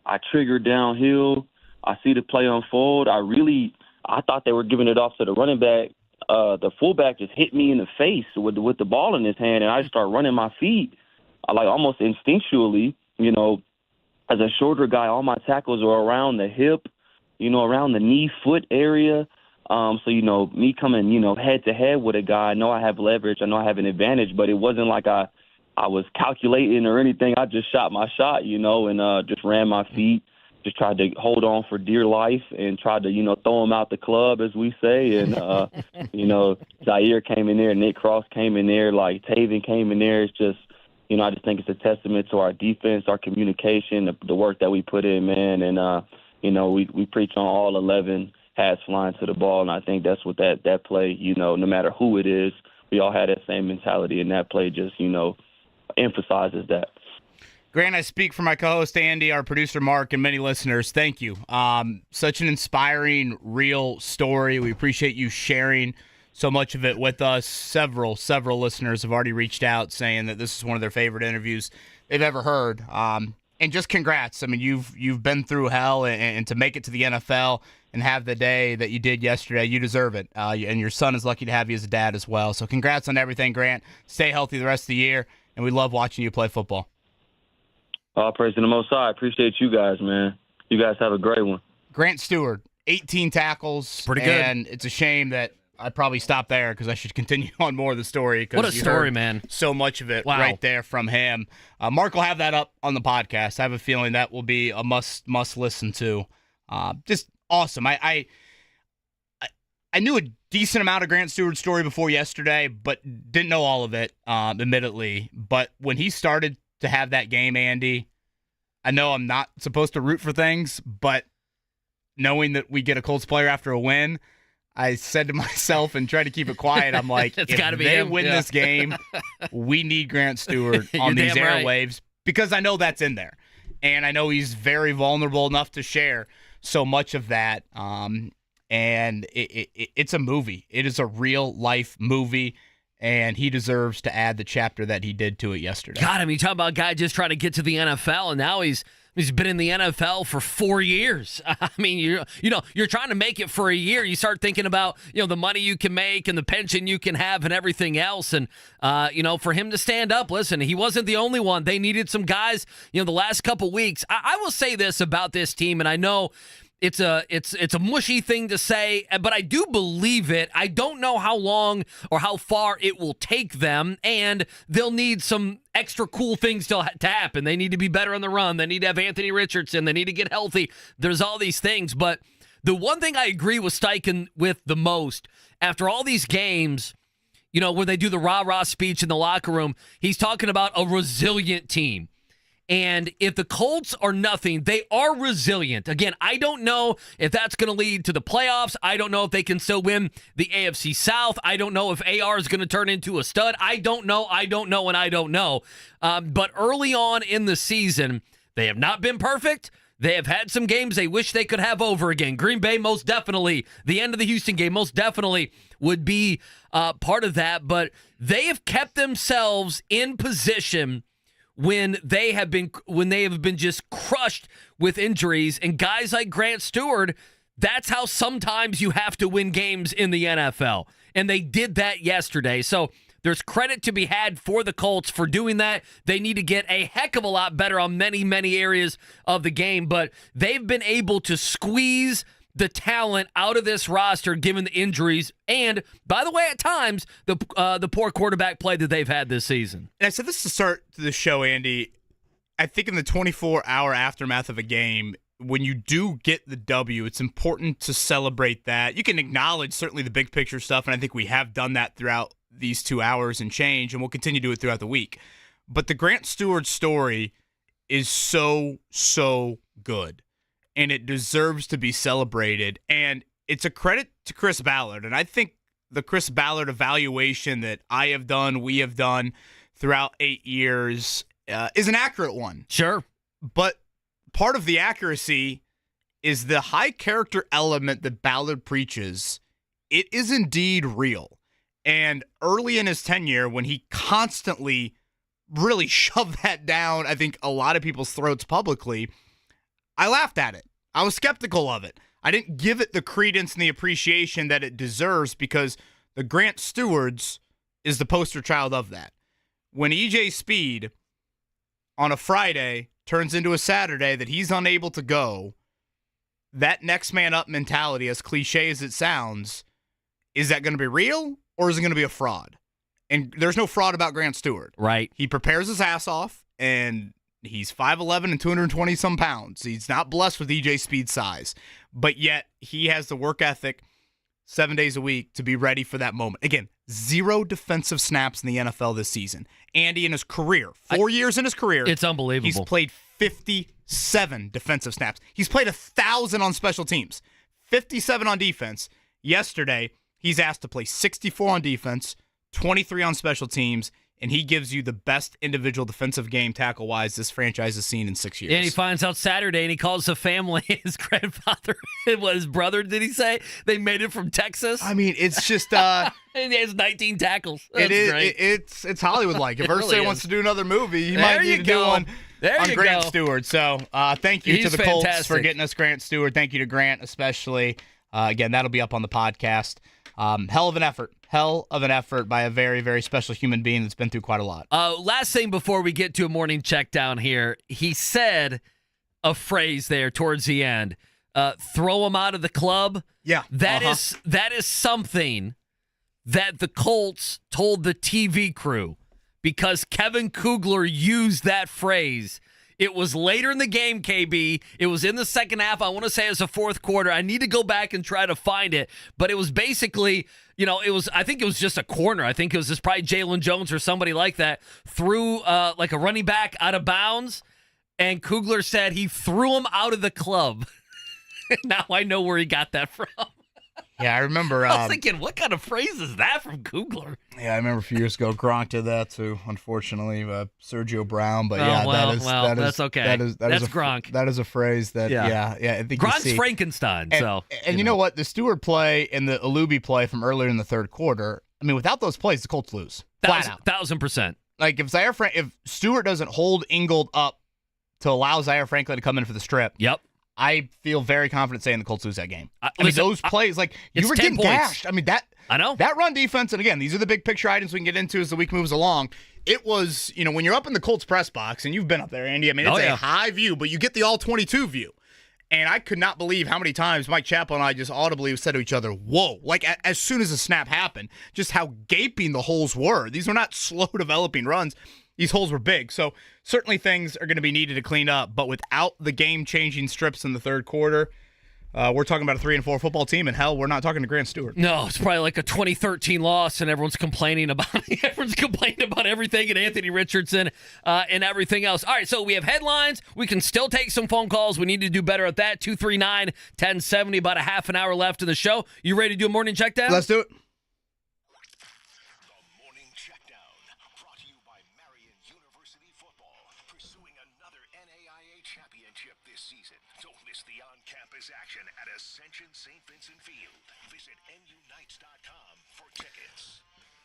Speaker 14: I trigger downhill. I see the play unfold. I thought they were giving it off to the running back. The fullback just hit me in the face with the ball in his hand, and I just start running my feet, like almost instinctually. You know, as a shorter guy, all my tackles are around the hip, you know, around the knee, foot area. So, you know, me coming, you know, head to head with a guy, I know I have leverage, I know I have an advantage, but it wasn't like I was calculating or anything. I just shot my shot, you know, and just ran my feet. Just tried to hold on for dear life and tried to, you know, throw him out the club, as we say. And, you know, Zaire came in there, Nick Cross came in there, like Taven came in there. It's just, you know, I just think it's a testament to our defense, our communication, the work that we put in, man. And, you know, we preach on all 11 hats flying to the ball. And I think that's what that play, you know, no matter who it is, we all had that same mentality. And that play just, you know, emphasizes that.
Speaker 7: Grant, I speak for my co-host Andy, our producer Mark, and many listeners. Thank you. Such an inspiring, real story. We appreciate you sharing so much of it with us. Several listeners have already reached out saying that this is one of their favorite interviews they've ever heard. And just congrats. I mean, you've been through hell, and to make it to the NFL and have the day that you did yesterday, you deserve it. And your son is lucky to have you as a dad as well. So congrats on everything, Grant. Stay healthy the rest of the year, and we love watching you play football.
Speaker 14: All praise to the Most High. I appreciate you guys, man. You guys have a great one.
Speaker 7: Grant Stewart, 18 tackles.
Speaker 8: Pretty good.
Speaker 7: And it's a shame that I probably stopped there because I should continue on more of the story.
Speaker 8: What a story, man.
Speaker 7: So much of it right there from him. Mark will have that up on the podcast. I have a feeling that will be a must listen to. Just awesome. I knew a decent amount of Grant Stewart's story before yesterday, but didn't know all of it, admittedly. But when he started to have that game, Andy, I know I'm not supposed to root for things, but knowing that we get a Colts player after a win, I said to myself and tried to keep it quiet, I'm like, if they win this game, we need Grant Stewart on these airwaves because I know that's in there. And I know he's very vulnerable enough to share so much of that. And it's a movie. It is a real-life movie. And he deserves to add the chapter that he did to it yesterday.
Speaker 8: God, I mean, you talk about a guy just trying to get to the NFL, and now he's been in the NFL for 4 years. I mean, you're trying to make it for a year. You start thinking about, you know, the money you can make and the pension you can have and everything else. And, you know, for him to stand up, listen, he wasn't the only one. They needed some guys, you know, the last couple weeks. I will say this about this team, and I know it's a mushy thing to say, but I do believe it. I don't know how long or how far it will take them, and they'll need some extra cool things to happen. They need to be better on the run. They need to have Anthony Richardson. They need to get healthy. There's all these things, but the one thing I agree with Steichen with the most, after all these games, when they do the rah-rah speech in the locker room, he's talking about a resilient team. And if the Colts are nothing, they are resilient. Again, I don't know if that's going to lead to the playoffs. I don't know if they can still win the AFC South. I don't know if AR is going to turn into a stud. I don't know, and I don't know. But early on in the season, they have not been perfect. They have had some games they wish they could have over again. Green Bay, most definitely. The end of the Houston game, most definitely would be part of that. But they have kept themselves in position when they have been just crushed with injuries. And guys like Grant Stewart, that's how sometimes you have to win games in the NFL. And they did that yesterday. So there's credit to be had for the Colts for doing that. They need to get a heck of a lot better on many, many areas of the game. But they've been able to squeeze the talent out of this roster given the injuries and, by the way, at times, the poor quarterback play that they've had this season.
Speaker 7: And I said this to start the show, Andy. I think in the 24-hour aftermath of a game, when you do get the W, it's important to celebrate that. You can acknowledge certainly the big picture stuff, and I think we have done that throughout these 2 hours and change, and we'll continue to do it throughout the week. But the Grant Stewart story is so, so good. And it deserves to be celebrated. And it's a credit to Chris Ballard. And I think the Chris Ballard evaluation that I have done, we have done throughout 8 years is an accurate one.
Speaker 8: Sure.
Speaker 7: But part of the accuracy is the high character element that Ballard preaches. It is indeed real. And early in his tenure, when he constantly really shoved that down, I think, a lot of people's throats publicly, I laughed at it. I was skeptical of it. I didn't give it the credence and the appreciation that it deserves because the Grant Stewards is the poster child of that. When EJ Speed on a Friday turns into a Saturday that he's unable to go, that next man up mentality, as cliche as it sounds, is that going to be real or is it going to be a fraud? And there's no fraud about Grant Stewart.
Speaker 8: Right.
Speaker 7: He prepares his ass off, and he's 5'11" and 220-some pounds. He's not blessed with EJ Speed size, but yet he has the work ethic 7 days a week to be ready for that moment. Again, 0 defensive snaps in the NFL this season. Andy, in his career, 4 years in his career,
Speaker 8: it's unbelievable.
Speaker 7: He's played 57 defensive snaps. He's played 1,000 on special teams, 57 on defense. Yesterday, he's asked to play 64 on defense, 23 on special teams, and he gives you the best individual defensive game tackle-wise this franchise has seen in 6 years.
Speaker 8: And he finds out Saturday, and he calls the family, his grandfather, his brother, did he say? They made it from Texas.
Speaker 7: I mean, it's just...
Speaker 8: and he has 19 tackles. That's great.
Speaker 7: It's Hollywood-like. If
Speaker 8: really
Speaker 7: Irsay wants to do another movie, he might need to do one on Grant Stewart. So thank you to the Colts for getting us Grant Stewart. Thank you to Grant especially. Again, that'll be up on the podcast. Hell of an effort by a very, very special human being that's been through quite a lot.
Speaker 8: Last thing before we get to a morning check down here, he said a phrase there towards the end, throw him out of the club.
Speaker 7: Yeah.
Speaker 8: That is something that the Colts told the TV crew because Kevin Kugler used that phrase. It was later in the game, KB. It was in the second half. I want to say it was the fourth quarter. I need to go back and try to find it. But it was basically, I think it was just a corner. I think it was just probably Jalen Jones or somebody like that threw like a running back out of bounds. And Kugler said he threw him out of the club. Now I know where he got that from.
Speaker 7: Yeah, I remember.
Speaker 8: I was thinking, what kind of phrase is that from Kugler?
Speaker 7: Yeah, I remember a few years ago, Gronk did that too. Unfortunately, Sergio Brown. But
Speaker 8: that's okay. That's Gronk.
Speaker 7: That is a phrase that. Yeah. I think
Speaker 8: Gronk's Frankenstein.
Speaker 7: And you know what? The Stewart play and the Alubi play from earlier in the third quarter. I mean, without those plays, the Colts lose. Flat out.
Speaker 8: 1,000%.
Speaker 7: Like if Stewart doesn't hold Ingold up to allow Zaire Franklin to come in for the strip.
Speaker 8: Yep.
Speaker 7: I feel very confident saying the Colts lose that game. Those plays, you were getting gashed. I mean,
Speaker 8: I know.
Speaker 7: That run defense, and again, these are the big picture items we can get into as the week moves along. It was, when you're up in the Colts press box, and you've been up there, Andy, I mean, it's a high view, but you get the all-22 view. And I could not believe how many times Mike Chappell and I just audibly said to each other, whoa, as soon as the snap happened, just how gaping the holes were. These were not slow developing runs. These holes were big. So certainly things are going to be needed to clean up. But without the game-changing strips in the third quarter, we're talking about a 3-4 football team, and hell, we're not talking to Grant Stewart.
Speaker 8: No, it's probably like a 2013 loss, and everyone's complaining about everything, and Anthony Richardson and everything else. All right, so we have headlines. We can still take some phone calls. We need to do better at that. 239-1070, about a half an hour left in the show. You ready to do a morning check down?
Speaker 7: Let's do it.
Speaker 1: Action at Ascension St. Vincent Field. Visit NUnites.com for tickets.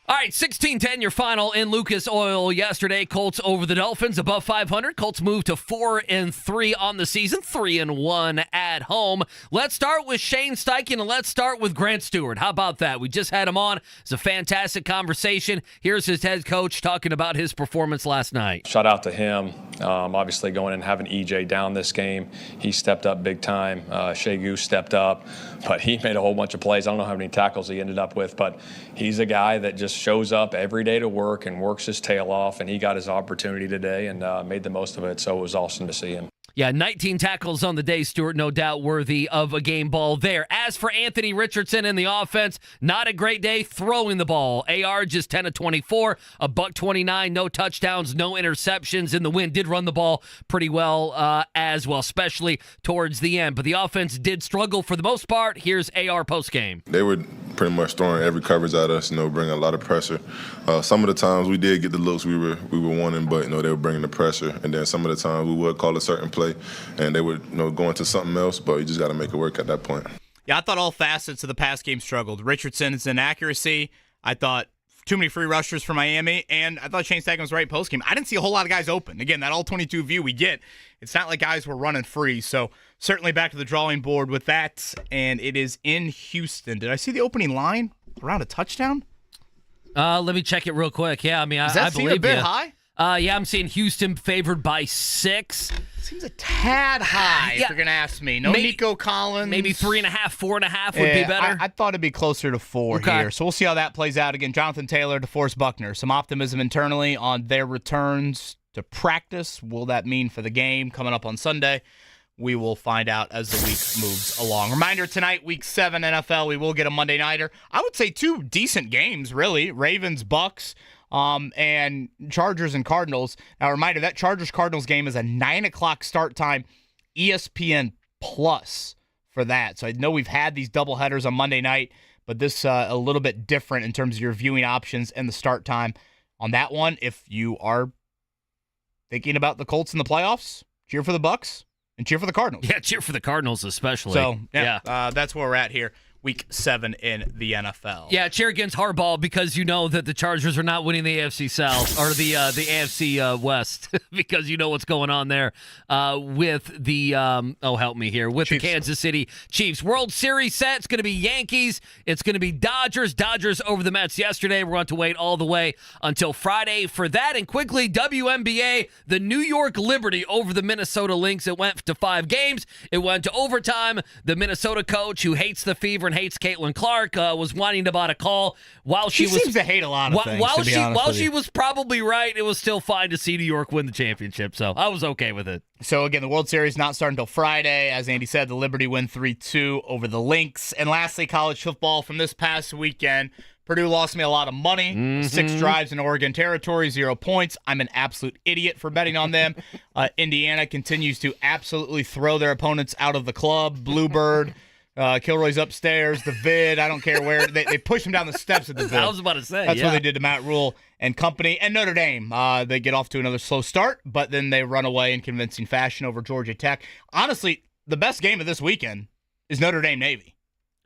Speaker 8: All right, 16-10, your final in Lucas Oil yesterday. Colts over the Dolphins, above 500. Colts moved to 4-3 on the season, 3-1 at home. Let's start with Shane Steichen, and let's start with Grant Stewart. How about that? We just had him on. It's a fantastic conversation. Here's his head coach talking about his performance last night.
Speaker 4: Shout out to him. Obviously going and having EJ down this game. He stepped up big time. Shea Goose stepped up, but he made a whole bunch of plays. I don't know how many tackles he ended up with, but he's a guy that just shows up every day to work and works his tail off, and he got his opportunity today and made the most of it, so it was awesome to see him.
Speaker 8: Yeah, 19 tackles on the day, Stuart, no doubt worthy of a game ball there. As for Anthony Richardson in the offense, not a great day throwing the ball. AR just 10-24, a $129, no touchdowns, no interceptions, and the win did run the ball pretty well as well, especially towards the end. But the offense did struggle for the most part. Here's AR postgame.
Speaker 5: They were pretty much throwing every coverage at us, bringing a lot of pressure. Some of the times we did get the looks we were wanting, but they were bringing the pressure. And then some of the times we would call a certain play, and they would go into something else, but you just got to make it work at that point.
Speaker 7: Yeah, I thought all facets of the pass game struggled. Richardson's inaccuracy. I thought too many free rushers for Miami, and I thought Shane Steichen was right post game. I didn't see a whole lot of guys open. Again, that all-22 view we get, it's not like guys were running free. So certainly back to the drawing board with that, and it is in Houston. Did I see the opening line around a touchdown?
Speaker 8: Let me check it real quick. Yeah, I mean,
Speaker 7: Does that
Speaker 8: I
Speaker 7: seem
Speaker 8: believe
Speaker 7: a bit
Speaker 8: you.
Speaker 7: high?
Speaker 8: Yeah, I'm seeing Houston favored by 6.
Speaker 7: Seems a tad high, if you're going to ask me. No Nico Collins.
Speaker 8: Maybe 3.5, 4.5 would be better.
Speaker 7: I thought it'd be closer to 4 here. So we'll see how that plays out. Again, Jonathan Taylor, DeForest Buckner. Some optimism internally on their returns to practice. Will that mean for the game coming up on Sunday? We will find out as the week moves along. Reminder tonight, Week 7 NFL, we will get a Monday Nighter. I would say 2 decent games, really. Ravens, Bucks. And Chargers and Cardinals. Now, reminder, that Chargers-Cardinals game is a 9 o'clock start time, ESPN Plus for that. So I know we've had these doubleheaders on Monday night, but this a little bit different in terms of your viewing options and the start time on that one. If you are thinking about the Colts in the playoffs, cheer for the Bucks and cheer for the Cardinals.
Speaker 8: Yeah, cheer for the Cardinals especially.
Speaker 7: So, that's where we're at here. Week 7 in the NFL.
Speaker 8: Yeah, cheer against Harbaugh because you know that the Chargers are not winning the AFC South or the AFC West because you know what's going on there with the with the Kansas City Chiefs. World Series set. It's going to be Yankees. It's going to be Dodgers. Dodgers over the Mets yesterday. We're going to wait all the way until Friday for that. And quickly, WNBA, the New York Liberty over the Minnesota Lynx. It went to 5 games. It went to overtime. The Minnesota coach who hates the Fever and hates Caitlin Clark was wanting about a call while she
Speaker 7: seems to hate a lot of things.
Speaker 8: While she was probably right, it was still fine to see New York win the championship, so I was okay with it.
Speaker 7: So again, the World Series not starting until Friday. As Andy said, the Liberty win 3-2 over the Lynx. And lastly, college football from this past weekend. Purdue lost me a lot of money. 6 drives in Oregon territory, 0 points. I'm an absolute idiot for betting on them. Indiana continues to absolutely throw their opponents out of the club. Bluebird. Kilroy's upstairs, the vid, I don't care where. They push him down the steps at the vid.
Speaker 8: I was about to say,
Speaker 7: That's what they did to Matt Rule and company. And Notre Dame, they get off to another slow start, but then they run away in convincing fashion over Georgia Tech. Honestly, the best game of this weekend is Notre Dame-Navy.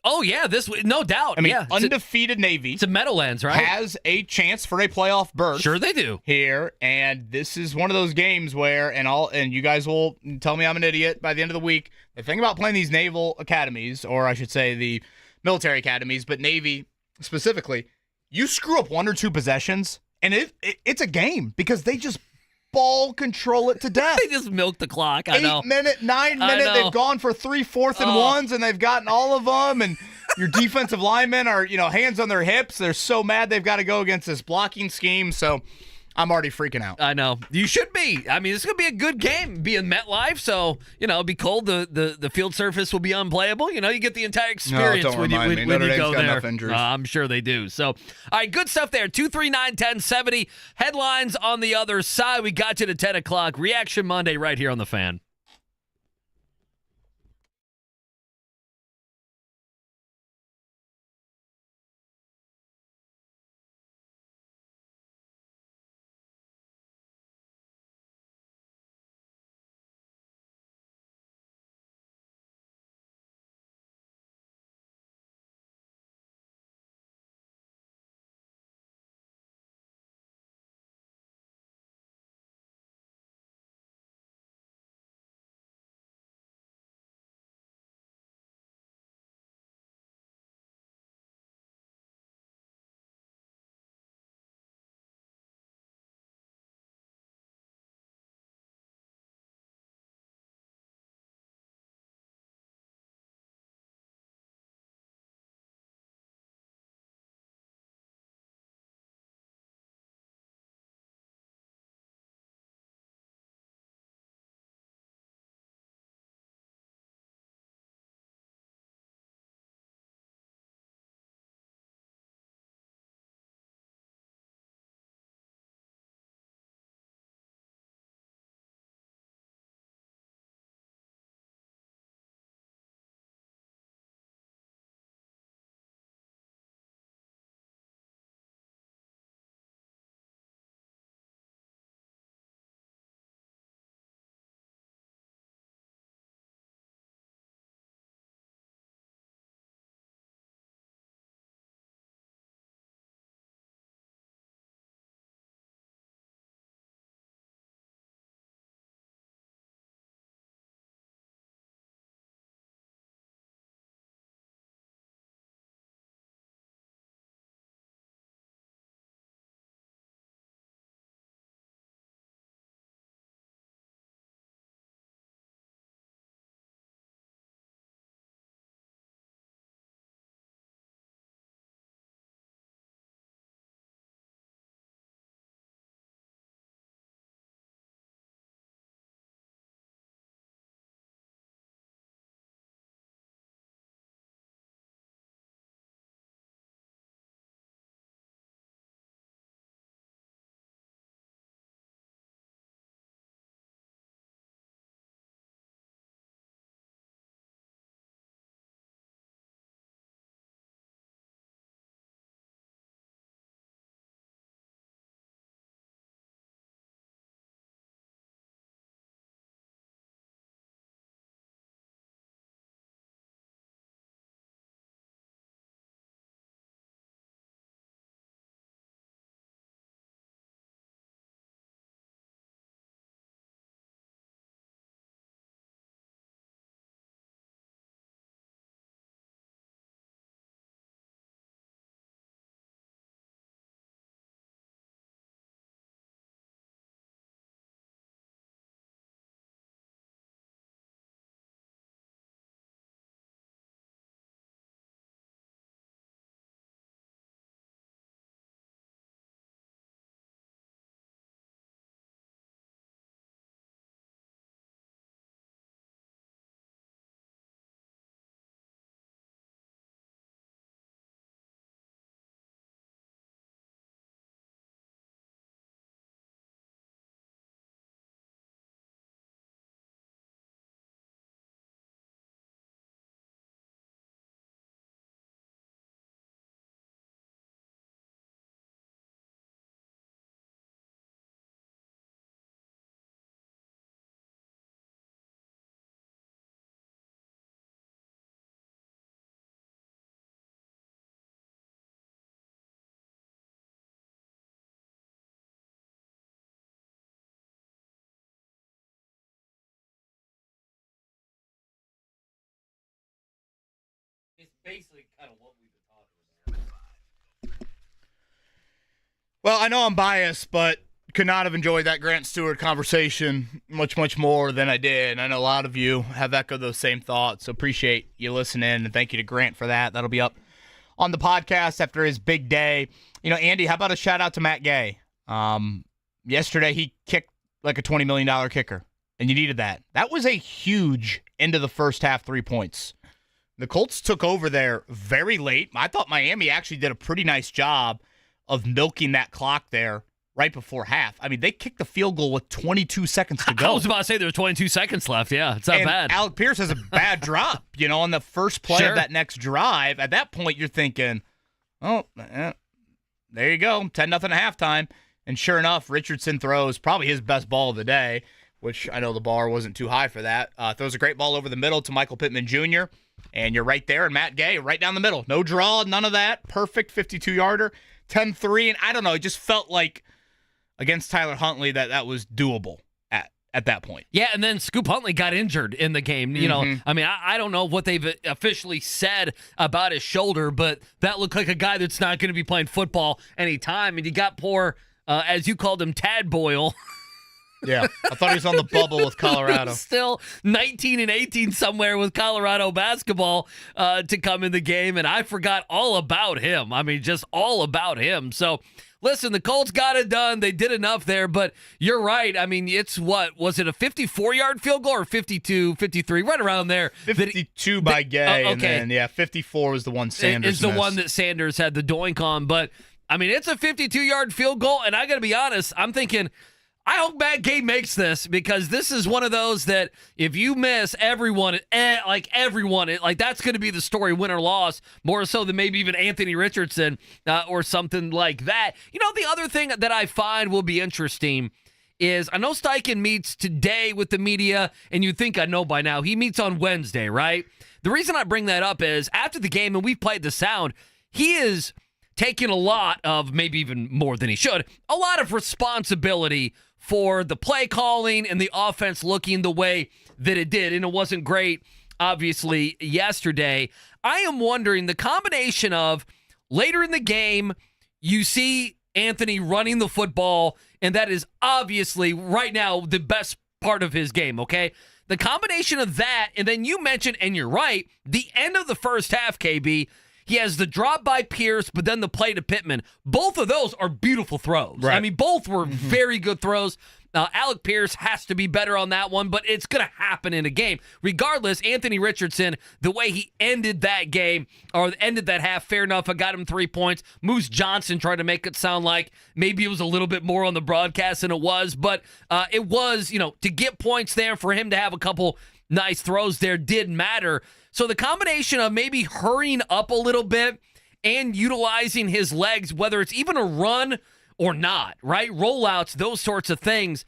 Speaker 8: Oh, yeah, no doubt.
Speaker 7: I mean, undefeated Navy.
Speaker 8: It's a Meadowlands, right?
Speaker 7: Has a chance for a playoff berth.
Speaker 8: Sure they do.
Speaker 7: Here, and this is one of those games where, and you guys will tell me I'm an idiot by the end of the week, the thing about playing these naval academies, or I should say the military academies, but Navy specifically, you screw up 1 or 2 possessions, and it's a game because they just ball control it to death.
Speaker 8: They just milk the clock. I know.
Speaker 7: 8 minute, 9 minute. They've gone for 3 4th and 1s, and they've gotten all of them. And your defensive linemen are, hands on their hips. They're so mad they've got to go against this blocking scheme. So I'm already freaking out.
Speaker 8: I know. You should be. I mean, it's going to be a good game. Be in MetLife, so, it'll be cold. The field surface will be unplayable. You get the entire experience when you go there. I'm sure they do. So, all right, good stuff there. 239-1070. Headlines on the other side. We got you to 10 o'clock. Reaction Monday right here on The Fan. It's basically kind of what we've been talking about.
Speaker 7: Well, I know I'm biased, but could not have enjoyed that Grant Stewart conversation much, much more than I did. I know a lot of you have echoed those same thoughts, so appreciate you listening, and thank you to Grant for that. That'll be up on the podcast after his big day. Andy, how about a shout-out to Matt Gay? Yesterday, he kicked like a $20 million kicker, and you needed that. That was a huge end of the first half 3 points. The Colts took over there very late. I thought Miami actually did a pretty nice job of milking that clock there right before half. I mean, they kicked the field goal with 22 seconds to go.
Speaker 8: I was about to say there was 22 seconds left. Yeah, it's not bad.
Speaker 7: Alec Pierce has a bad drop, on the first play of that next drive. At that point, you're thinking, oh, there you go, 10-0 at halftime. And sure enough, Richardson throws probably his best ball of the day, which I know the bar wasn't too high for that. Throws a great ball over the middle to Michael Pittman Jr., and you're right there, and Matt Gay right down the middle. No draw, none of that. Perfect 52-yarder, 10-3, and I don't know, it just felt like against Tyler Huntley that was doable at that point.
Speaker 8: Yeah, and then Scoop Huntley got injured in the game. I mean, I don't know what they've officially said about his shoulder, but that looked like a guy that's not going to be playing football anytime, and you got poor, as you called him, Tad Boyle.
Speaker 7: Yeah, I thought he was on the bubble with Colorado.
Speaker 8: Still 19-18 somewhere with Colorado basketball to come in the game, and I forgot all about him. I mean, just all about him. So, listen, the Colts got it done. They did enough there, but you're right. I mean, it's was it a 54-yard field goal or 52, 53, right around there?
Speaker 7: 52 by Gay,
Speaker 8: okay.
Speaker 7: And then, 54 was the one Sanders
Speaker 8: It's the
Speaker 7: missed.
Speaker 8: one that Sanders had the doink on, but, I mean, it's a 52-yard field goal, and I got to be honest, I'm thinking, I hope Matt Gay makes this, because this is one of those that if you miss, everyone, that's going to be the story, win or loss, more so than maybe even Anthony Richardson or something like that. The other thing that I find will be interesting is I know Steichen meets today with the media, and you'd think I know by now. He meets on Wednesday, right? The reason I bring that up is after the game, and we've played the sound, he is taking a lot of, maybe even more than he should, a lot of responsibility for the play calling and the offense looking the way that it did. And it wasn't great, obviously, yesterday. I am wondering, the combination of later in the game, you see Anthony running the football, and that is obviously right now the best part of his game, okay? The combination of that, and then you mentioned, and you're right, the end of the first half, KB, he has the drop by Pierce, but then the play to Pittman. Both of those are beautiful throws. Right. I mean, both were very good throws. Alec Pierce has to be better on that one, but it's going to happen in a game. Regardless, Anthony Richardson, the way he ended that game, or ended that half, fair enough, I got him 3 points. Moose Johnson tried to make it sound like maybe it was a little bit more on the broadcast than it was, but it was, to get points there, for him to have a couple nice throws there did matter. So the combination of maybe hurrying up a little bit and utilizing his legs, whether it's even a run or not, right? Rollouts, those sorts of things.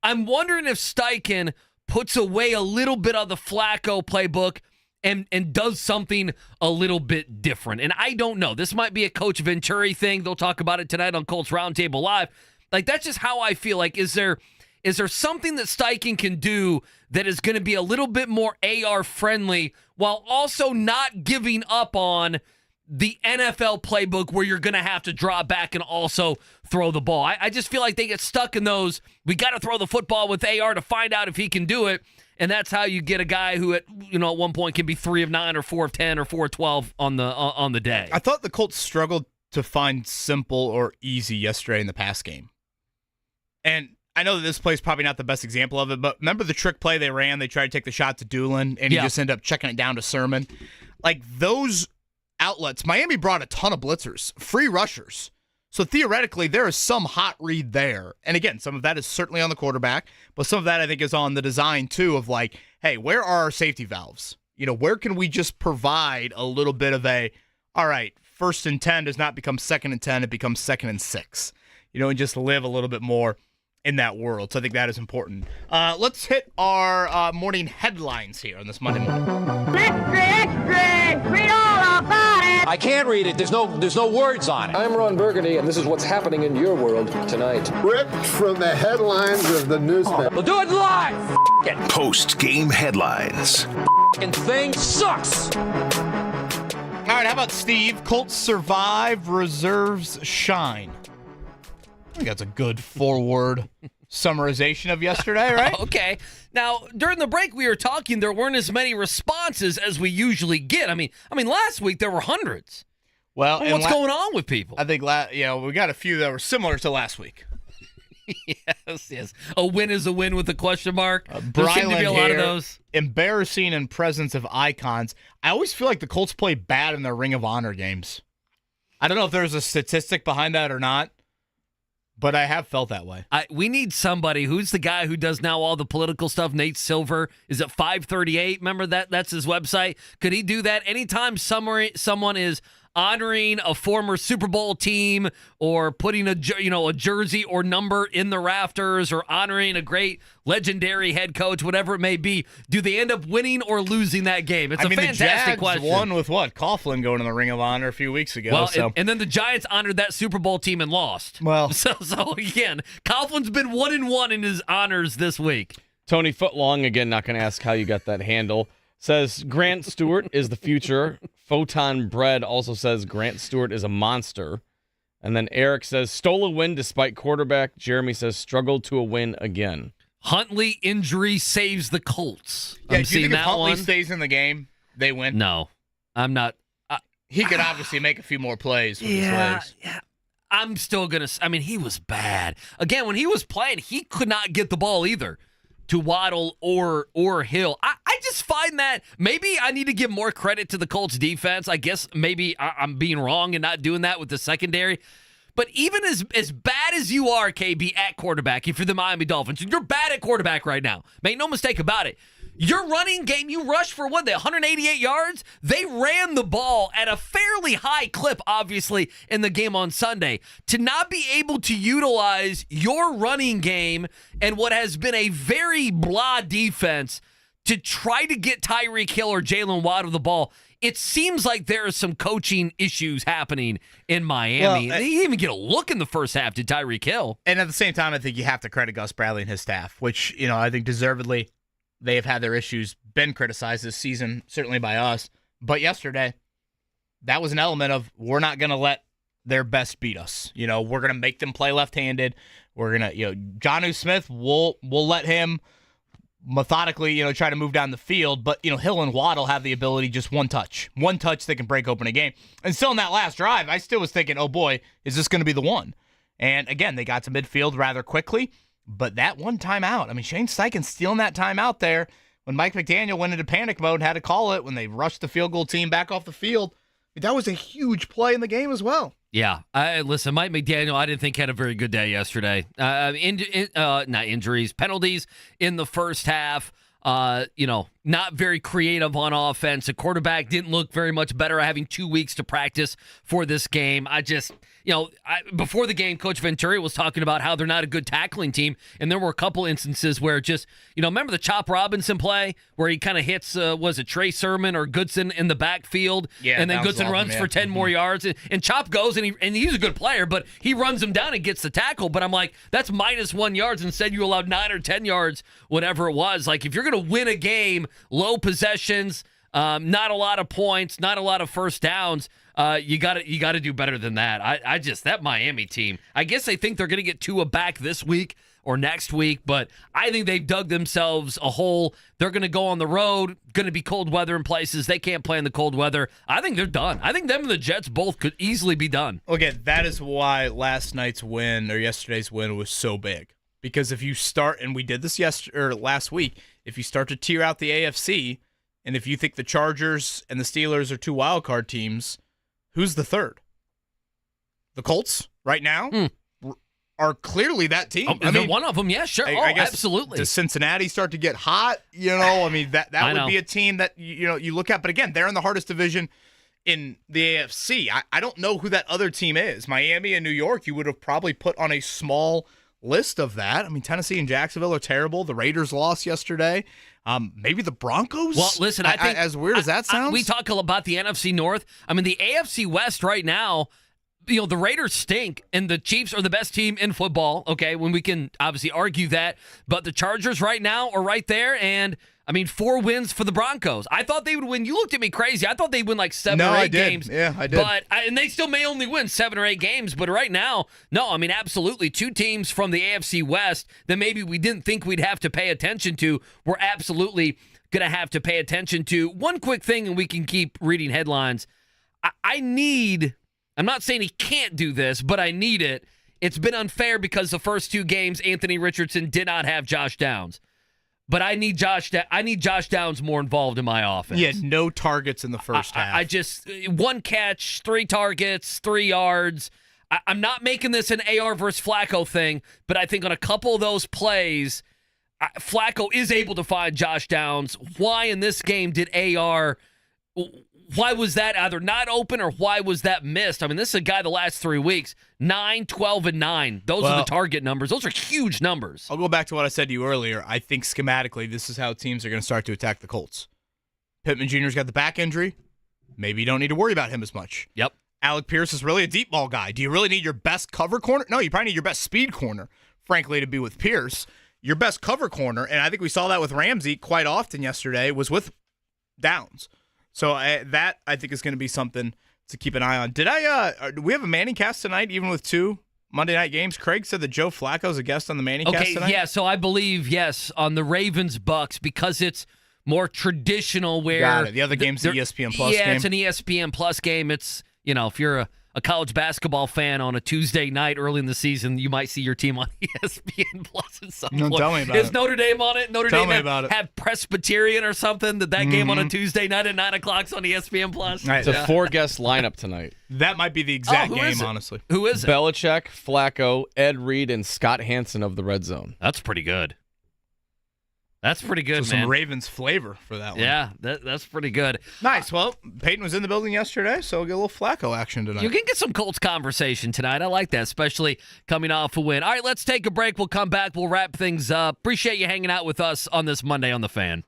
Speaker 8: I'm wondering if Steichen puts away a little bit of the Flacco playbook and does something a little bit different. And I don't know. This might be a Coach Venturi thing. They'll talk about it tonight on Colts Roundtable Live. Like, that's just how I feel. Like, is there something that Steichen can do that is going to be a little bit more AR friendly while also not giving up on the NFL playbook where you're going to have to draw back and also throw the ball? I just feel like they get stuck in those, we got to throw the football with AR to find out if he can do it. And that's how you get a guy who at one point can be 3 of 9 or 4 of 10 or 4 of 12 on the day.
Speaker 7: I thought the Colts struggled to find simple or easy yesterday in the pass game. And I know that this play is probably not the best example of it, but remember the trick play they ran? They tried to take the shot to Doolin, and he just ended up checking it down to Sermon. Like, those outlets, Miami brought a ton of blitzers, free rushers. So theoretically, there is some hot read there. And again, some of that is certainly on the quarterback, but some of that I think is on the design too of like, hey, where are our safety valves? Where can we just provide a little bit of all right, 1st and 10 does not become 2nd and 10, it becomes 2nd and 6. And just live a little bit more in that world. So I think that is important. Let's hit our morning headlines here on this Monday morning.
Speaker 6: Extra, extra! Read all about it!
Speaker 15: I can't read it. There's no words on it.
Speaker 16: I'm Ron Burgundy, and this is what's happening in your world tonight.
Speaker 17: Ripped from the headlines of the newspaper.
Speaker 15: We'll do it live!
Speaker 1: Post-game headlines.
Speaker 15: Thing sucks!
Speaker 7: All right, how about Steve? Colts survive, reserves shine. I think that's a good forward summarization of yesterday, right?
Speaker 8: Okay. Now, during the break we were talking, there weren't as many responses as we usually get. I mean, last week there were hundreds.
Speaker 7: Well,
Speaker 8: what's going on with people?
Speaker 7: I think we got a few that were similar to last week.
Speaker 8: Yes. A win is a win with a question mark. There seem to be
Speaker 7: Bryland
Speaker 8: a lot of
Speaker 7: here,
Speaker 8: those.
Speaker 7: embarrassing in presence of icons. I always feel like the Colts play bad in their Ring of Honor games. I don't know if there's a statistic behind that or not, but I have felt that way.
Speaker 8: We need somebody. Who's the guy who does now all the political stuff? Nate Silver. Is it 538? Remember that? That's his website. Could he do that? Anytime someone is honoring a former Super Bowl team or putting a jersey or number in the rafters or honoring a great legendary head coach, whatever it may be, do they end up winning or losing that game? It's a fantastic
Speaker 7: the Jags
Speaker 8: question.
Speaker 7: won with what? Coughlin going to the Ring of Honor a few weeks ago.
Speaker 8: Well, and then the Giants honored that Super Bowl team and lost.
Speaker 7: Well,
Speaker 8: so again, Coughlin's been 1-1 in his honors this week.
Speaker 3: Tony Footlong, again, not going to ask how you got that handle, says Grant Stewart is the future. Photon Bread also says Grant Stewart is a monster. And then Eric says stole a win despite quarterback. Jeremy says struggled to a win again.
Speaker 8: Huntley injury saves the Colts.
Speaker 7: Yeah,
Speaker 8: I'm
Speaker 7: do you
Speaker 8: seeing
Speaker 7: think if
Speaker 8: that
Speaker 7: Huntley
Speaker 8: one.
Speaker 7: stays in the game, they win?
Speaker 8: No, I'm not.
Speaker 7: He could obviously make a few more plays with his legs.
Speaker 8: Yeah. I'm still going to. I mean, he was bad. Again, when he was playing, he could not get the ball either to Waddle or Hill. I just find that maybe I need to give more credit to the Colts defense. I guess maybe I'm being wrong and not doing that with the secondary. But even as bad as you are, KB, at quarterback, if you're the Miami Dolphins, you're bad at quarterback right now. Make no mistake about it. Your running game, you rushed for 188 yards? They ran the ball at a fairly high clip, obviously, in the game on Sunday. To not be able to utilize your running game and what has been a very blah defense to try to get Tyreek Hill or Jalen Waddle the ball, it seems like there are some coaching issues happening in Miami.
Speaker 7: Well,
Speaker 8: they didn't even get a look in the first half to Tyreek Hill.
Speaker 7: And at the same time, I think you have to credit Gus Bradley and his staff, which, I think deservedly they have had their issues been criticized this season, certainly by us. But yesterday, that was an element of we're not going to let their best beat us. We're going to make them play left-handed. We're going to, Jonnu Smith, we'll let him methodically, try to move down the field. But, Hill and Waddle have the ability, just one touch they can break open a game. And still in that last drive, I still was thinking, oh boy, is this going to be the one? And again, they got to midfield rather quickly. But that one timeout, Shane Steichen stealing that timeout there when Mike McDaniel went into panic mode and had to call it when they rushed the field goal team back off the field. That was a huge play in the game as well.
Speaker 8: Yeah. Listen, Mike McDaniel, I didn't think had a very good day yesterday. Not injuries, penalties in the first half. Not very creative on offense. The quarterback didn't look very much better having 2 weeks to practice for this game. Before the game, Coach Venturi was talking about how they're not a good tackling team, and there were a couple instances where just, remember the Chop Robinson play where he kind of hits, was it Trey Sermon or Goodson in the backfield?
Speaker 7: Yeah,
Speaker 8: and then Goodson runs for 10 more yards, and Chop goes, and he's a good player, but he runs him down and gets the tackle. But I'm like, that's -1 yards. Instead, you allowed 9 or 10 yards, whatever it was. Like, if you're going to win a game, low possessions, not a lot of points, not a lot of first downs, you got to do better than that. I just, that Miami team, I guess they think they're going to get Tua back this week or next week, but I think they've dug themselves a hole. They're going to go on the road, going to be cold weather in places. They can't play in the cold weather. I think they're done. I think them and the Jets both could easily be done.
Speaker 7: Okay, that is why yesterday's win was so big. Because if you start, and we did this last week, if you start to tier out the AFC, and if you think the Chargers and the Steelers are two wildcard teams, who's the third? The Colts right now are clearly that team.
Speaker 8: They're one of them, yeah, sure.
Speaker 7: I guess,
Speaker 8: absolutely.
Speaker 7: Does Cincinnati start to get hot? That would be a team that you look at. But again, they're in the hardest division in the AFC. I don't know who that other team is. Miami and New York, you would have probably put on a small list of that. Tennessee and Jacksonville are terrible. The Raiders lost yesterday. Maybe the Broncos?
Speaker 8: Well, listen, I think
Speaker 7: as weird as that sounds.
Speaker 8: We talk about the NFC North. The AFC West right now, the Raiders stink, and the Chiefs are the best team in football, okay, when we can obviously argue that. But the Chargers right now are right there, and 4 wins for the Broncos. I thought they would win. You looked at me crazy. I thought they'd win like 7 or 8 games.
Speaker 7: Yeah, I did.
Speaker 8: And they still may only win 7 or 8 games. But right now, no, absolutely. 2 teams from the AFC West that maybe we didn't think we'd have to pay attention to. We're absolutely going to have to pay attention to. One quick thing, and we can keep reading headlines. I'm not saying he can't do this, but I need it. it's been unfair because the first 2 games, Anthony Richardson did not have Josh Downs. But I need Josh Downs more involved in my offense.
Speaker 7: He had no targets in the first half.
Speaker 8: I just 1 catch, 3 targets, 3 yards. I'm not making this an AR versus Flacco thing, but I think on a couple of those plays, Flacco is able to find Josh Downs. Why in this game did AR? Why was that either not open or why was that missed? I mean, this is a guy the last 3 weeks, 9, 12, and 9. Those are the target numbers. Those are huge numbers.
Speaker 7: I'll go back to what I said to you earlier. I think schematically, this is how teams are going to start to attack the Colts. Pittman Jr.'s got the back injury. Maybe you don't need to worry about him as much.
Speaker 8: Yep.
Speaker 7: Alec Pierce is really a deep ball guy. Do you really need your best cover corner? No, you probably need your best speed corner, frankly, to be with Pierce. Your best cover corner, and I think we saw that with Ramsey quite often yesterday, was with Downs. So that, I think, is going to be something to keep an eye on. Do we have a Manning cast tonight, even with 2 Monday night games? Craig said that Joe Flacco's a guest on the Manning cast tonight?
Speaker 8: Yeah, so I believe, yes, on the Ravens-Bucks, because it's more traditional where...
Speaker 7: Got it. The other game's an ESPN Plus game.
Speaker 8: Yeah, it's an ESPN Plus game. It's, if you're a college basketball fan on a Tuesday night early in the season, you might see your team on ESPN Plus at some point.
Speaker 7: Tell me about it.
Speaker 8: Is Notre Dame on it? Notre Dame have Presbyterian or something? That game on a Tuesday night at 9 o'clock on ESPN Plus?
Speaker 3: It's a 4-guest lineup tonight.
Speaker 7: That might be the exact game, honestly.
Speaker 8: Who is it?
Speaker 3: Belichick, Flacco, Ed Reed, and Scott Hansen of the Red Zone.
Speaker 8: That's pretty good. That's pretty good,
Speaker 7: so
Speaker 8: man.
Speaker 7: Some Ravens flavor for that one.
Speaker 8: Yeah, that's pretty good.
Speaker 7: Nice. Well, Peyton was in the building yesterday, so we'll get a little Flacco action tonight.
Speaker 8: You can get some Colts conversation tonight. I like that, especially coming off a win. All right, let's take a break. We'll come back. We'll wrap things up. Appreciate you hanging out with us on this Monday on The Fan.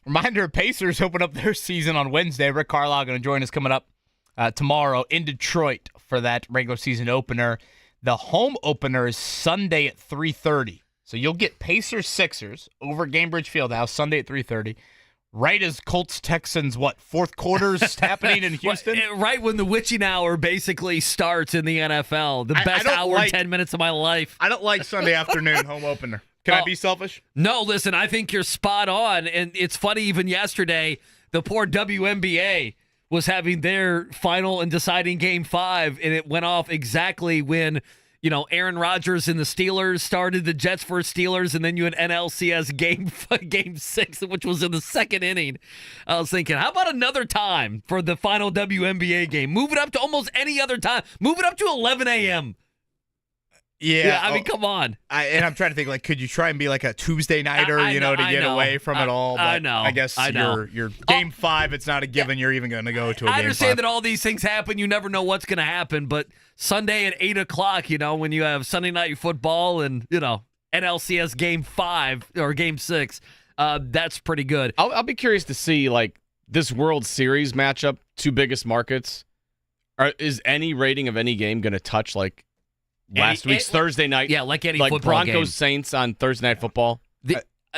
Speaker 7: Reminder, Pacers open up their season on Wednesday. Rick Carlisle going to join us coming up tomorrow in Detroit for that regular season opener. The home opener is Sunday at 3:30. So you'll get Pacers-Sixers over Gainbridge Fieldhouse Sunday at 3:30. Right as Colts-Texans, fourth quarter's happening in Houston?
Speaker 8: Right when the witching hour basically starts in the NFL. The best hour, 10 minutes of my life.
Speaker 7: I don't like Sunday afternoon home opener. Can I be selfish?
Speaker 8: No, listen, I think you're spot on. And it's funny, even yesterday, the poor WNBA was having their final and deciding Game 5, and it went off exactly when Aaron Rodgers and the Steelers started the Jets versus Steelers, and then you had NLCS game 6, which was in the second inning. I was thinking, how about another time for the final WNBA game? Move it up to almost any other time. Move it up to 11 a.m.
Speaker 7: Yeah,
Speaker 8: I mean, come on.
Speaker 7: I'm trying to think, could you try and be like a Tuesday nighter, to get away from it all? But
Speaker 8: I know.
Speaker 7: I guess your Game 5, it's not a given you're even going to go to a Game 5.
Speaker 8: I understand that all these things happen. You never know what's going to happen. But Sunday at 8 o'clock, when you have Sunday Night Football and, NLCS Game 5 or Game 6, that's pretty good.
Speaker 3: I'll be curious to see, this World Series matchup, two biggest markets. Is any rating of any game going to touch, last week's Thursday night?
Speaker 8: Yeah, like any football
Speaker 3: Broncos
Speaker 8: game.
Speaker 3: Saints on Thursday Night Football?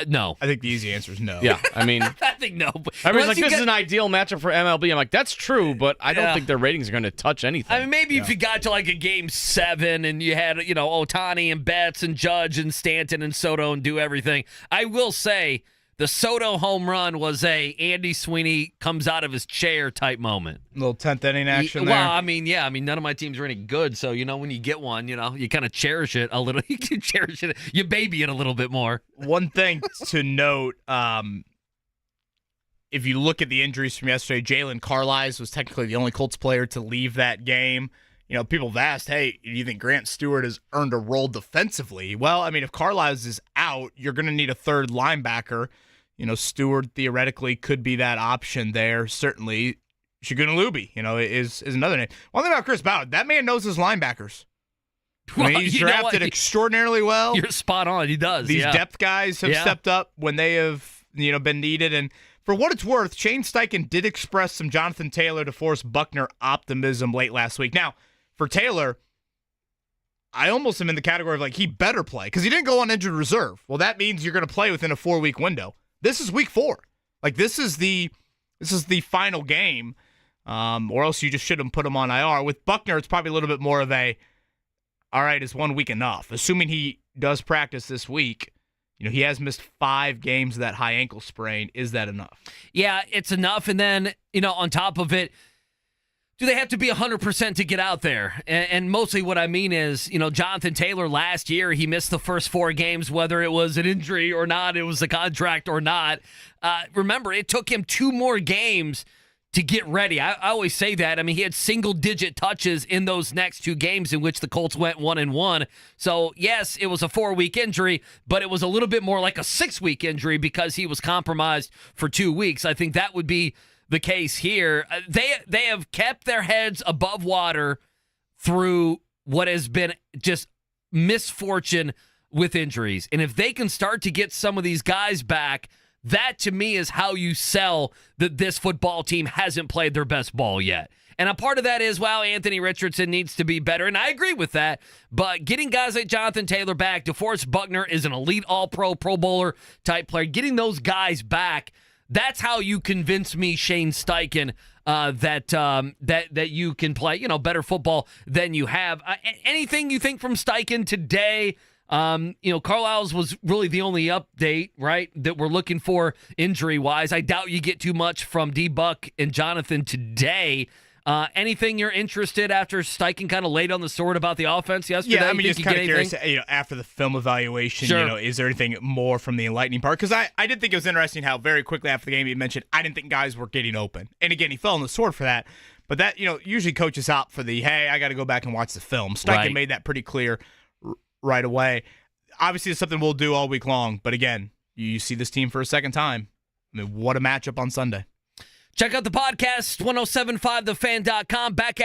Speaker 8: No.
Speaker 7: I think the easy answer is no.
Speaker 3: Yeah, I mean...
Speaker 8: I think no.
Speaker 3: Everyone's this is an ideal matchup for MLB. I'm like, that's true, but I don't think their ratings are going to touch anything.
Speaker 8: I mean, maybe if you got to a Game 7 and you had, Ohtani and Betts and Judge and Stanton and Soto and do everything. I will say the Soto home run was a Andy Sweeney comes out of his chair type moment.
Speaker 7: A little 10th inning action there.
Speaker 8: Well, I mean, none of my teams are any good, so, when you get one, you kind of cherish it a little. You can cherish it. You baby it a little bit more.
Speaker 7: One thing to note, if you look at the injuries from yesterday, Jalen Carlisle was technically the only Colts player to leave that game. People have asked, hey, do you think Grant Stewart has earned a role defensively? Well, I mean, if Carlisle is out, you're going to need a third linebacker. Stuard theoretically could be that option there. Certainly, Shagunalubi, is another name. One thing about Chris Ballard, that man knows his linebackers. I mean, he's drafted extraordinarily well.
Speaker 8: You're spot on. He does.
Speaker 7: These depth guys have stepped up when they have, been needed. And for what it's worth, Shane Steichen did express some Jonathan Taylor to Forrest Buckner optimism late last week. Now, for Taylor, I almost am in the category of he better play because he didn't go on injured reserve. Well, that means you're going to play within a 4-week window. This is week 4. This is the final game, or else you just shouldn't put him on IR. With Buckner, it's probably a little bit more of a, all right, is 1 week enough? Assuming he does practice this week, he has missed 5 games of that high ankle sprain. Is that enough?
Speaker 8: Yeah, it's enough. And then, on top of it, do they have to be 100% to get out there? And mostly what I mean is, Jonathan Taylor last year, he missed the first 4 games, whether it was an injury or not, it was a contract or not. Remember, it took him 2 more games to get ready. I always say that. I mean, he had single-digit touches in those next 2 games in which the Colts went 1-1. So, yes, it was a 4-week injury, but it was a little bit more like a 6-week injury because he was compromised for 2 weeks. I think that would be the case here. They have kept their heads above water through what has been just misfortune with injuries. And if they can start to get some of these guys back, that to me is how you sell that this football team hasn't played their best ball yet. And a part of that is, Anthony Richardson needs to be better, and I agree with that. But getting guys like Jonathan Taylor back, DeForest Buckner is an elite all-pro, Pro Bowler type player. Getting those guys back, that's how you convince me, Shane Steichen, that you can play, better football than you have. Anything you think from Steichen today? Carlisle's was really the only update, right, that we're looking for injury-wise. I doubt you get too much from D-Buck and Jonathan today. Anything you're interested after Steichen kind of laid on the sword about the offense yesterday?
Speaker 7: Yeah, I mean, just kind of curious, after the film evaluation,
Speaker 8: sure.
Speaker 7: Is there anything more from the enlightening part? Because I did think it was interesting how very quickly after the game he mentioned, I didn't think guys were getting open. And again, he fell on the sword for that. But that, usually coaches out for the, hey, I got to go back and watch the film. Steichen made that pretty clear right away. Obviously, it's something we'll do all week long. But again, you see this team for a second time. I mean, what a matchup on Sunday.
Speaker 8: Check out the podcast, 1075thefan.com. Back at